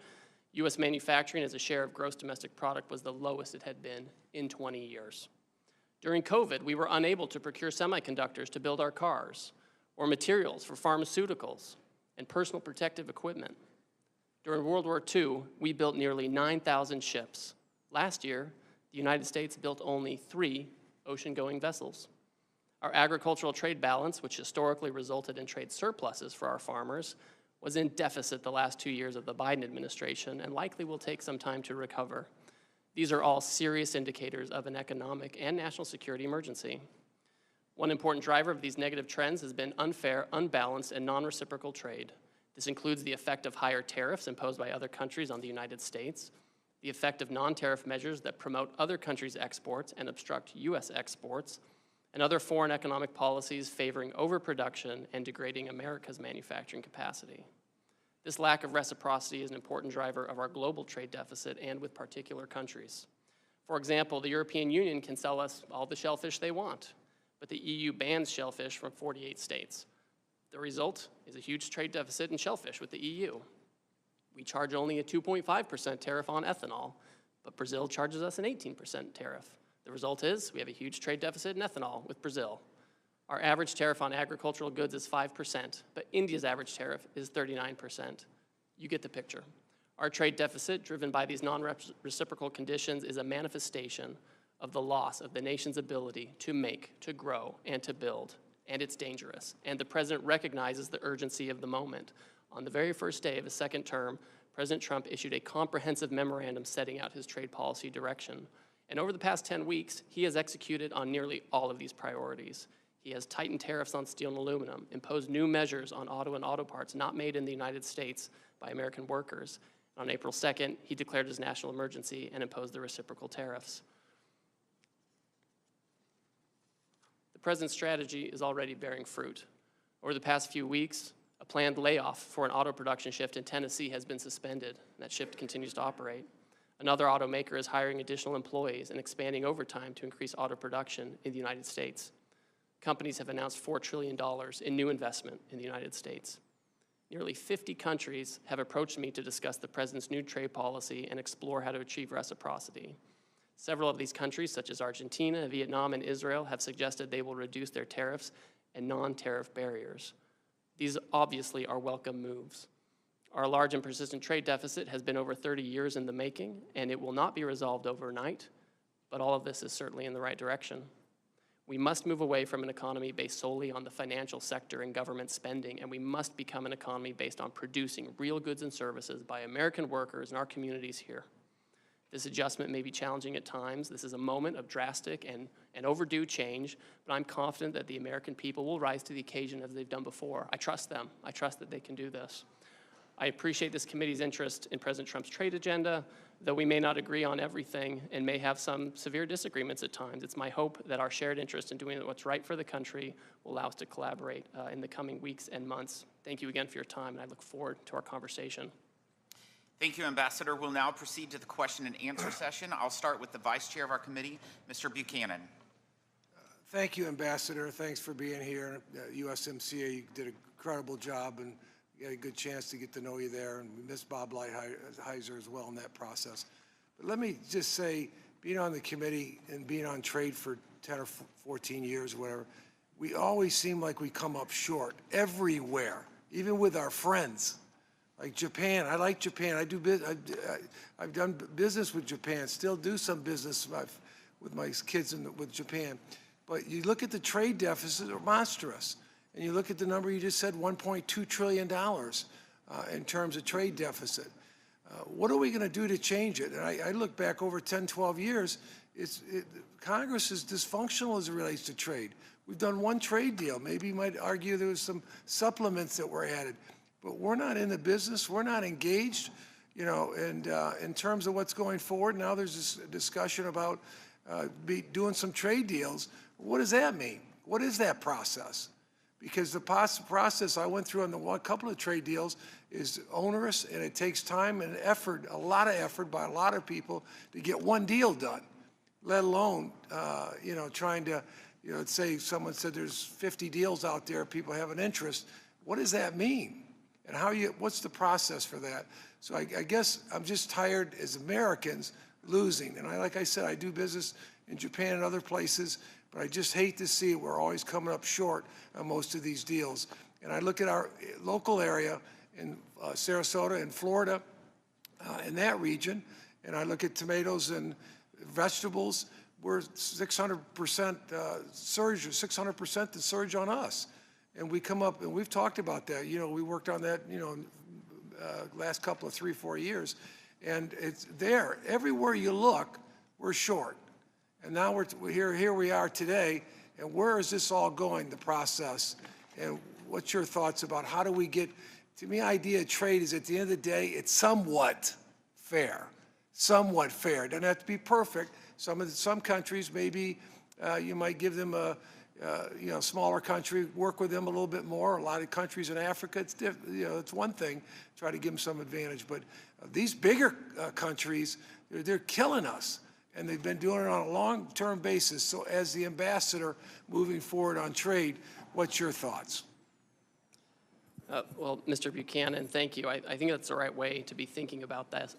U.S. manufacturing as a share of gross domestic product was the lowest it had been in 20 years. During COVID, we were unable to procure semiconductors to build our cars or materials for pharmaceuticals and personal protective equipment. During World War II, we built nearly 9,000 ships. Last year, the United States built only 3 ocean-going vessels. Our agricultural trade balance, which historically resulted in trade surpluses for our farmers, was in deficit the last 2 years of the Biden administration and likely will take some time to recover. These are all serious indicators of an economic and national security emergency. One important driver of these negative trends has been unfair, unbalanced, and non-reciprocal trade. This includes the effect of higher tariffs imposed by other countries on the United States, the effect of non-tariff measures that promote other countries' exports and obstruct U.S. exports, and other foreign economic policies favoring overproduction and degrading America's manufacturing capacity. This lack of reciprocity is an important driver of our global trade deficit and with particular countries. For example, the European Union can sell us all the shellfish they want, but the EU bans shellfish from 48 states. The result is a huge trade deficit in shellfish with the EU. We charge only a 2.5% tariff on ethanol, but Brazil charges us an 18% tariff. The result is we have a huge trade deficit in ethanol with Brazil. Our average tariff on agricultural goods is 5%, but India's average tariff is 39%. You get the picture. Our trade deficit, driven by these non-reciprocal conditions, is a manifestation of the loss of the nation's ability to make, to grow, and to build. And it's dangerous. And the president recognizes the urgency of the moment. On the very first day of his second term, President Trump issued a comprehensive memorandum setting out his trade policy direction. And over the past 10 weeks, he has executed on nearly all of these priorities. He has tightened tariffs on steel and aluminum, imposed new measures on auto and auto parts not made in the United States by American workers. On April 2nd, he declared his national emergency and imposed the reciprocal tariffs. The president's strategy is already bearing fruit. Over the past few weeks, a planned layoff for an auto production shift in Tennessee has been suspended, and that shift continues to operate. Another automaker is hiring additional employees and expanding overtime to increase auto production in the United States. Companies have announced $4 trillion in new investment in the United States. Nearly 50 countries have approached me to discuss the president's new trade policy and explore how to achieve reciprocity. Several of these countries, such as Argentina, Vietnam, and Israel, have suggested they will reduce their tariffs and non-tariff barriers. These obviously are welcome moves. Our large and persistent trade deficit has been over 30 years in the making, and it will not be resolved overnight, but all of this is certainly in the right direction. We must move away from an economy based solely on the financial sector and government spending, and we must become an economy based on producing real goods and services by American workers in our communities here. This adjustment may be challenging at times. This is a moment of drastic and overdue change, but I'm confident that the American people will rise to the occasion as they've done before. I trust them. I trust that they can do this. I appreciate this committee's interest in President Trump's trade agenda, though we may not agree on everything and may have some severe disagreements at times. It's my hope that our shared interest in doing what's right for the country will allow us to collaborate in the coming weeks and months. Thank you again for your time, and I look forward to our conversation. Thank you, Ambassador. We'll now proceed to the question and answer session. I'll start with the Vice Chair of our committee, Mr. Buchanan. Thank you, Ambassador. Thanks for being here. USMCA, you did an incredible job, and we had a good chance to get to know you there, and we miss Bob Lighthizer as well in that process. But let me just say, being on the committee and being on trade for 10 or 14 years, or whatever, we always seem like we come up short everywhere, even with our friends. Like Japan, I like Japan. I've done business with Japan, still do some business with my kids with Japan. But you look at the trade deficit, they're monstrous. And you look at the number you just said, $1.2 trillion in terms of trade deficit. What are we going to do to change it? And I look back over 10, 12 years, Congress is dysfunctional as it relates to trade. We've done one trade deal. Maybe you might argue there was some supplements that were added. But we're not in the business. We're not engaged, you know, and in terms of what's going forward. Now there's this discussion about doing some trade deals. What does that mean? What is that process? Because the process I went through on the couple of trade deals is onerous, and it takes time and effort, a lot of effort by a lot of people to get one deal done, let alone, you know, trying to, you know, say someone said there's 50 deals out there, people have an interest. What does that mean? And what's the process for that? So I guess I'm just tired as Americans losing. And like I said, I do business in Japan and other places, but I just hate to see it. We're always coming up short on most of these deals. And I look at our local area in Sarasota and Florida, in that region, and I look at tomatoes and vegetables, we're 600% surge, 600% the surge on us. And we come up, and we've talked about that. You know, we worked on that, you know, last couple of 3-4 years. And it's there. Everywhere you look, we're short. And now here we are today, and where is this all going, the process? And what's your thoughts about how do we get, to me, idea of trade is at the end of the day, it's somewhat fair. Somewhat fair. It doesn't have to be perfect. Some countries, maybe you might give them a, you know, smaller country, work with them a little bit more. A lot of countries in Africa, it's you know, it's one thing, try to give them some advantage. But these bigger countries, they're killing us. And they've been doing it on a long-term basis. So as the ambassador moving forward on trade, what's your thoughts? Well, Mr. Buchanan, thank you. I think that's the right way to be thinking about this.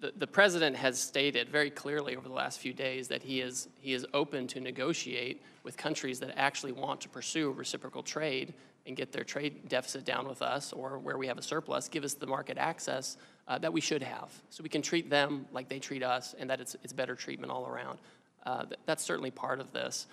The president has stated very clearly over the last few days that he is open to negotiate with countries that actually want to pursue reciprocal trade and get their trade deficit down with us, or where we have a surplus, give us the market access that we should have, so we can treat them like they treat us, and that it's better treatment all around. That's certainly part of this.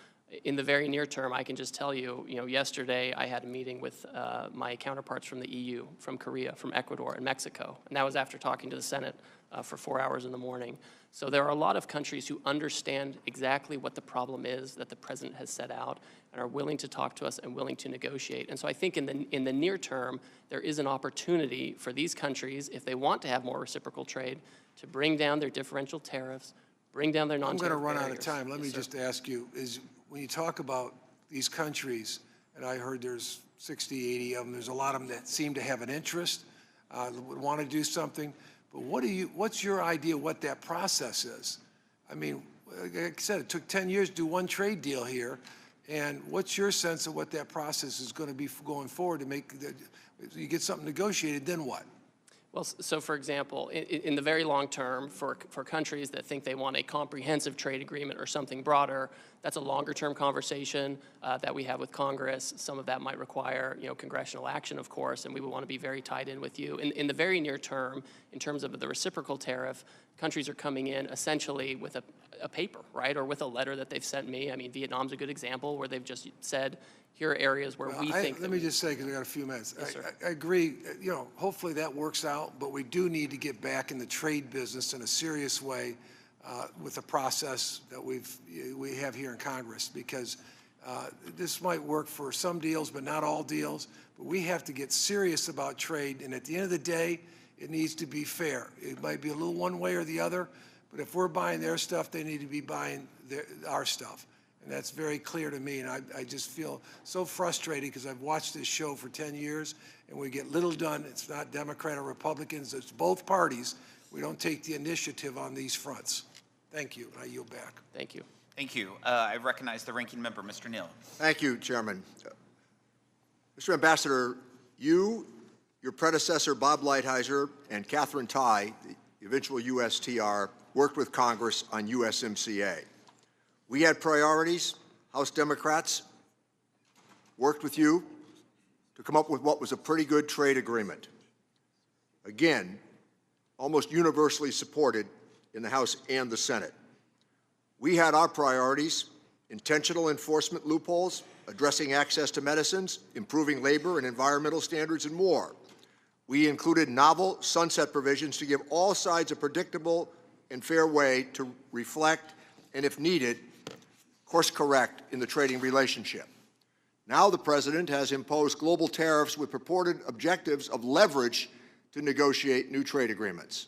In the very near term, I can just tell you, yesterday I had a meeting with my counterparts from the EU, from Korea, from Ecuador, and Mexico, and that was after talking to the Senate for 4 hours in the morning. So there are a lot of countries who understand exactly what the problem is that the president has set out and are willing to talk to us and willing to negotiate. And so I think in the near term, there is an opportunity for these countries, if they want to have more reciprocal trade, to bring down their differential tariffs, bring down their non-tariff I'm going to run barriers. out of time. Let me just ask you, when you talk about these countries, and I heard there's 60, 80 of them, there's a lot of them that seem to have an interest, would want to do something. But what's your idea what that process is? I mean, like I said, it took 10 years to do one trade deal here. And what's your sense of what that process is going to be going forward to make you get something negotiated, then what? Well, so for example, in the very long term, for countries that think they want a comprehensive trade agreement or something broader, that's a longer term conversation that we have with Congress. Some of that might require, congressional action, of course, and we would want to be very tied in with you. In the very near term, in terms of the reciprocal tariff, countries are coming in essentially with a paper, right, or with a letter that they've sent me. I mean, Vietnam's a good example where they've just said, here are areas where we think. Let me just say, because we got a few minutes. Yes, sir. I agree. Hopefully that works out, but we do need to get back in the trade business in a serious way with the process that we have here in Congress, because This might work for some deals, but not all deals. But we have to get serious about trade, and at the end of the day, it needs to be fair. It might be a little one way or the other, but if we're buying their stuff, they need to be buying our stuff. And that's very clear to me, and I just feel so frustrated because I've watched this show for 10 years, and we get little done. It's not Democrat or Republicans, it's both parties. We don't take the initiative on these fronts. Thank you, and I yield back. Thank you. Thank you. I recognize the ranking member, Mr. Neal. Thank you, Chairman. Mr. Ambassador, you, your predecessor, Bob Lighthizer, and Catherine Tai, the eventual USTR, worked with Congress on USMCA. We had priorities. House Democrats worked with you to come up with what was a pretty good trade agreement. Again, almost universally supported in the House and the Senate. We had our priorities: intentional enforcement loopholes, addressing access to medicines, improving labor and environmental standards, and more. We included novel sunset provisions to give all sides a predictable and fair way to reflect and, if needed, course correct in the trading relationship. Now the President has imposed global tariffs with purported objectives of leverage to negotiate new trade agreements.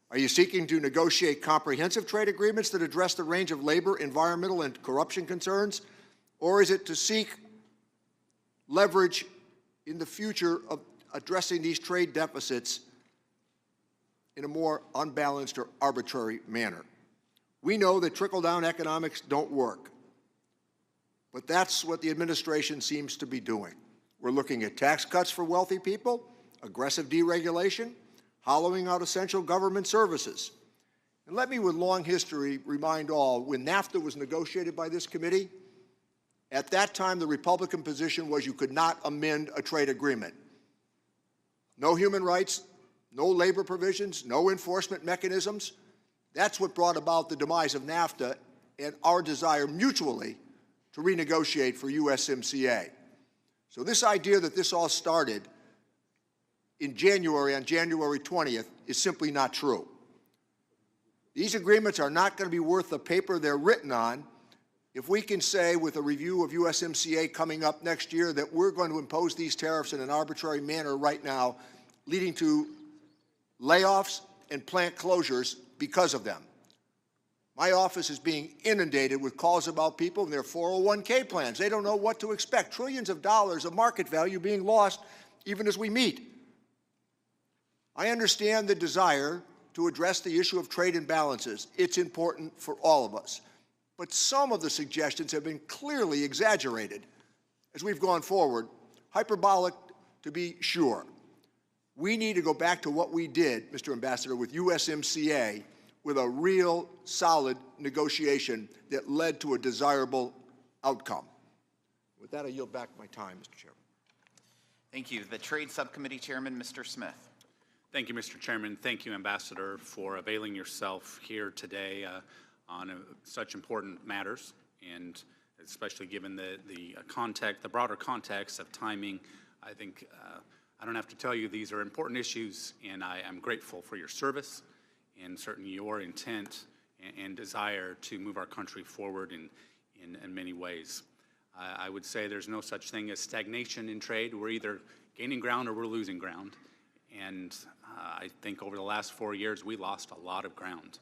Are you seeking to negotiate comprehensive trade agreements that address the range of labor, environmental, and corruption concerns? Or is it to seek leverage in the future of addressing these trade deficits in a more unbalanced or arbitrary manner? We know that trickle-down economics don't work, but that's what the administration seems to be doing. We're looking at tax cuts for wealthy people, aggressive deregulation, hollowing out essential government services. And let me, with long history, remind all, when NAFTA was negotiated by this committee, at that time the Republican position was you could not amend a trade agreement. No human rights, no labor provisions, no enforcement mechanisms. That's what brought about the demise of NAFTA and our desire mutually to renegotiate for USMCA. So this idea that this all started in January, on January 20th, is simply not true. These agreements are not going to be worth the paper they're written on if we can say, with a review of USMCA coming up next year, that we're going to impose these tariffs in an arbitrary manner right now, leading to layoffs and plant closures because of them. My office is being inundated with calls about people and their 401k plans. They don't know what to expect. Trillions of dollars of market value being lost even as we meet. I understand the desire to address the issue of trade imbalances. It's important for all of us. But some of the suggestions have been clearly exaggerated as we've gone forward, hyperbolic to be sure. We need to go back to what we did, Mr. Ambassador, with USMCA, with a real solid negotiation that led to a desirable outcome. With that, I yield back my time, Mr. Chairman. Thank you. The Trade Subcommittee Chairman, Mr. Smith. Thank you, Mr. Chairman. Thank you, Ambassador, for availing yourself here today on such important matters, and especially given the context, the broader context of timing. I think I don't have to tell you these are important issues, and I am grateful for your service and certainly your intent and desire to move our country forward in many ways. I would say there's no such thing as stagnation in trade. We're either gaining ground or we're losing ground. And I think over the last 4 years, we lost a lot of ground.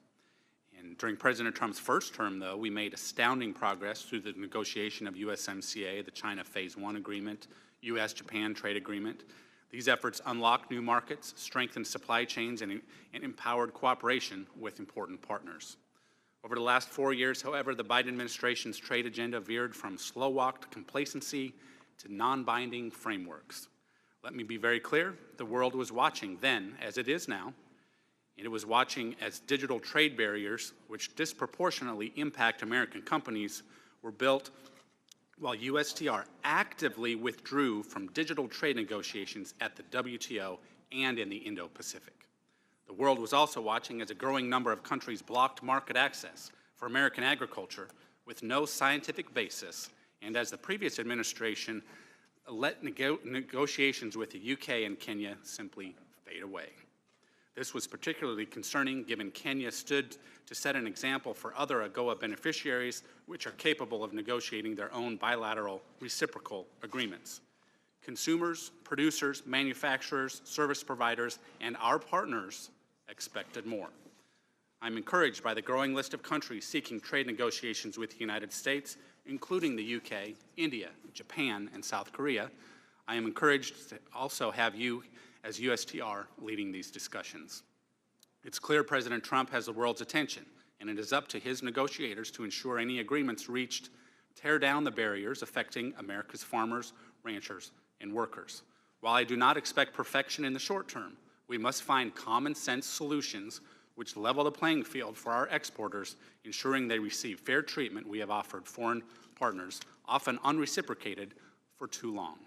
And during President Trump's first term, though, we made astounding progress through the negotiation of USMCA, the China Phase 1 agreement, U.S.-Japan trade agreement. These efforts unlocked new markets, strengthened supply chains, and empowered cooperation with important partners. Over the last 4 years, however, the Biden administration's trade agenda veered from slow-walked complacency to non-binding frameworks. Let me be very clear, the world was watching then, as it is now, and it was watching as digital trade barriers, which disproportionately impact American companies, were built while USTR actively withdrew from digital trade negotiations at the WTO and in the Indo-Pacific. The world was also watching as a growing number of countries blocked market access for American agriculture with no scientific basis, and as the previous administration let negotiations with the UK and Kenya simply fade away. This was particularly concerning given Kenya stood to set an example for other AGOA beneficiaries which are capable of negotiating their own bilateral reciprocal agreements. Consumers, producers, manufacturers, service providers, and our partners expected more. I'm encouraged by the growing list of countries seeking trade negotiations with the United States, including the UK, India, Japan, and South Korea. I am encouraged to also have you as USTR leading these discussions. It's clear President Trump has the world's attention, and it is up to his negotiators to ensure any agreements reached tear down the barriers affecting America's farmers, ranchers, and workers. While I do not expect perfection in the short term, we must find common sense solutions which level the playing field for our exporters, ensuring they receive fair treatment we have offered foreign partners, often unreciprocated, for too long.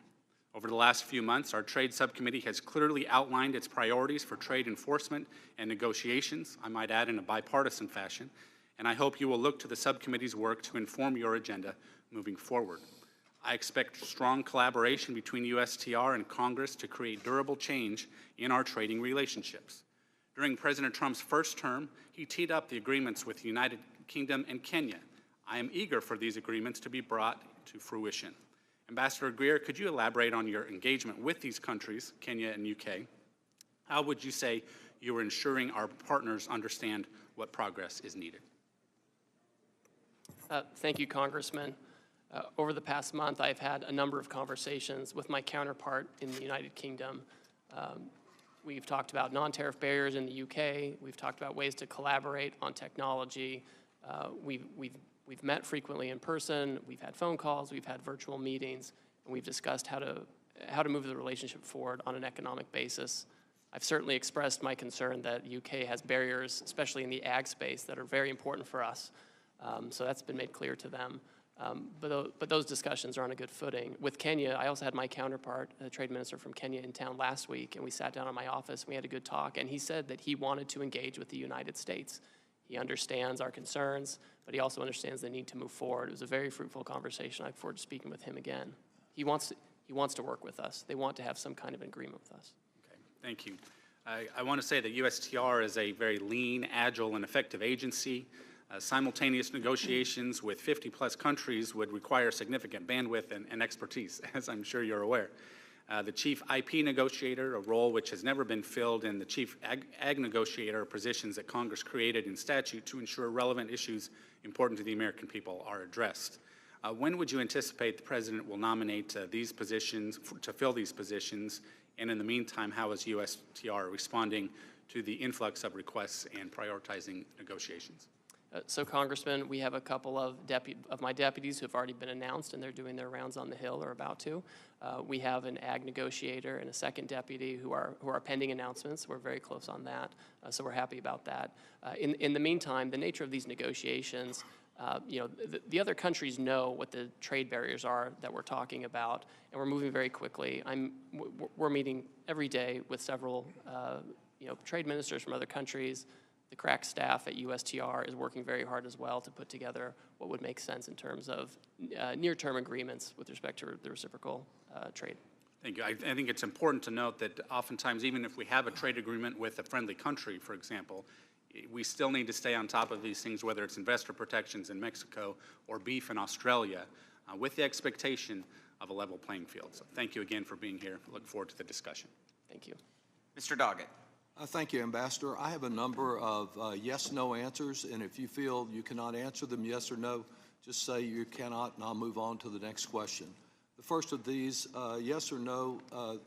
Over the last few months, our Trade Subcommittee has clearly outlined its priorities for trade enforcement and negotiations, I might add in a bipartisan fashion, and I hope you will look to the subcommittee's work to inform your agenda moving forward. I expect strong collaboration between USTR and Congress to create durable change in our trading relationships. During President Trump's first term, he teed up the agreements with the United Kingdom and Kenya. I am eager for these agreements to be brought to fruition. Ambassador Greer, could you elaborate on your engagement with these countries, Kenya and UK? How would you say you are ensuring our partners understand what progress is needed? Thank you, Congressman. Over the past month, I've had a number of conversations with my counterpart in the United Kingdom. We've talked about non-tariff barriers in the UK. We've talked about ways to collaborate on technology. We've met frequently in person. We've had phone calls. We've had virtual meetings, and we've discussed how to move the relationship forward on an economic basis. I've certainly expressed my concern that UK has barriers, especially in the ag space, that are very important for us. So that's been made clear to them. But those discussions are on a good footing. With Kenya, I also had my counterpart, the trade minister from Kenya, in town last week, and we sat down in my office and we had a good talk, and he said that he wanted to engage with the United States. He understands our concerns, but he also understands the need to move forward. It was a very fruitful conversation. I look forward to speaking with him again. He wants to work with us. They want to have some kind of agreement with us. Okay, thank you. I want to say that USTR is a very lean, agile, and effective agency. Simultaneous negotiations with 50-plus countries would require significant bandwidth and expertise, as I'm sure you're aware. The chief IP negotiator, a role which has never been filled, and the chief ag negotiator are positions that Congress created in statute to ensure relevant issues important to the American people are addressed. When would you anticipate the President will nominate these positions, to fill these positions? And in the meantime, how is USTR responding to the influx of requests and prioritizing negotiations? So, Congressman, we have a couple of my deputies who have already been announced, and they're doing their rounds on the Hill or about to. We have an ag negotiator and a second deputy who are pending announcements. We're very close on that, so we're happy about that. In the meantime, the nature of these negotiations, the other countries know what the trade barriers are that we're talking about, and we're moving very quickly. We're meeting every day with several trade ministers from other countries. The crack staff at USTR is working very hard as well to put together what would make sense in terms of near-term agreements with respect to the reciprocal trade. Thank you. I think it's important to note that oftentimes, even if we have a trade agreement with a friendly country, for example, we still need to stay on top of these things, whether it's investor protections in Mexico or beef in Australia, with the expectation of a level playing field. So thank you again for being here. I look forward to the discussion. Thank you. Mr. Doggett. Thank you, Ambassador. I have a number of yes-no answers, and if you feel you cannot answer them yes or no, just say you cannot, and I'll move on to the next question. The first of these, yes or no,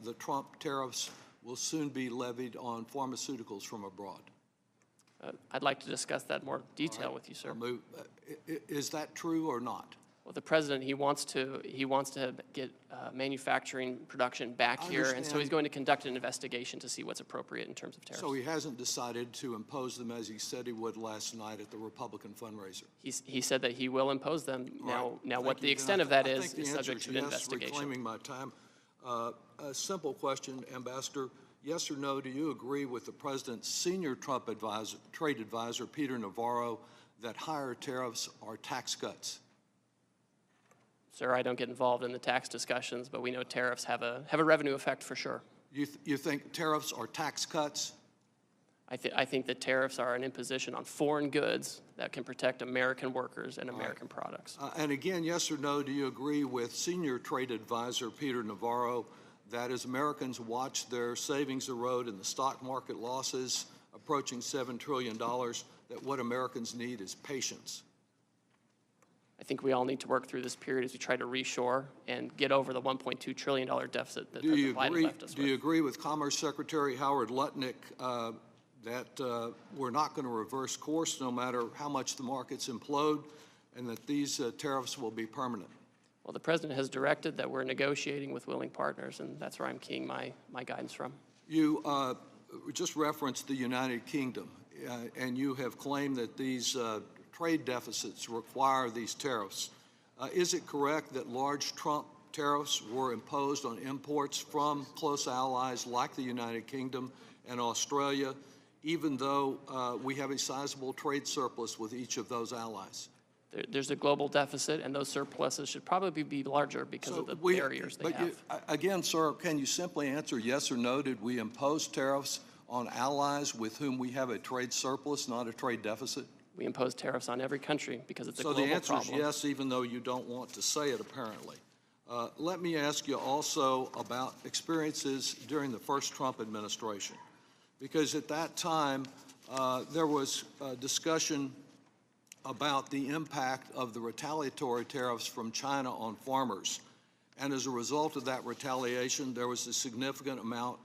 the Trump tariffs will soon be levied on pharmaceuticals from abroad. I'd like to discuss that in more detail with you, sir. Is that true or not? Well, the president, he wants to get manufacturing production back here, and so he's going to conduct an investigation to see what's appropriate in terms of tariffs. So he hasn't decided to impose them as he said he would last night at the Republican fundraiser. He said that he will impose them. Now Thank what the you. extent of that is subject to an yes, investigation. Reclaiming my time. A simple question, Ambassador. Yes or no, do you agree with the president's senior Trump trade advisor, Peter Navarro, that higher tariffs are tax cuts? Sir, I don't get involved in the tax discussions, but we know tariffs have a revenue effect for sure. You think tariffs are tax cuts? I think that tariffs are an imposition on foreign goods that can protect American workers and American products. And again, yes or no, do you agree with senior trade advisor Peter Navarro that as Americans watch their savings erode and the stock market losses approaching $7 trillion, that what Americans need is patience? I think we all need to work through this period as we try to reshore and get over the $1.2 trillion deficit that President Biden left us with. Do you agree with Commerce Secretary Howard Lutnick that we're not going to reverse course no matter how much the markets implode, and that these tariffs will be permanent? Well, the President has directed that we're negotiating with willing partners, and that's where I'm keying my guidance from. You just referenced the United Kingdom, and you have claimed that these trade deficits require these tariffs. Is it correct that large Trump tariffs were imposed on imports from close allies like the United Kingdom and Australia, even though we have a sizable trade surplus with each of those allies? There's a global deficit, and those surpluses should probably be larger because of the barriers they have. Again, sir, can you simply answer yes or no? Did we impose tariffs on allies with whom we have a trade surplus, not a trade deficit? We impose tariffs on every country because it's a global problem. So the answer is yes, even though you don't want to say it, apparently. Let me ask you also about experiences during the first Trump administration, because at that time there was discussion about the impact of the retaliatory tariffs from China on farmers. And as a result of that retaliation, there was a significant amount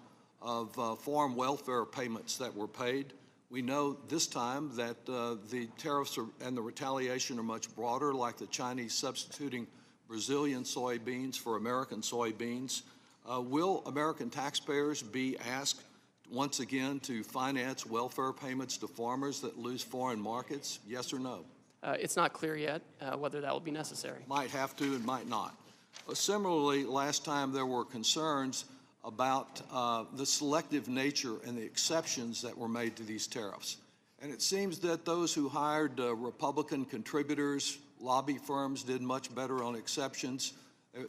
of farm welfare payments that were paid. We know this time that the tariffs and the retaliation are much broader, like the Chinese substituting Brazilian soybeans for American soybeans. Will American taxpayers be asked once again to finance welfare payments to farmers that lose foreign markets? Yes or no? It's not clear yet whether that will be necessary. Might have to and might not. Similarly, last time there were concerns about the selective nature and the exceptions that were made to these tariffs. And it seems that those who hired Republican contributors, lobby firms, did much better on exceptions.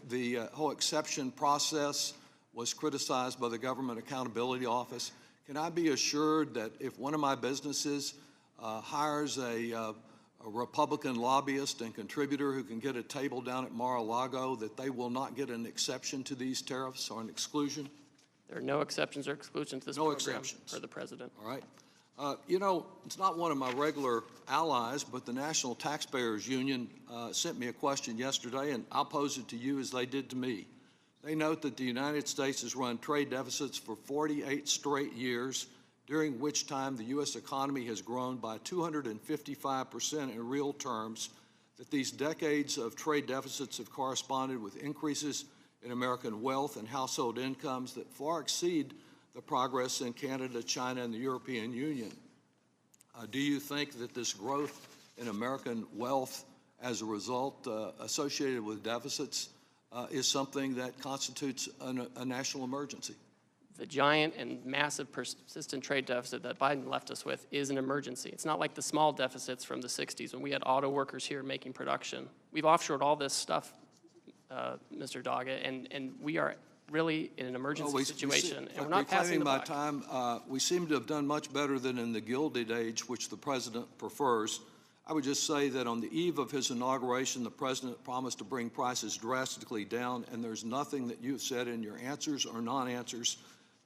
The whole exception process was criticized by the Government Accountability Office. Can I be assured that if one of my businesses hires a Republican lobbyist and contributor who can get a table down at Mar-a-Lago, that they will not get an exception to these tariffs or an exclusion? There are no exceptions or exclusions to this program for the President. All right. You know, it's not one of my regular allies, but the National Taxpayers Union sent me a question yesterday, and I'll pose it to you as they did to me. They note that the United States has run trade deficits for 48 straight years, during which time the U.S. economy has grown by 255% in real terms, that these decades of trade deficits have corresponded with increases in American wealth and household incomes that far exceed the progress in Canada, China, and the European Union. Do you think that this growth in American wealth as a result associated with deficits is something that constitutes a national emergency? The giant and massive persistent trade deficit that Biden left us with is an emergency. It's not like the small deficits from the 60s when we had auto workers here making production. We've offshored all this stuff, Mr. Doggett, and we are really in an emergency situation, and we're not passing the buck. Reclaiming my time, we seem to have done much better than in the Gilded Age, which the President prefers. I would just say that on the eve of his inauguration, the President promised to bring prices drastically down, and there's nothing that you've said in your answers or non-answers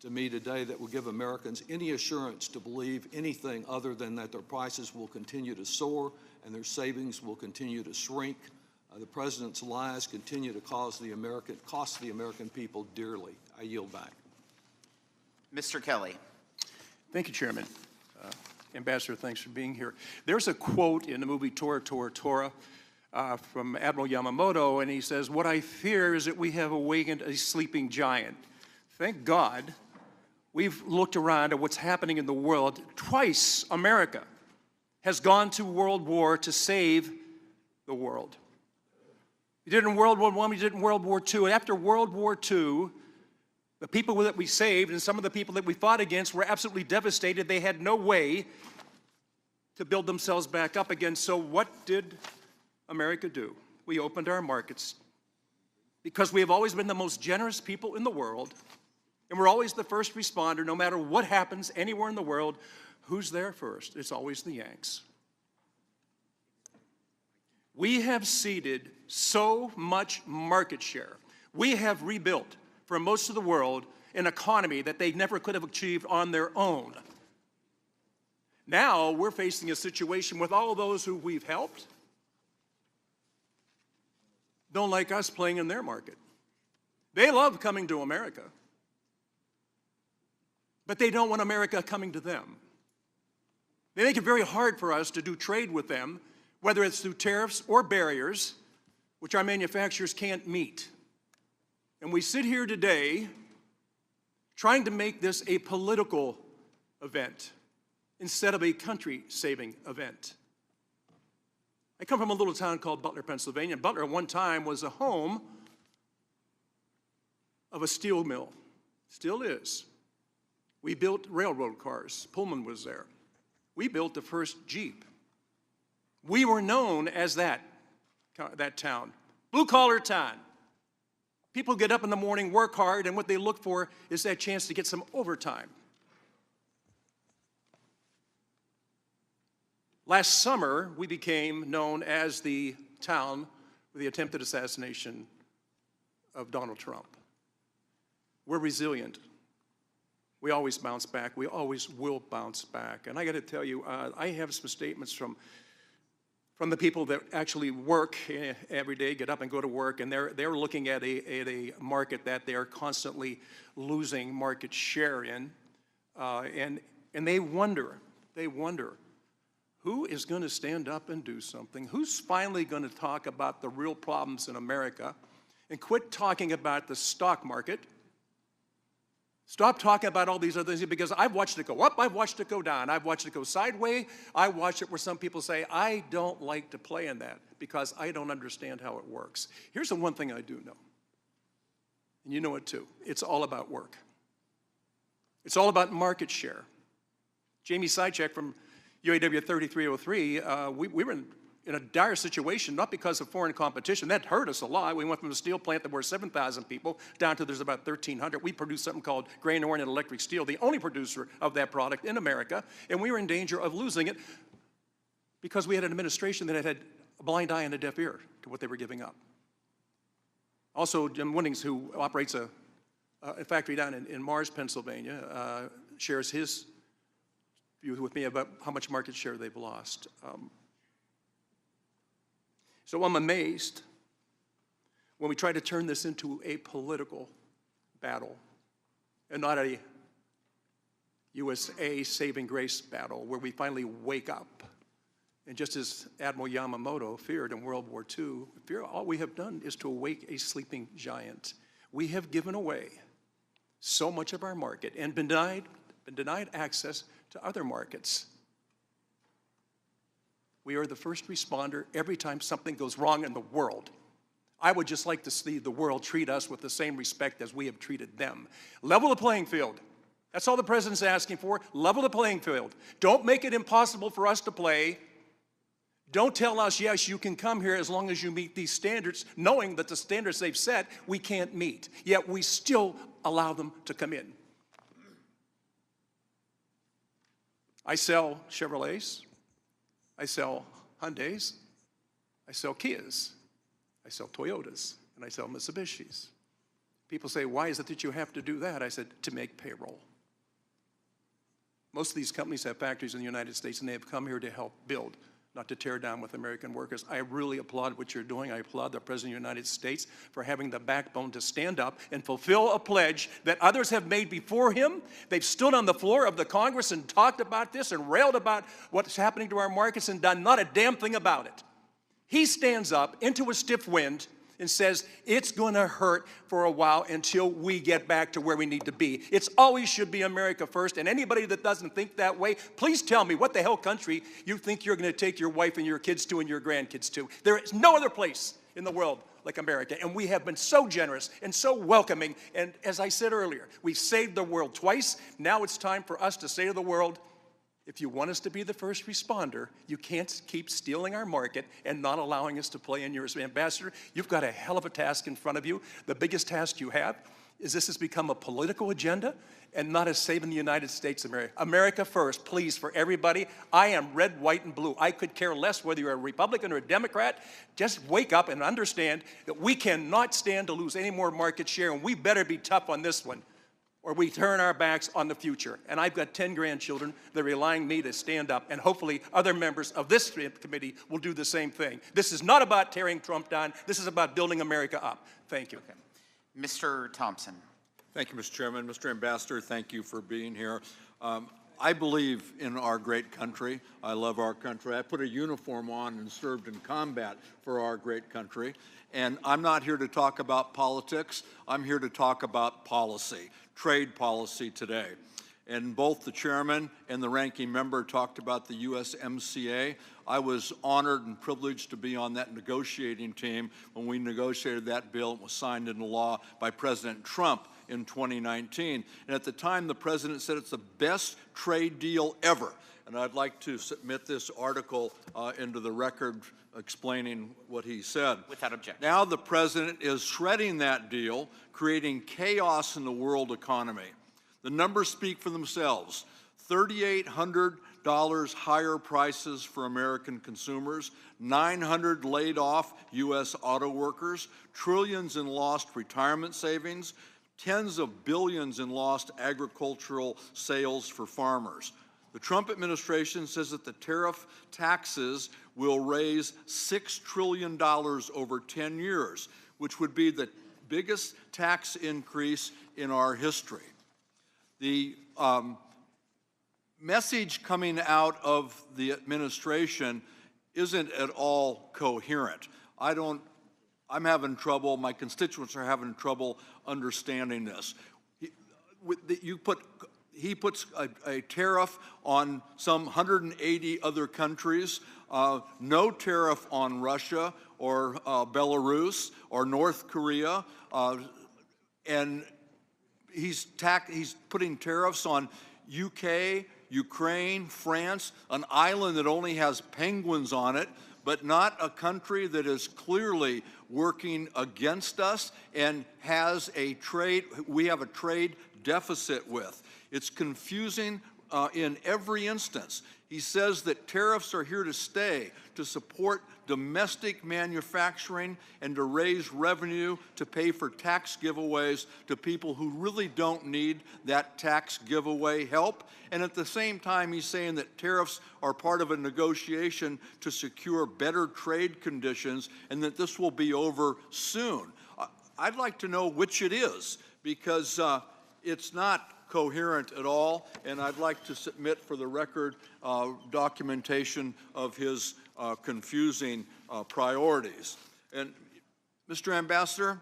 to me today that will give Americans any assurance to believe anything other than that their prices will continue to soar and their savings will continue to shrink. The President's lies continue to cost the American people dearly. I yield back. Mr. Kelly. Thank you, Chairman. Ambassador, thanks for being here. There's a quote in the movie Tora, Tora, Tora from Admiral Yamamoto, and he says, "What I fear is that we have awakened a sleeping giant." Thank God we've looked around at what's happening in the world. Twice America has gone to World War to save the world. We did it in World War I, we did it in World War II. And after World War II, the people that we saved and some of the people that we fought against were absolutely devastated. They had no way to build themselves back up again. So what did America do? We opened our markets because we have always been the most generous people in the world, and we're always the first responder, no matter what happens anywhere in the world, Who's there first? It's always the Yanks. We have ceded so much market share. We have rebuilt, for most of the world, an economy that they never could have achieved on their own. Now we're facing a situation with all of those who we've helped don't like us playing in their market. They love coming to America, but they don't want America coming to them. They make it very hard for us to do trade with them, whether it's through tariffs or barriers, which our manufacturers can't meet. And we sit here today trying to make this a political event instead of a country-saving event. I come from a little town called Butler, Pennsylvania. Butler at one time was a home of a steel mill. Still is. We built railroad cars. Pullman was there. We built the first Jeep. We were known as that town. Blue-collar town. People get up in the morning, work hard, and what they look for is that chance to get some overtime. Last summer, we became known as the town with the attempted assassination of Donald Trump. We're resilient. We always bounce back. We always will bounce back. And I got to tell you, I have some statements from the people that actually work every day, get up and go to work, and they're looking at a market that they are constantly losing market share in, and they wonder, who is going to stand up and do something? Who's finally going to talk about the real problems in America and quit talking about the stock market? Stop talking about all these other things, because I've watched it go up, I've watched it go down, I've watched it go sideways, I watched it where some people say, I don't like to play in that because I don't understand how it works. Here's the one thing I do know, and you know it too. It's all about work. It's all about market share. Jamie Sychek from UAW 3303, we were in a dire situation, not because of foreign competition. That hurt us a lot. We went from a steel plant that were 7,000 people down to there's about 1,300. We produce something called grain-oriented electric steel, the only producer of that product in America, and we were in danger of losing it because we had an administration that had a blind eye and a deaf ear to what they were giving up. Also, Jim Winnings, who operates a factory down in Mars, Pennsylvania, shares his view with me about how much market share they've lost. So I'm amazed when we try to turn this into a political battle and not a USA saving grace battle where we finally wake up. And just as Admiral Yamamoto feared in World War II, all we have done is to awake a sleeping giant. We have given away so much of our market and been denied access to other markets. We are the first responder every time something goes wrong in the world. I would just like to see the world treat us with the same respect as we have treated them. Level the playing field. That's all the president's asking for. Level the playing field. Don't make it impossible for us to play. Don't tell us, yes, you can come here as long as you meet these standards, knowing that the standards they've set we can't meet. Yet we still allow them to come in. I sell Chevrolets, I sell Hyundais, I sell Kias, I sell Toyotas, and I sell Mitsubishis. People say, why is it that you have to do that? I said, to make payroll. Most of these companies have factories in the United States, and they have come here to help build, not to tear down with American workers. I really applaud what you're doing. I applaud the President of the United States for having the backbone to stand up and fulfill a pledge that others have made before him. They've stood on the floor of the Congress and talked about this and railed about what's happening to our markets and done not a damn thing about it. He stands up into a stiff wind and says, it's going to hurt for a while until we get back to where we need to be. It's always should be America first, and anybody that doesn't think that way, please tell me what the hell country you think you're going to take your wife and your kids to and your grandkids to. There is no other place in the world like America, and we have been so generous and so welcoming, and as I said earlier, we've saved the world twice. Now it's time for us to say to the world, if you want us to be the first responder, you can't keep stealing our market and not allowing us to play in yours. Ambassador, you've got a hell of a task in front of you. The biggest task you have is this has become a political agenda and not as saving the United States of America. America first, please, for everybody. I am red, white, and blue. I could care less whether you're a Republican or a Democrat. Just wake up and understand that we cannot stand to lose any more market share, and we better be tough on this one, or we turn our backs on the future. And I've got 10 grandchildren that are relying on me to stand up, and hopefully other members of this committee will do the same thing. This is not about tearing Trump down. This is about building America up. Thank you. Okay. Mr. Thompson. Thank you, Mr. Chairman. Mr. Ambassador, thank you for being here. I believe in our great country. I love our country. I put a uniform on and served in combat for our great country. And I'm not here to talk about politics. I'm here to talk about policy, trade policy today. And both the chairman and the ranking member talked about the USMCA. I was honored and privileged to be on that negotiating team when we negotiated that bill and was signed into law by President Trump in 2019. And at the time, the president said it's the best trade deal ever. And I'd like to submit this article into the record explaining what he said. Without objection. Now the president is shredding that deal, creating chaos in the world economy. The numbers speak for themselves. $3,800 higher prices for American consumers, 900 laid off U.S. auto workers, trillions in lost retirement savings, tens of billions in lost agricultural sales for farmers. The Trump administration says that the tariff taxes will raise $6 trillion over 10 years, which would be the biggest tax increase in our history. The message coming out of the administration isn't at all coherent. I'm having trouble, my constituents are having trouble understanding this. He puts a tariff on some 180 other countries, no tariff on Russia or Belarus or North Korea, and he's putting tariffs on UK, Ukraine, France, an island that only has penguins on it, but not a country that is clearly working against us and has we have a trade deficit with. It's confusing in every instance. He says that tariffs are here to stay, to support domestic manufacturing and to raise revenue to pay for tax giveaways to people who really don't need that tax giveaway help. And at the same time, he's saying that tariffs are part of a negotiation to secure better trade conditions and that this will be over soon. I'd like to know which it is, because it's not coherent at all, and I'd like to submit for the record documentation of his confusing priorities. And Mr. Ambassador,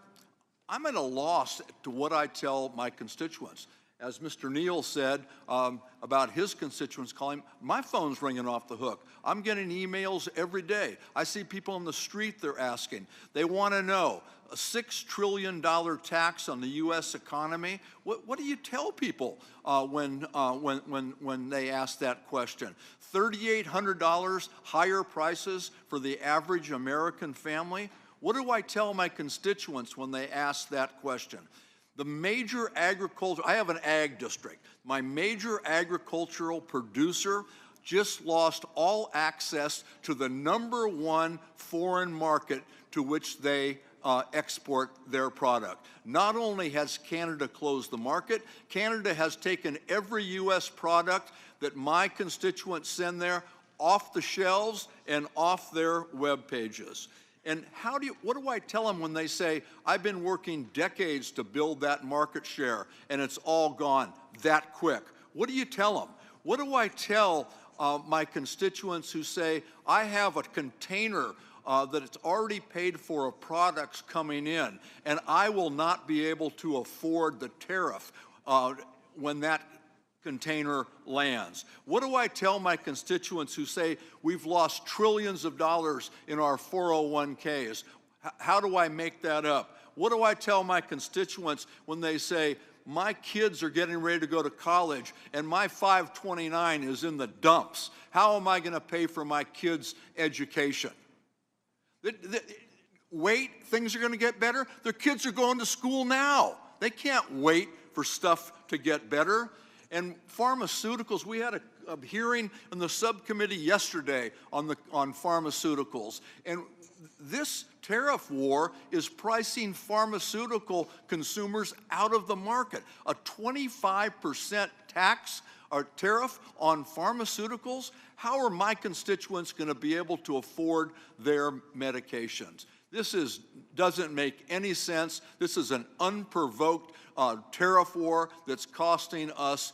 I'm at a loss to what I tell my constituents. As Mr. Neal said about his constituents calling, my phone's ringing off the hook. I'm getting emails every day. I see people on the street, they're asking. They want to know, a $6 trillion tax on the U.S. economy? What do you tell people when they ask that question? $3,800 higher prices for the average American family? What do I tell my constituents when they ask that question? The major agriculture, I have an ag district. My major agricultural producer just lost all access to the #1 foreign market to which they export their product. Not only has Canada closed the market, Canada has taken every U.S. product that my constituents send there off the shelves and off their web pages. And what do I tell them when they say, I've been working decades to build that market share and it's all gone that quick? What do you tell them? What do I tell my constituents who say, I have a container that it's already paid for of products coming in, and I will not be able to afford the tariff when that container lands? What do I tell my constituents who say we've lost trillions of dollars in our 401ks? How do I make that up? What do I tell my constituents when they say my kids are getting ready to go to college and my 529 is in the dumps? How am I going to pay for my kids' education? Wait, things are going to get better? Their kids are going to school now. They can't wait for stuff to get better. And pharmaceuticals, we had a hearing in the subcommittee yesterday on pharmaceuticals. And this tariff war is pricing pharmaceutical consumers out of the market. A 25% tax or tariff on pharmaceuticals, how are my constituents going to be able to afford their medications? This doesn't make any sense. This is an unprovoked tariff war that's costing us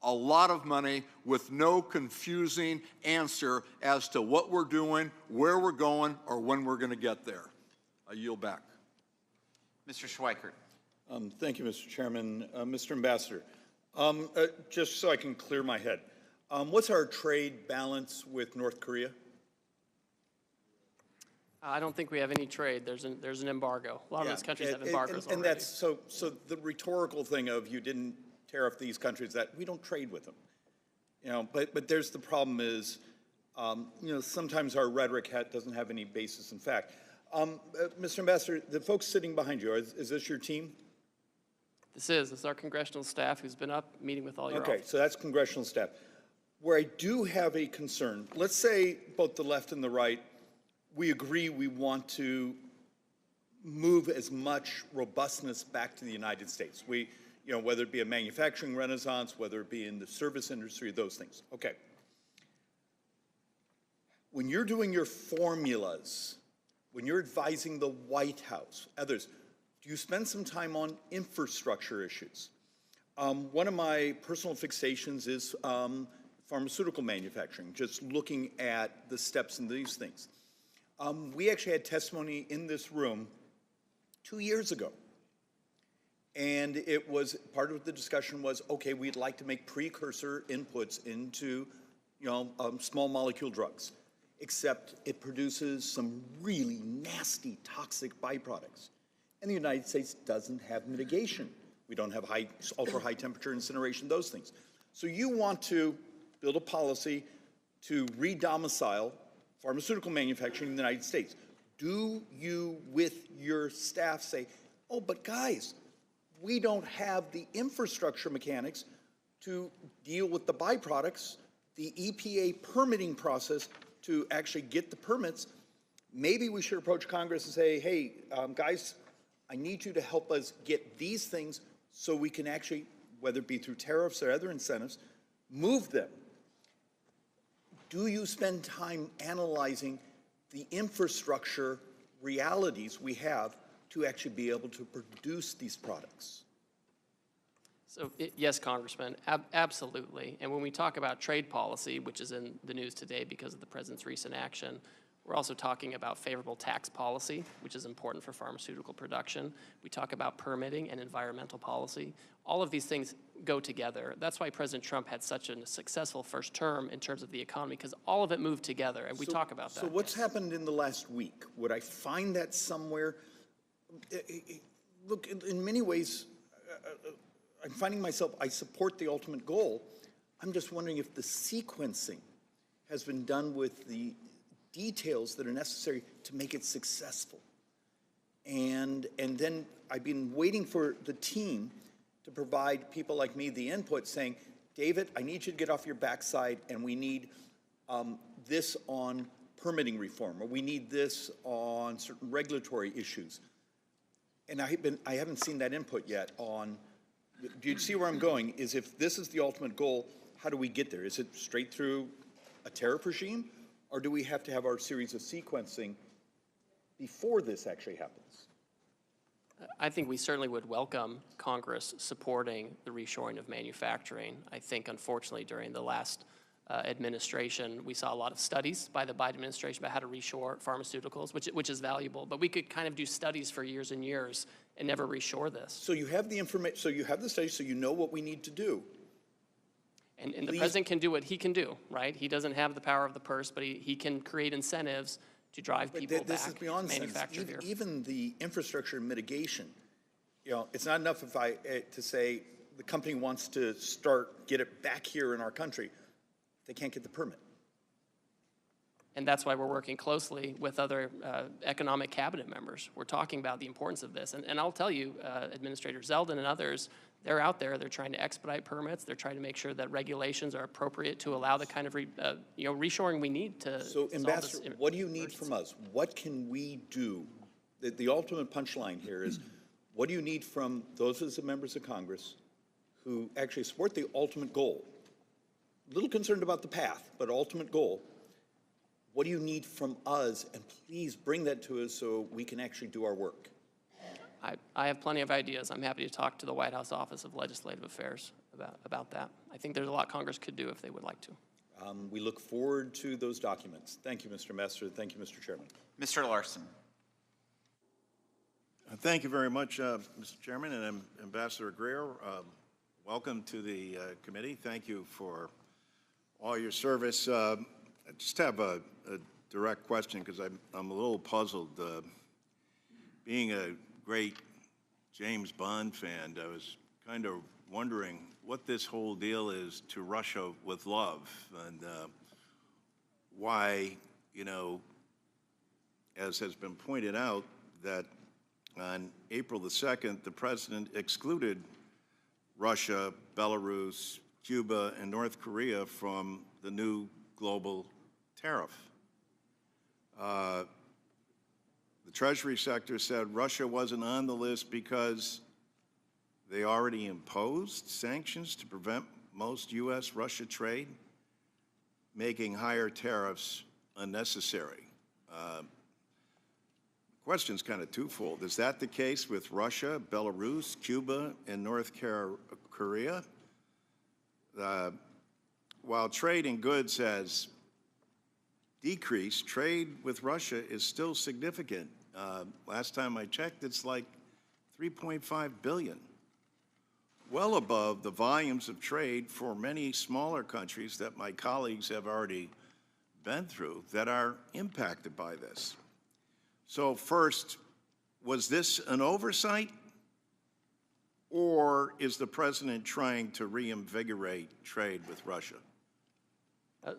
a lot of money with no confusing answer as to what we're doing, where we're going, or when we're going to get there. I yield back. Mr. Schweikert. Thank you, Mr. Chairman. Mr. Ambassador, just so I can clear my head, what's our trade balance with North Korea? I don't think we have any trade. There's an embargo. A lot of those countries have embargoes already. And that's so the rhetorical thing of you didn't tariff these countries, that we don't trade with them. But there's the problem is, sometimes our rhetoric doesn't have any basis in fact. Mr. Ambassador, the folks sitting behind you, is this your team? This is our congressional staff who's been up meeting with all your Okay, so that's congressional staff. Where I do have a concern, let's say both the left and the right, we agree we want to move as much robustness back to the United States. Whether it be a manufacturing renaissance, whether it be in the service industry, those things. Okay. When you're doing your formulas, when you're advising the White House, others, do you spend some time on infrastructure issues? One of my personal fixations is pharmaceutical manufacturing, just looking at the steps in these things. We actually had testimony in this room 2 years ago. And it was, part of the discussion was, okay, we'd like to make precursor inputs into, small molecule drugs, except it produces some really nasty, toxic byproducts. And the United States doesn't have mitigation. We don't have ultra high temperature incineration, those things. So you want to build a policy to re-domicile pharmaceutical manufacturing in the United States. Do you, with your staff, say, oh, but guys, we don't have the infrastructure mechanics to deal with the byproducts, the EPA permitting process to actually get the permits. Maybe we should approach Congress and say, hey, guys, I need you to help us get these things so we can actually, whether it be through tariffs or other incentives, move them. Do you spend time analyzing the infrastructure realities we have to actually be able to produce these products? So yes, Congressman, absolutely. And when we talk about trade policy, which is in the news today because of the president's recent action, we're also talking about favorable tax policy, which is important for pharmaceutical production. We talk about permitting and environmental policy. All of these things go together. That's why President Trump had such a successful first term in terms of the economy, because all of it moved together, and we talk about that. So what's happened in the last week? Would I find that somewhere? Look, in many ways, I'm finding myself, I support the ultimate goal. I'm just wondering if the sequencing has been done with the details that are necessary to make it successful. And then I've been waiting for the team to provide people like me the input saying, David, I need you to get off your backside and we need this on permitting reform, or we need this on certain regulatory issues. And I haven't seen that input yet on, do you see where I'm going? Is if this is the ultimate goal, how do we get there? Is it straight through a tariff regime? Or do we have to have our series of sequencing before this actually happens? I think we certainly would welcome Congress supporting the reshoring of manufacturing. I think, unfortunately, during the last administration, we saw a lot of studies by the Biden administration about how to reshore pharmaceuticals, which is valuable. But we could kind of do studies for years and years and never reshore this. So you have the information, so you have the studies, so you know what we need to do. And the president can do what he can do, right? He doesn't have the power of the purse, but he can create incentives to drive people back This is beyond manufacture here. Even the infrastructure mitigation, it's not enough to say the company wants to get it back here in our country. They can't get the permit. And that's why we're working closely with other economic cabinet members. We're talking about the importance of this. And I'll tell you, Administrator Zeldin and others, they're out there. They're trying to expedite permits. They're trying to make sure that regulations are appropriate to allow the kind of reshoring we need to. So, Ambassador, what do you need from us? What can we do? The ultimate punchline here is, what do you need from those of the members of Congress who actually support the ultimate goal? A little concerned about the path, but ultimate goal. What do you need from us? And please bring that to us so we can actually do our work. I have plenty of ideas. I'm happy to talk to the White House Office of Legislative Affairs about that. I think there's a lot Congress could do if they would like to. We look forward to those documents. Thank you, Mr. Ambassador. Thank you, Mr. Chairman. Mr. Larson. Thank you very much, Mr. Chairman, and Ambassador Greer. Welcome to the committee. Thank you for all your service. I just have a direct question because I'm a little puzzled. Being a great James Bond fan, I was kind of wondering what this whole deal is to Russia with love, and why, you know, as has been pointed out, that on April the 2nd, the president excluded Russia, Belarus, Cuba, and North Korea from the new global tariff. The Treasury sector said Russia wasn't on the list because they already imposed sanctions to prevent most U.S.-Russia trade, making higher tariffs unnecessary. The question's kind of twofold. Is that the case with Russia, Belarus, Cuba, and North Korea? While trade in goods has decreased, trade with Russia is still significant. Last time I checked, it's like $3.5 billion, well above the volumes of trade for many smaller countries that my colleagues have already been through that are impacted by this. So first, was this an oversight, or is the president trying to reinvigorate trade with Russia?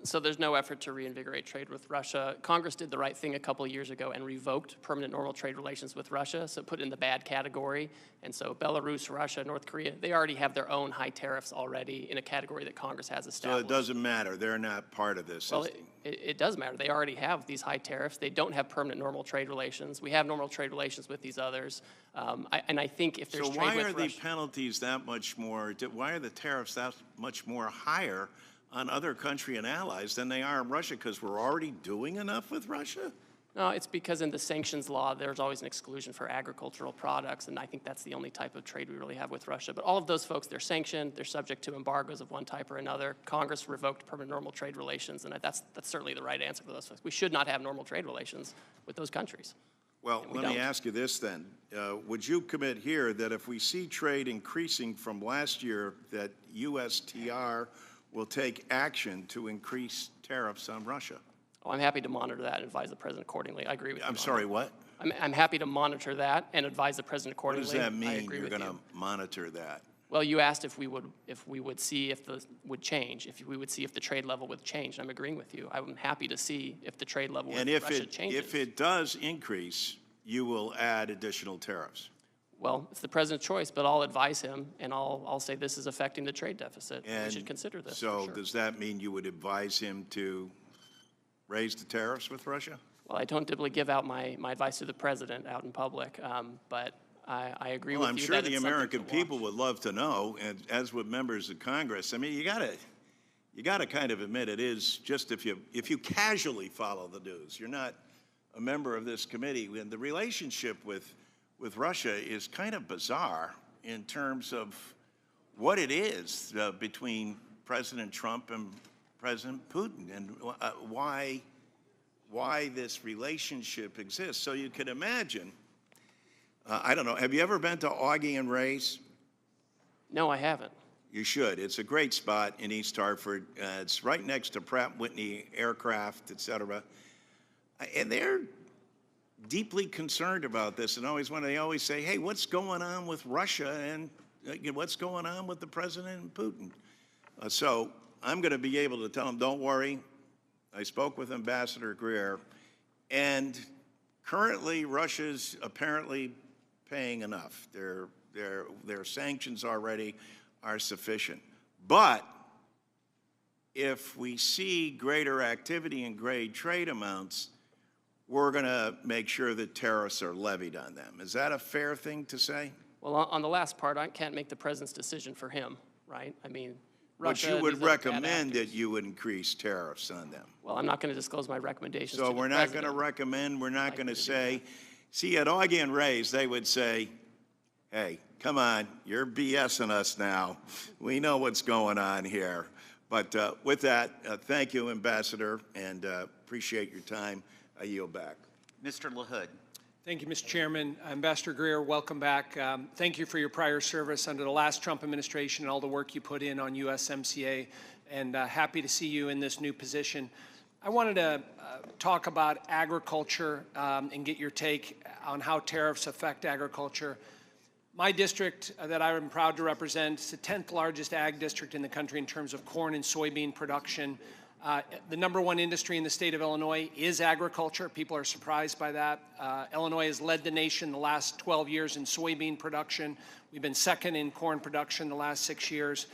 So there's no effort to reinvigorate trade with Russia. Congress did the right thing a couple of years ago and revoked permanent normal trade relations with Russia, so put in the bad category. And so Belarus, Russia, North Korea, they already have their own high tariffs already in a category that Congress has established. So it doesn't matter. They're not part of this. Well, it does matter. They already have these high tariffs. They don't have permanent normal trade relations. We have normal trade relations with these others. And I think if there's so trade with why are Russia, the penalties that much more, why are the tariffs that much more higher on other country and allies than they are in Russia, because we're already doing enough with Russia? No, it's because in the sanctions law, there's always an exclusion for agricultural products, and I think that's the only type of trade we really have with Russia. But all of those folks, they're sanctioned, they're subject to embargoes of one type or another. Congress revoked permanent normal trade relations, and that's certainly the right answer for those folks. We should not have normal trade relations with those countries. Well, let me ask you this then. Would you commit here that if we see trade increasing from last year, that USTR will take action to increase tariffs on Russia? Oh, I'm happy to monitor that and advise the president accordingly. I agree with you. I'm sorry, what? I'm happy to monitor that and advise the president accordingly. What does that mean, you're going to monitor that? Well, you asked if we would see if the would change, if we would see if the trade level would change. I'm agreeing with you. I'm happy to see if the trade level with Russia changes. If it does increase, you will add additional tariffs. Well, it's the president's choice, but I'll advise him, and I'll say this is affecting the trade deficit. We should consider this. So for sure. does that mean you would advise him to raise the tariffs with Russia? Well, I don't typically give out my advice to the president out in public, but I agree with you. Well, I'm sure the American people would love to know, and as would members of Congress. I mean, you gotta kind of admit it is just if you casually follow the news, you're not a member of this committee, and the relationship with Russia is kind of bizarre in terms of what it is between President Trump and President Putin, and why this relationship exists. So you can imagine, I don't know, have you ever been to Augie and Ray's? No, I haven't. You should. It's a great spot in East Hartford. It's right next to Pratt & Whitney Aircraft, et cetera. And they're deeply concerned about this, and they always say, hey, what's going on with Russia, and what's going on with the president and Putin? So I'm going to be able to tell them, don't worry, I spoke with Ambassador Greer, and currently Russia's apparently paying enough. Their sanctions already are sufficient. But if we see greater activity and great trade amounts, we're going to make sure that tariffs are levied on them. Is that a fair thing to say? Well, on the last part, I can't make the president's decision for him, right? I mean, Russia, But you would these other bad recommend actors. that you would increase tariffs on them. Well, I'm not going to disclose my recommendations So to the we're not going to president. recommend, we're not going to say, see, at Augie and Ray's, they would say, hey, come on, you're BSing us now. We know what's going on here. But with that, thank you, Ambassador, and appreciate your time. I yield back. Mr. LaHood. Thank you, Mr. Chairman. Ambassador Greer, welcome back. Thank you for your prior service under the last Trump administration and all the work you put in on USMCA, and happy to see you in this new position. I wanted to talk about agriculture and get your take on how tariffs affect agriculture. My district that I am proud to represent is the 10th largest ag district in the country in terms of corn and soybean production. The #1 industry in the state of Illinois is agriculture. People are surprised by that. Illinois has led the nation the last 12 years in soybean production. We've been second in corn production the last 6 years.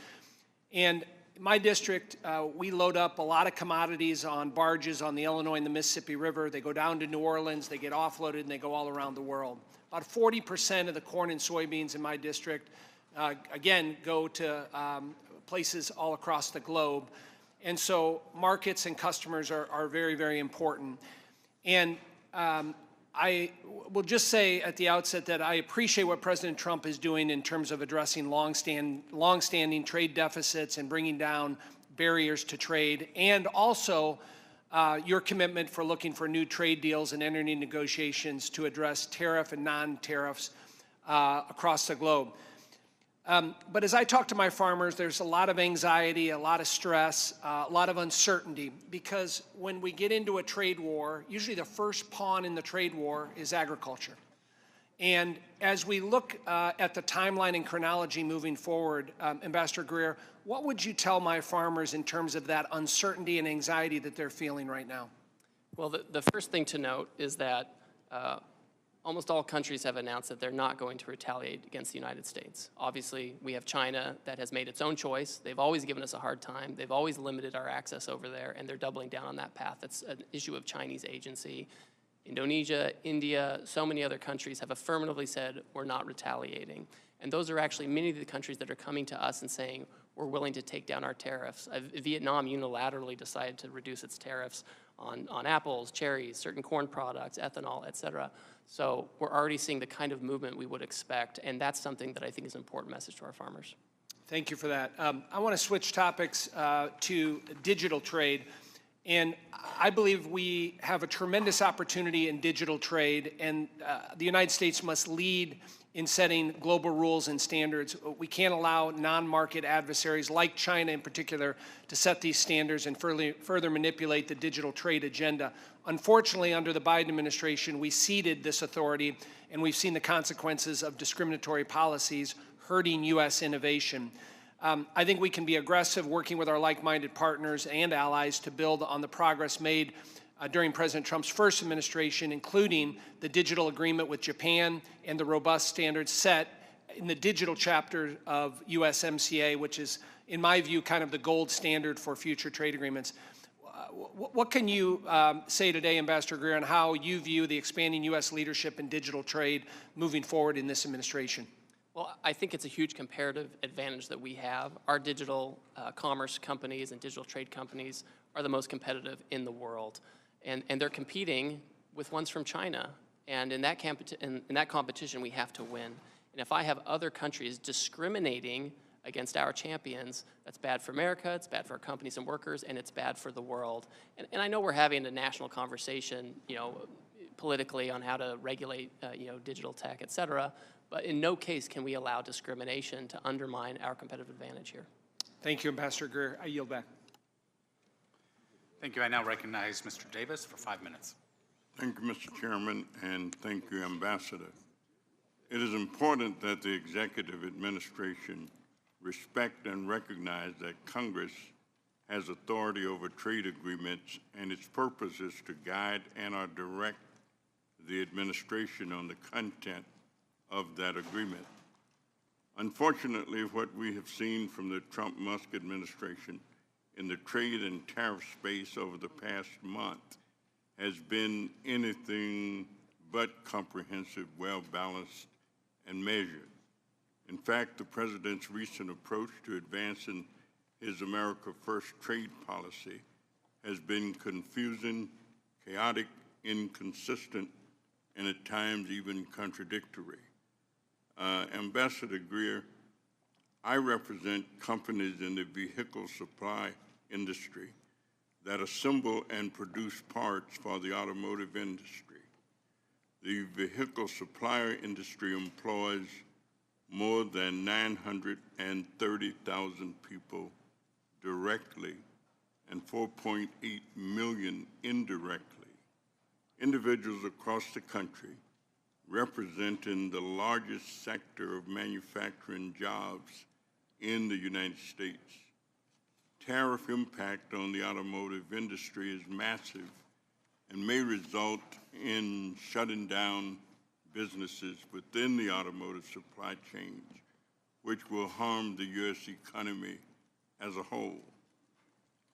And in my district, we load up a lot of commodities on barges on the Illinois and the Mississippi River. They go down to New Orleans, they get offloaded, and they go all around the world. About 40% of the corn and soybeans in my district, again, go to places all across the globe. And so markets and customers are very, very important. And I will just say at the outset that I appreciate what President Trump is doing in terms of addressing long-standing trade deficits and bringing down barriers to trade, and also your commitment for looking for new trade deals and entering negotiations to address tariff and non-tariffs across the globe. But as I talk to my farmers, there's a lot of anxiety, a lot of stress, a lot of uncertainty, because when we get into a trade war, usually the first pawn in the trade war is agriculture. And as we look at the timeline and chronology moving forward, Ambassador Greer, what would you tell my farmers in terms of that uncertainty and anxiety that they're feeling right now? Well, the first thing to note is that almost all countries have announced that they're not going to retaliate against the United States. Obviously, we have China that has made its own choice. They've always given us a hard time. They've always limited our access over there, and they're doubling down on that path. It's an issue of Chinese agency. Indonesia, India, so many other countries have affirmatively said we're not retaliating. And those are actually many of the countries that are coming to us and saying we're willing to take down our tariffs. Vietnam unilaterally decided to reduce its tariffs on apples, cherries, certain corn products, ethanol, et cetera. So we're already seeing the kind of movement we would expect, and that's something that I think is an important message to our farmers. Thank you for that. I want to switch topics to digital trade. And I believe we have a tremendous opportunity in digital trade, and the United States must lead in setting global rules and standards. We can't allow non-market adversaries like China in particular to set these standards and further manipulate the digital trade agenda. Unfortunately, under the Biden administration, we ceded this authority, and we've seen the consequences of discriminatory policies hurting U.S. innovation. I think we can be aggressive working with our like-minded partners and allies to build on the progress made during President Trump's first administration, including the digital agreement with Japan and the robust standards set in the digital chapter of USMCA, which is, in my view, kind of the gold standard for future trade agreements. What can you say today, Ambassador Greer, on how you view the expanding U.S. leadership in digital trade moving forward in this administration? Well, I think it's a huge comparative advantage that we have. Our digital commerce companies and digital trade companies are the most competitive in the world. And they're competing with ones from China. And in that competition, we have to win. And if I have other countries discriminating against our champions, that's bad for America, it's bad for our companies and workers, and it's bad for the world. And I know we're having a national conversation, politically on how to regulate, digital tech, et cetera. But in no case can we allow discrimination to undermine our competitive advantage here. Thank you, Ambassador Greer. I yield back. Thank you. I now recognize Mr. Davis for 5 minutes. Thank you, Mr. Chairman, and thank you, Ambassador. It is important that the executive administration respect and recognize that Congress has authority over trade agreements, and its purpose is to guide and or direct the administration on the content of that agreement. Unfortunately, what we have seen from the Trump-Musk administration in the trade and tariff space over the past month has been anything but comprehensive, well-balanced, and measured. In fact, the President's recent approach to advancing his America First trade policy has been confusing, chaotic, inconsistent, and at times even contradictory. Ambassador Greer, I represent companies in the vehicle supply industry that assemble and produce parts for the automotive industry. The vehicle supplier industry employs more than 930,000 people directly and 4.8 million indirectly. Individuals across the country representing the largest sector of manufacturing jobs in the United States. Tariff impact on the automotive industry is massive and may result in shutting down businesses within the automotive supply chain, which will harm the U.S. economy as a whole.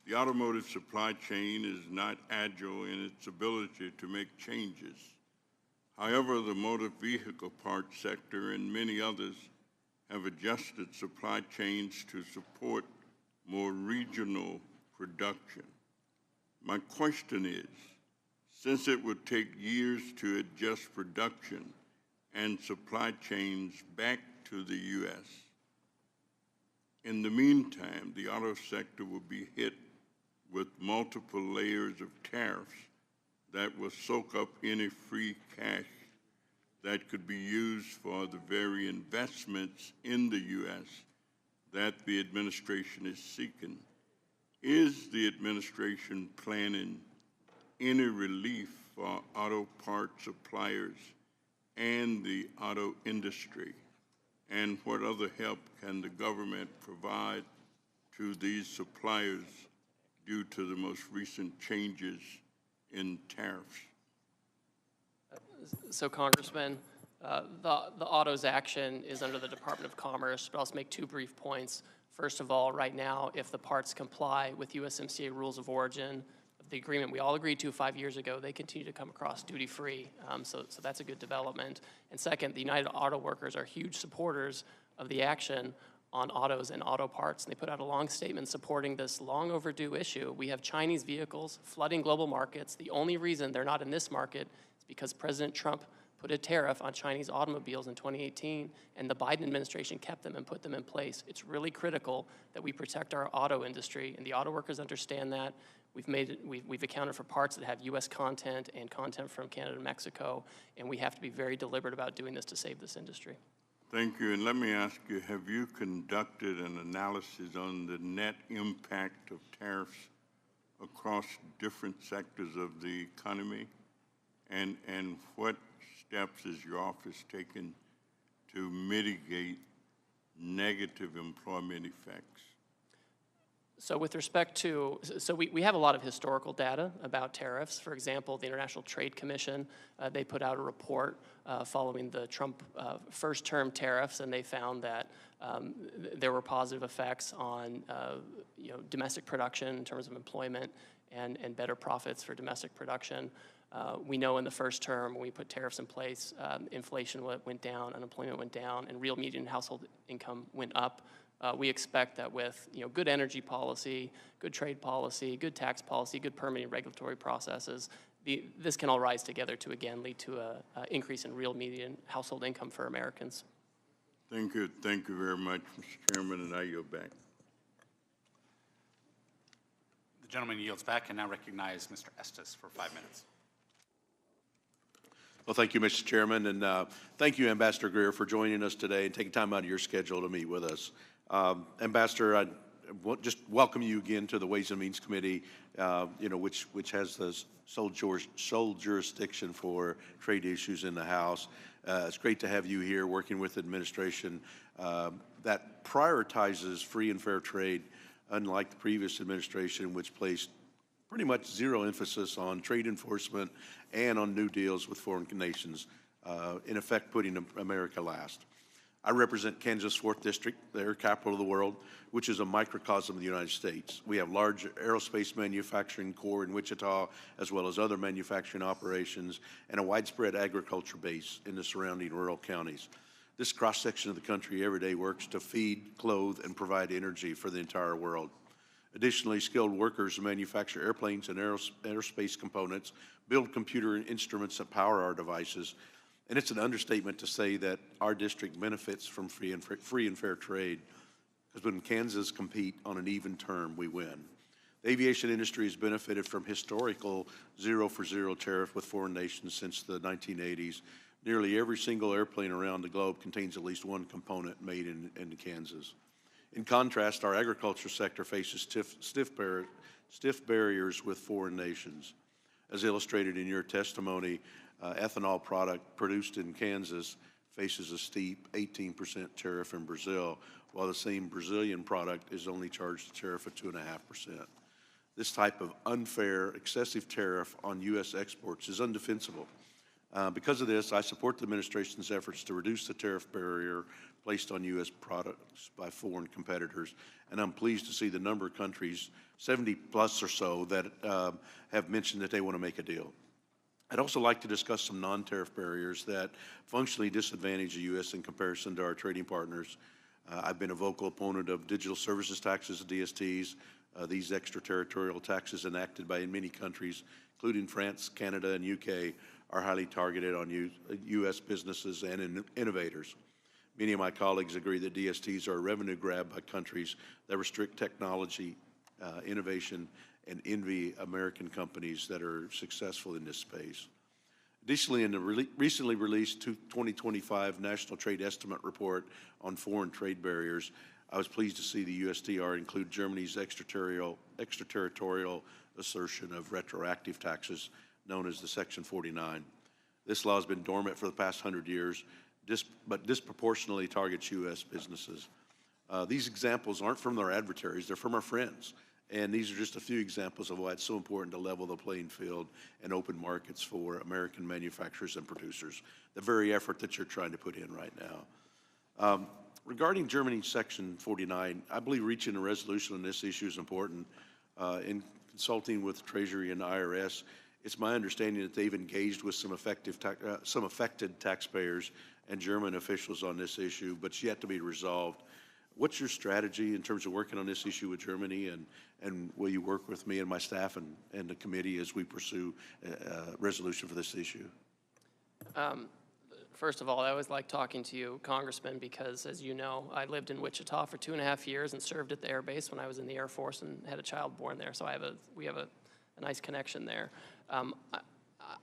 The automotive supply chain is not agile in its ability to make changes. However, the motor vehicle parts sector and many others have adjusted supply chains to support more regional production. My question is, since it would take years to adjust production and supply chains back to the U.S., in the meantime, the auto sector will be hit with multiple layers of tariffs that will soak up any free cash that could be used for the very investments in the U.S. that the administration is seeking. Is the administration planning any relief for auto part suppliers and the auto industry? And what other help can the government provide to these suppliers due to the most recent changes in tariffs? So, Congressman, the autos action is under the Department of Commerce, but I'll just make two brief points. First of all, right now, if the parts comply with USMCA rules of origin, the agreement we all agreed to 5 years ago, they continue to come across duty-free. So that's a good development. And second, the United Auto Workers are huge supporters of the action on autos and auto parts. And they put out a long statement supporting this long overdue issue. We have Chinese vehicles flooding global markets. The only reason they're not in this market is because President Trump put a tariff on Chinese automobiles in 2018, and the Biden administration kept them and put them in place. It's really critical that we protect our auto industry, and the auto workers understand that. We've accounted for parts that have U.S. content and content from Canada and Mexico, and we have to be very deliberate about doing this to save this industry. Thank you. And let me ask you, have you conducted an analysis on the net impact of tariffs across different sectors of the economy? And what steps is your office taking to mitigate negative employment effects? So with respect to, we have a lot of historical data about tariffs. For example, the International Trade Commission, they put out a report following the Trump first term tariffs, and they found that there were positive effects on domestic production in terms of employment and better profits for domestic production. We know in the first term, when we put tariffs in place, inflation went down, unemployment went down, and real median household income went up. We expect that with good energy policy, good trade policy, good tax policy, good permitting regulatory processes, this can all rise together to again lead to an increase in real median household income for Americans. Thank you very much, Mr. Chairman, and I yield back. The gentleman yields back and now recognize Mr. Estes for 5 minutes. Well, thank you, Mr. Chairman, and thank you, Ambassador Greer, for joining us today and taking time out of your schedule to meet with us. Ambassador, I just welcome you again to the Ways and Means Committee, which has the sole jurisdiction for trade issues in the House. It's great to have you here working with the administration that prioritizes free and fair trade unlike the previous administration, which placed pretty much zero emphasis on trade enforcement and on new deals with foreign nations, in effect putting America last. I represent Kansas 4th District, the air capital of the world, which is a microcosm of the United States. We have large aerospace manufacturing core in Wichita, as well as other manufacturing operations, and a widespread agriculture base in the surrounding rural counties. This cross-section of the country every day works to feed, clothe, and provide energy for the entire world. Additionally, skilled workers manufacture airplanes and aerospace components, build computer instruments that power our devices, and it's an understatement to say that our district benefits from free and fair trade, because when Kansas compete on an even term, we win. The aviation industry has benefited from historical zero-for-zero tariff with foreign nations since the 1980s. Nearly every single airplane around the globe contains at least one component made in Kansas. In contrast, our agriculture sector faces stiff barriers with foreign nations. As illustrated in your testimony, ethanol product produced in Kansas faces a steep 18% tariff in Brazil, while the same Brazilian product is only charged a tariff of 2.5%. This type of unfair, excessive tariff on U.S. exports is undefensible. Because of this, I support the administration's efforts to reduce the tariff barrier placed on U.S. products by foreign competitors, and I'm pleased to see the number of countries, 70 plus or so, that have mentioned that they want to make a deal. I'd also like to discuss some non-tariff barriers that functionally disadvantage the U.S. in comparison to our trading partners. I've been a vocal opponent of digital services taxes, DSTs. These extraterritorial taxes enacted by many countries, including France, Canada, and UK, are highly targeted on U.S. businesses and innovators. Many of my colleagues agree that DSTs are a revenue grab by countries that restrict technology, innovation, and envy American companies that are successful in this space. Additionally, in the recently released 2025 National Trade Estimate Report on Foreign Trade Barriers, I was pleased to see the USTR include Germany's extraterritorial assertion of retroactive taxes, known as the Section 49. This law has been dormant for the past 100 years, but disproportionately targets U.S. businesses. These examples aren't from our adversaries, they're from our friends. And these are just a few examples of why it's so important to level the playing field and open markets for American manufacturers and producers, the very effort that you're trying to put in right now. Regarding Germany's Section 49, I believe reaching a resolution on this issue is important. In consulting with Treasury and IRS, it's my understanding that they've engaged with some affected taxpayers and German officials on this issue, but it's yet to be resolved. What's your strategy in terms of working on this issue with Germany, and will you work with me and my staff and the committee as we pursue a resolution for this issue? First of all, I always like talking to you, Congressman, because as you know, I lived in Wichita for 2.5 years and served at the Air Base when I was in the Air Force and had a child born there, so we have a nice connection there.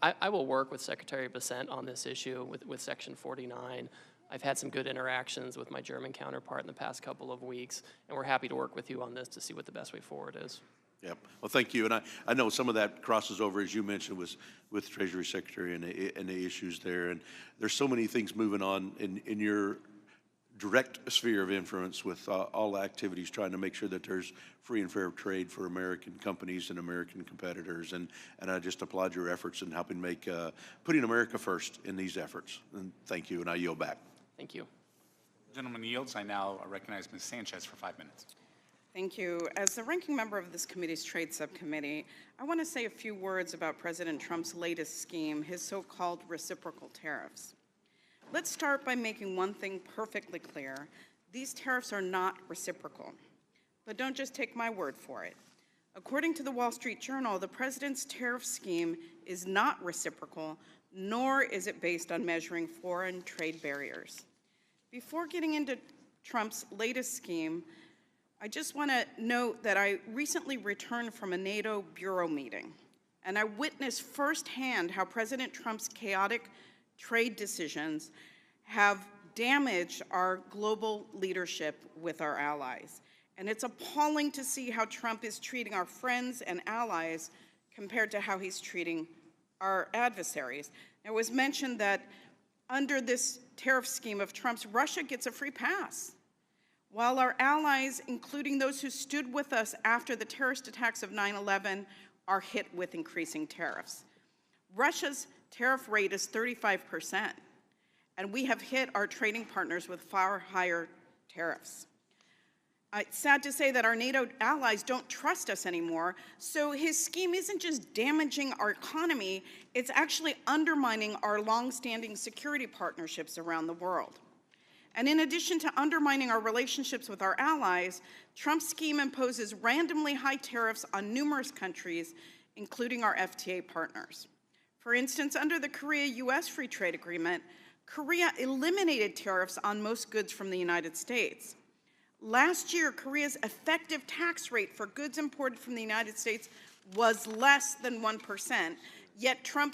I will work with Secretary Bessent on this issue with Section 49. I've had some good interactions with my German counterpart in the past couple of weeks, and we're happy to work with you on this to see what the best way forward is. Yep. Well, thank you. And I know some of that crosses over, as you mentioned, with Treasury Secretary and the issues there. And there's so many things moving on in your direct sphere of influence with all the activities trying to make sure that there's free and fair trade for American companies and American competitors. And I just applaud your efforts in helping make, putting America first in these efforts. And thank you, and I yield back. Thank you. The gentleman yields. I now recognize Ms. Sanchez for 5 minutes. Thank you. As the ranking member of this committee's Trade Subcommittee, I want to say a few words about President Trump's latest scheme, his so-called reciprocal tariffs. Let's start by making one thing perfectly clear. These tariffs are not reciprocal. But don't just take my word for it. According to the Wall Street Journal, the president's tariff scheme is not reciprocal, nor is it based on measuring foreign trade barriers. Before getting into Trump's latest scheme, I just want to note that I recently returned from a NATO bureau meeting, and I witnessed firsthand how President Trump's chaotic trade decisions have damaged our global leadership with our allies. And it's appalling to see how Trump is treating our friends and allies compared to how he's treating our adversaries. It was mentioned that under this tariff scheme of Trump's, Russia gets a free pass. while our allies, including those who stood with us after the terrorist attacks of 9/11, are hit with increasing tariffs. Russia's tariff rate is 35%, and we have hit our trading partners with far higher tariffs. It's sad to say that our NATO allies don't trust us anymore, so his scheme isn't just damaging our economy, it's actually undermining our long-standing security partnerships around the world. And in addition to undermining our relationships with our allies, Trump's scheme imposes randomly high tariffs on numerous countries, including our FTA partners. For instance, under the Korea-US Free Trade Agreement, Korea eliminated tariffs on most goods from the United States. Last year, Korea's effective tax rate for goods imported from the United States was less than 1%, yet Trump